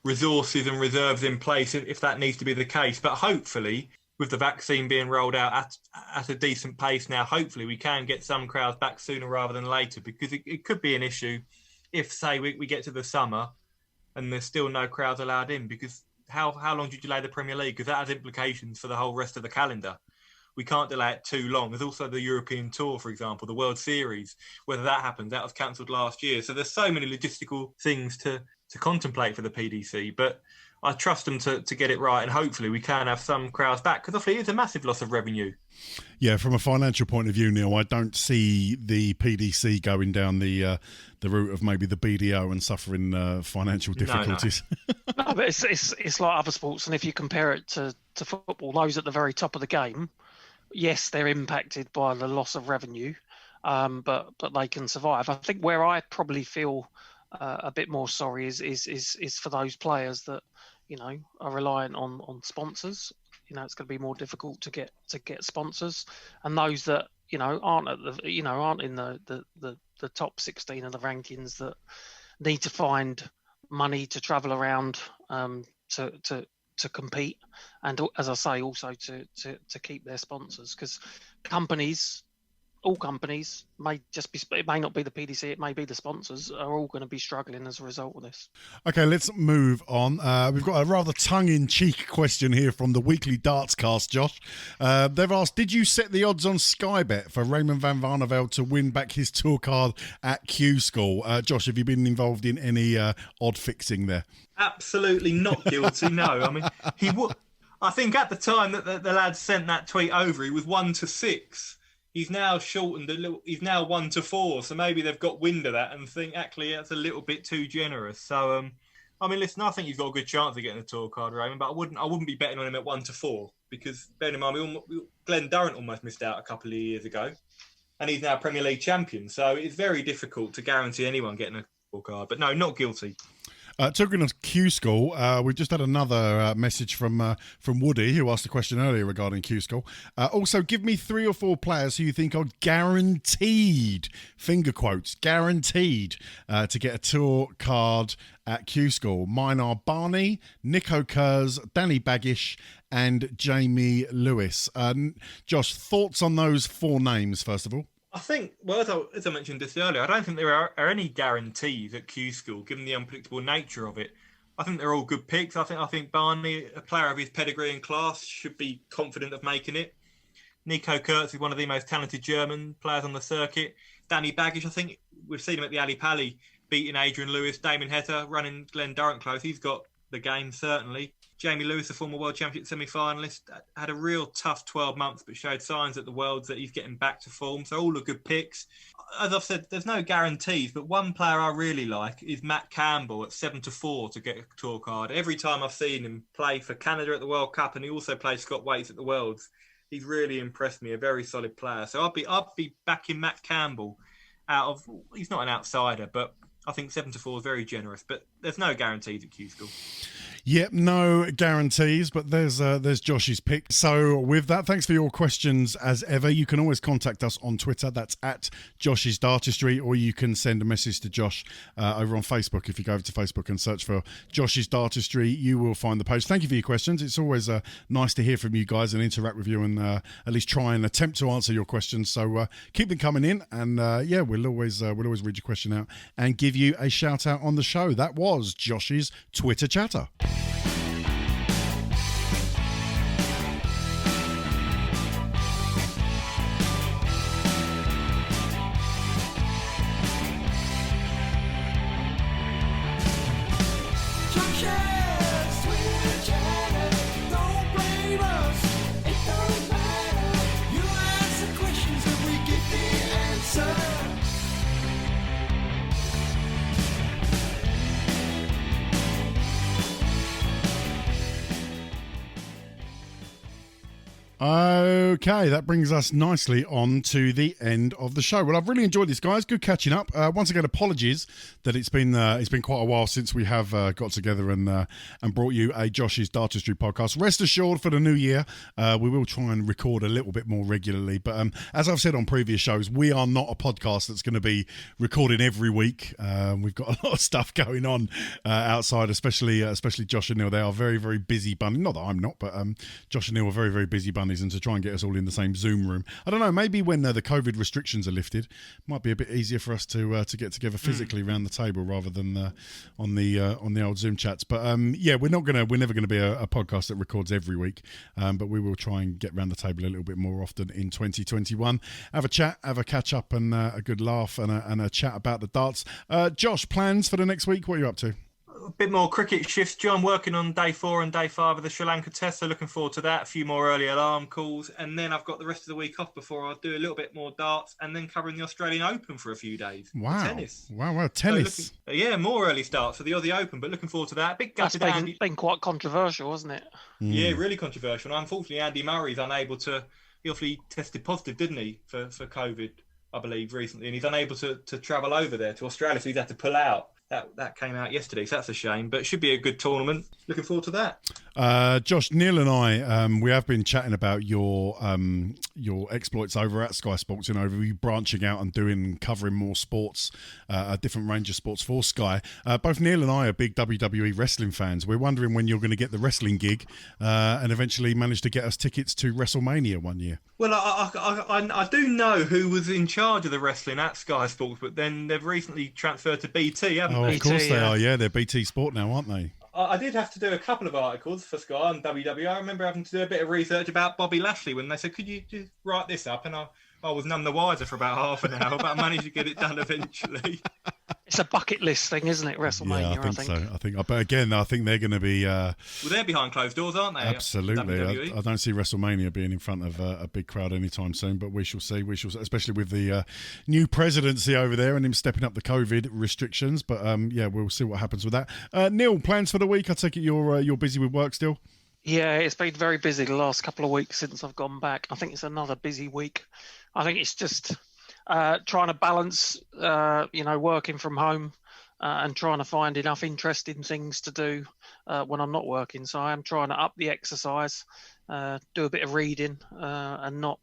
resources and reserves in place if that needs to be the case. But hopefully, with the vaccine being rolled out at a decent pace now, hopefully we can get some crowds back sooner rather than later, because it could be an issue if, say, we get to the summer and there's still no crowds allowed in, because how long do you delay the Premier League? Because that has implications for the whole rest of the calendar. We can't delay it too long. There's also the European Tour, for example, the World Series. Whether that happens, that was cancelled last year. So there's so many logistical things to contemplate for the PDC. But I trust them to get it right, and hopefully we can have some crowds back, because obviously it's a massive loss of revenue. Yeah, from a financial point of view, Neil, I don't see the PDC going down the route of maybe the BDO and suffering financial difficulties. No, but it's like other sports, and if you compare it to to football, those at the very top of the game, yes, they're impacted by the loss of revenue, but they can survive. I think where I probably feel a bit more sorry is for those players that, you know, are reliant on sponsors. You know, it's going to be more difficult to get sponsors, and those that, you know, aren't in the top 16 of the rankings, that need to find money to travel around to compete, and as I say, also to keep their sponsors, because all companies it may not be the PDC, it may be the sponsors, are all going to be struggling as a result of this. Okay, let's move on. We've got a rather tongue-in-cheek question here from the Weekly Darts Cast, Josh. They've asked, did you set the odds on Sky Bet for Raymond van Barneveld to win back his tour card at Q School? Josh, have you been involved in any odd fixing there? Absolutely not guilty, no. I mean, I think at the time that the lad sent that tweet over, he was 1-6. He's now shortened a little. He's now 1-4. So maybe they've got wind of that and think actually that's a little bit too generous. So I mean, listen, I think he's got a good chance of getting a tour card, Raymond. But I wouldn't be betting on him at 1-4, because bearing in mind Glenn Durrant almost missed out a couple of years ago, and he's now Premier League champion. So it's very difficult to guarantee anyone getting a tour card. But no, not guilty. Talking of Q School, we've just had another message from Woody, who asked a question earlier regarding Q School. Also, give me 3 or 4 players who you think are guaranteed, finger quotes, guaranteed to get a tour card at Q School. Mine are Barney, Nico Kurz, Danny Baggish, and Jamie Lewis. Josh, thoughts on those 4 names, first of all? I think, well, as I mentioned this earlier, I don't think there are any guarantees at Q School, given the unpredictable nature of it. I think they're all good picks. I think Barney, a player of his pedigree and class, should be confident of making it. Nico Kurz is one of the most talented German players on the circuit. Danny Baggish, I think we've seen him at the Ali Pali, beating Adrian Lewis, Damon Heta, running Glenn Durrant close. He's got the game, certainly. Jamie Lewis, a former World Championship semi-finalist, had a real tough 12 months, but showed signs at the Worlds that he's getting back to form. So all the good picks. As I've said, there's no guarantees, but one player I really like is Matt Campbell at 7-4 to get a tour card. Every time I've seen him play for Canada at the World Cup, and he also played Scott Waits at the Worlds, he's really impressed me. A very solid player. So I'd be backing Matt Campbell he's not an outsider, but I think 7-4 is very generous. But there's no guarantees at Q School. Yep, no guarantees, but there's Josh's pick. So with that, thanks for your questions as ever. You can always contact us on Twitter. That's at Josh's Dartistry, or you can send a message to Josh over on Facebook. If you go over to Facebook and search for Josh's Dartistry, you will find the post. Thank you for your questions. It's always nice to hear from you guys and interact with you, and at least try and attempt to answer your questions. So keep them coming in, and we'll always read your question out and give you a shout out on the show. That was Josh's Twitter chatter. Okay, that brings us nicely on to the end of the show. Well, I've really enjoyed this, guys. Good catching up. Once again, apologies that it's been quite a while since we have got together and brought you a Josh's Dartistry podcast. Rest assured, for the new year, we will try and record a little bit more regularly. But as I've said on previous shows, we are not a podcast that's going to be recording every week. We've got a lot of stuff going on outside, especially Josh and Neil. They are very, very busy bunnies. Not that I'm not, but Josh and Neil are very, very busy bunnies. And to try and get us all in the same Zoom room, I don't know, maybe when the COVID restrictions are lifted, it might be a bit easier for us to get together physically around the table rather than on the old Zoom chats. But we're never gonna be a podcast that records every week, but we will try and get around the table a little bit more often in 2021. Have a chat, have a catch up, and a good laugh and a chat about the darts. Josh, plans for the next week? What are you up to? a bit more cricket shifts, John, working on day 4 and day 5 of the Sri Lanka Test, so looking forward to that. A few more early alarm calls, and then I've got the rest of the week off before I'll do a little bit more darts, and then covering the Australian Open for a few days. Wow. Tennis. Wow, tennis. So more early starts for the Aussie Open, but looking forward to that. Big That's been quite controversial, hasn't it? Yeah, really controversial. Unfortunately, Andy Murray's unable to... He obviously tested positive, didn't he, for COVID, I believe, recently, and he's unable to travel over there to Australia, so he's had to pull out. That came out yesterday, so that's a shame. But it should be a good tournament. Looking forward to that. Josh, Neil and I, we have been chatting about your exploits over at Sky Sports. You know, you branching out and covering more sports, a different range of sports for Sky. Both Neil and I are big WWE wrestling fans. We're wondering when you're going to get the wrestling gig, and eventually manage to get us tickets to WrestleMania one year. Well, I do know who was in charge of the wrestling at Sky Sports, but then they've recently transferred to BT, haven't they? Of course they are, yeah. They're BT Sport now, aren't they? I did have to do a couple of articles for Sky on WWE. I remember having to do a bit of research about Bobby Lashley when they said, could you just write this up? And I was none the wiser for about half an hour, but I managed to get it done eventually. It's a bucket list thing, isn't it, WrestleMania? Yeah, I think so. But again, I think they're going to be... well, they're behind closed doors, aren't they? Absolutely. I don't see WrestleMania being in front of a big crowd anytime soon, but we shall see. Especially with the new presidency over there and him stepping up the COVID restrictions. But we'll see what happens with that. Neil, plans for the week? I take it you're busy with work still? Yeah, it's been very busy the last couple of weeks since I've gone back. I think it's another busy week. I think it's just... trying to balance, working from home and trying to find enough interesting things to do when I'm not working. So I am trying to up the exercise, do a bit of reading and not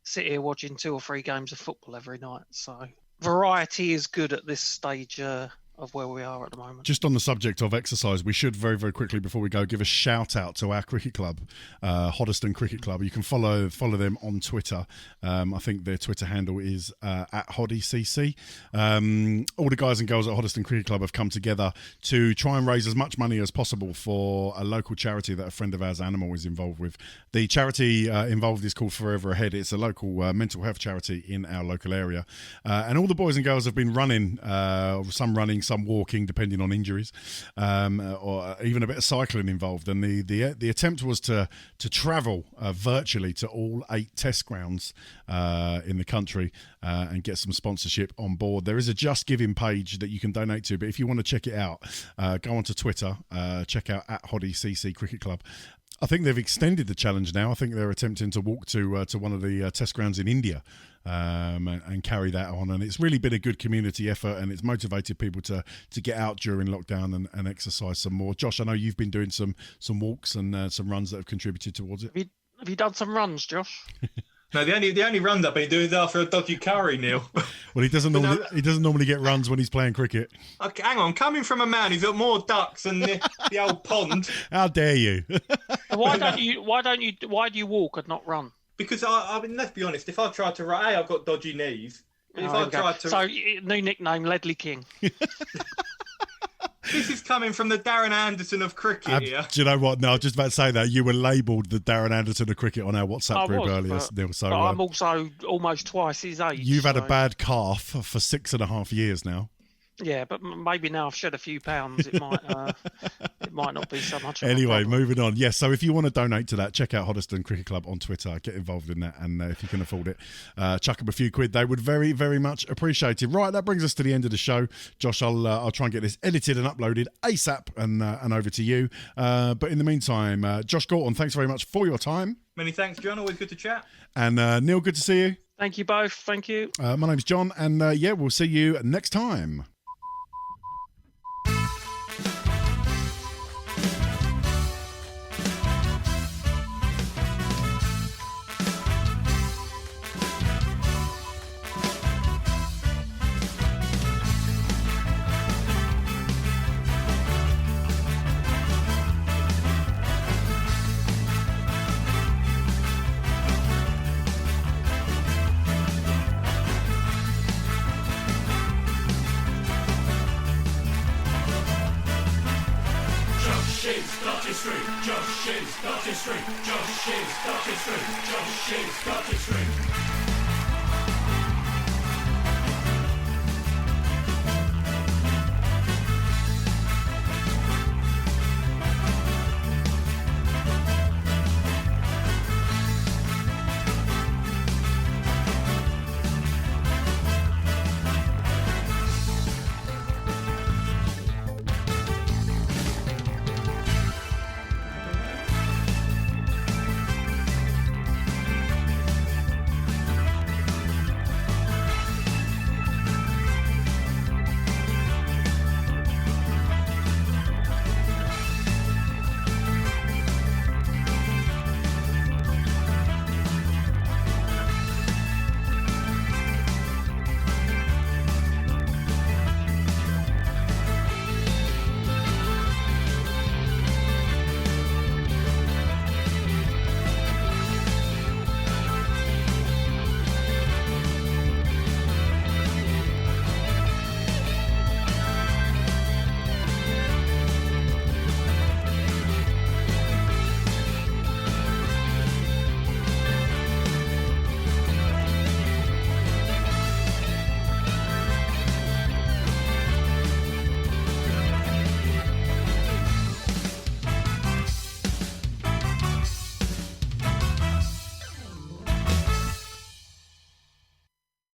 sit here watching 2 or 3 games of football every night. So variety is good at this stage of where we are at the moment. Just on the subject of exercise, we should very, very quickly before we go give a shout out to our cricket club, Hoddesdon Cricket Club. You can follow them on Twitter. I think their Twitter handle is at HoddyCC. All the guys and girls at Hoddesdon Cricket Club have come together to try and raise as much money as possible for a local charity that a friend of ours, Animal, is involved with. The charity involved is called Forever Ahead. It's a local mental health charity in our local area. And all the boys and girls have been running, some running, some walking, depending on injuries, or even a bit of cycling involved. And the attempt was to travel virtually to all 8 test grounds in the country and get some sponsorship on board. There is a Just Giving page that you can donate to, but if you want to check it out, go onto Twitter, check out at HoddyCC Cricket Club. I think they've extended the challenge now. I think they're attempting to walk to one of the test grounds in India and carry that on. And it's really been a good community effort, and it's motivated people to get out during lockdown and exercise some more. Josh, I know you've been doing some walks and some runs that have contributed towards it. Have you done some runs, Josh? No, the only runs I've been doing is after a dodgy curry, Neil. Well, he doesn't normally get runs when he's playing cricket. Okay, hang on, coming from a man who's got more ducks than the old pond. How dare you? Why do you walk and not run? Because I mean, let's be honest. If I tried to run, I've got dodgy knees. So new nickname, Ledley King. This is coming from the Darren Anderson of cricket here. Do you know what? No, I was just about to say that. You were labelled the Darren Anderson of cricket on our WhatsApp group earlier, Neil. So, but I'm also almost twice his age. You've had a bad calf for 6.5 years now. Yeah, but maybe now I've shed a few pounds, it might not be so much. Anyway, moving on. Yes, so if you want to donate to that, check out Hoddesdon Cricket Club on Twitter. Get involved in that, and if you can afford it, chuck them a few quid. They would very, very much appreciate it. Right, that brings us to the end of the show. Josh, I'll try and get this edited and uploaded ASAP and over to you. But in the meantime, Josh Gorton, thanks very much for your time. Many thanks, John. Always good to chat. And Neil, good to see you. Thank you both. Thank you. My name's John, and we'll see you next time. Dartistry, Dartistry, Dartistry, Dartistry, Dartistry, Dartistry.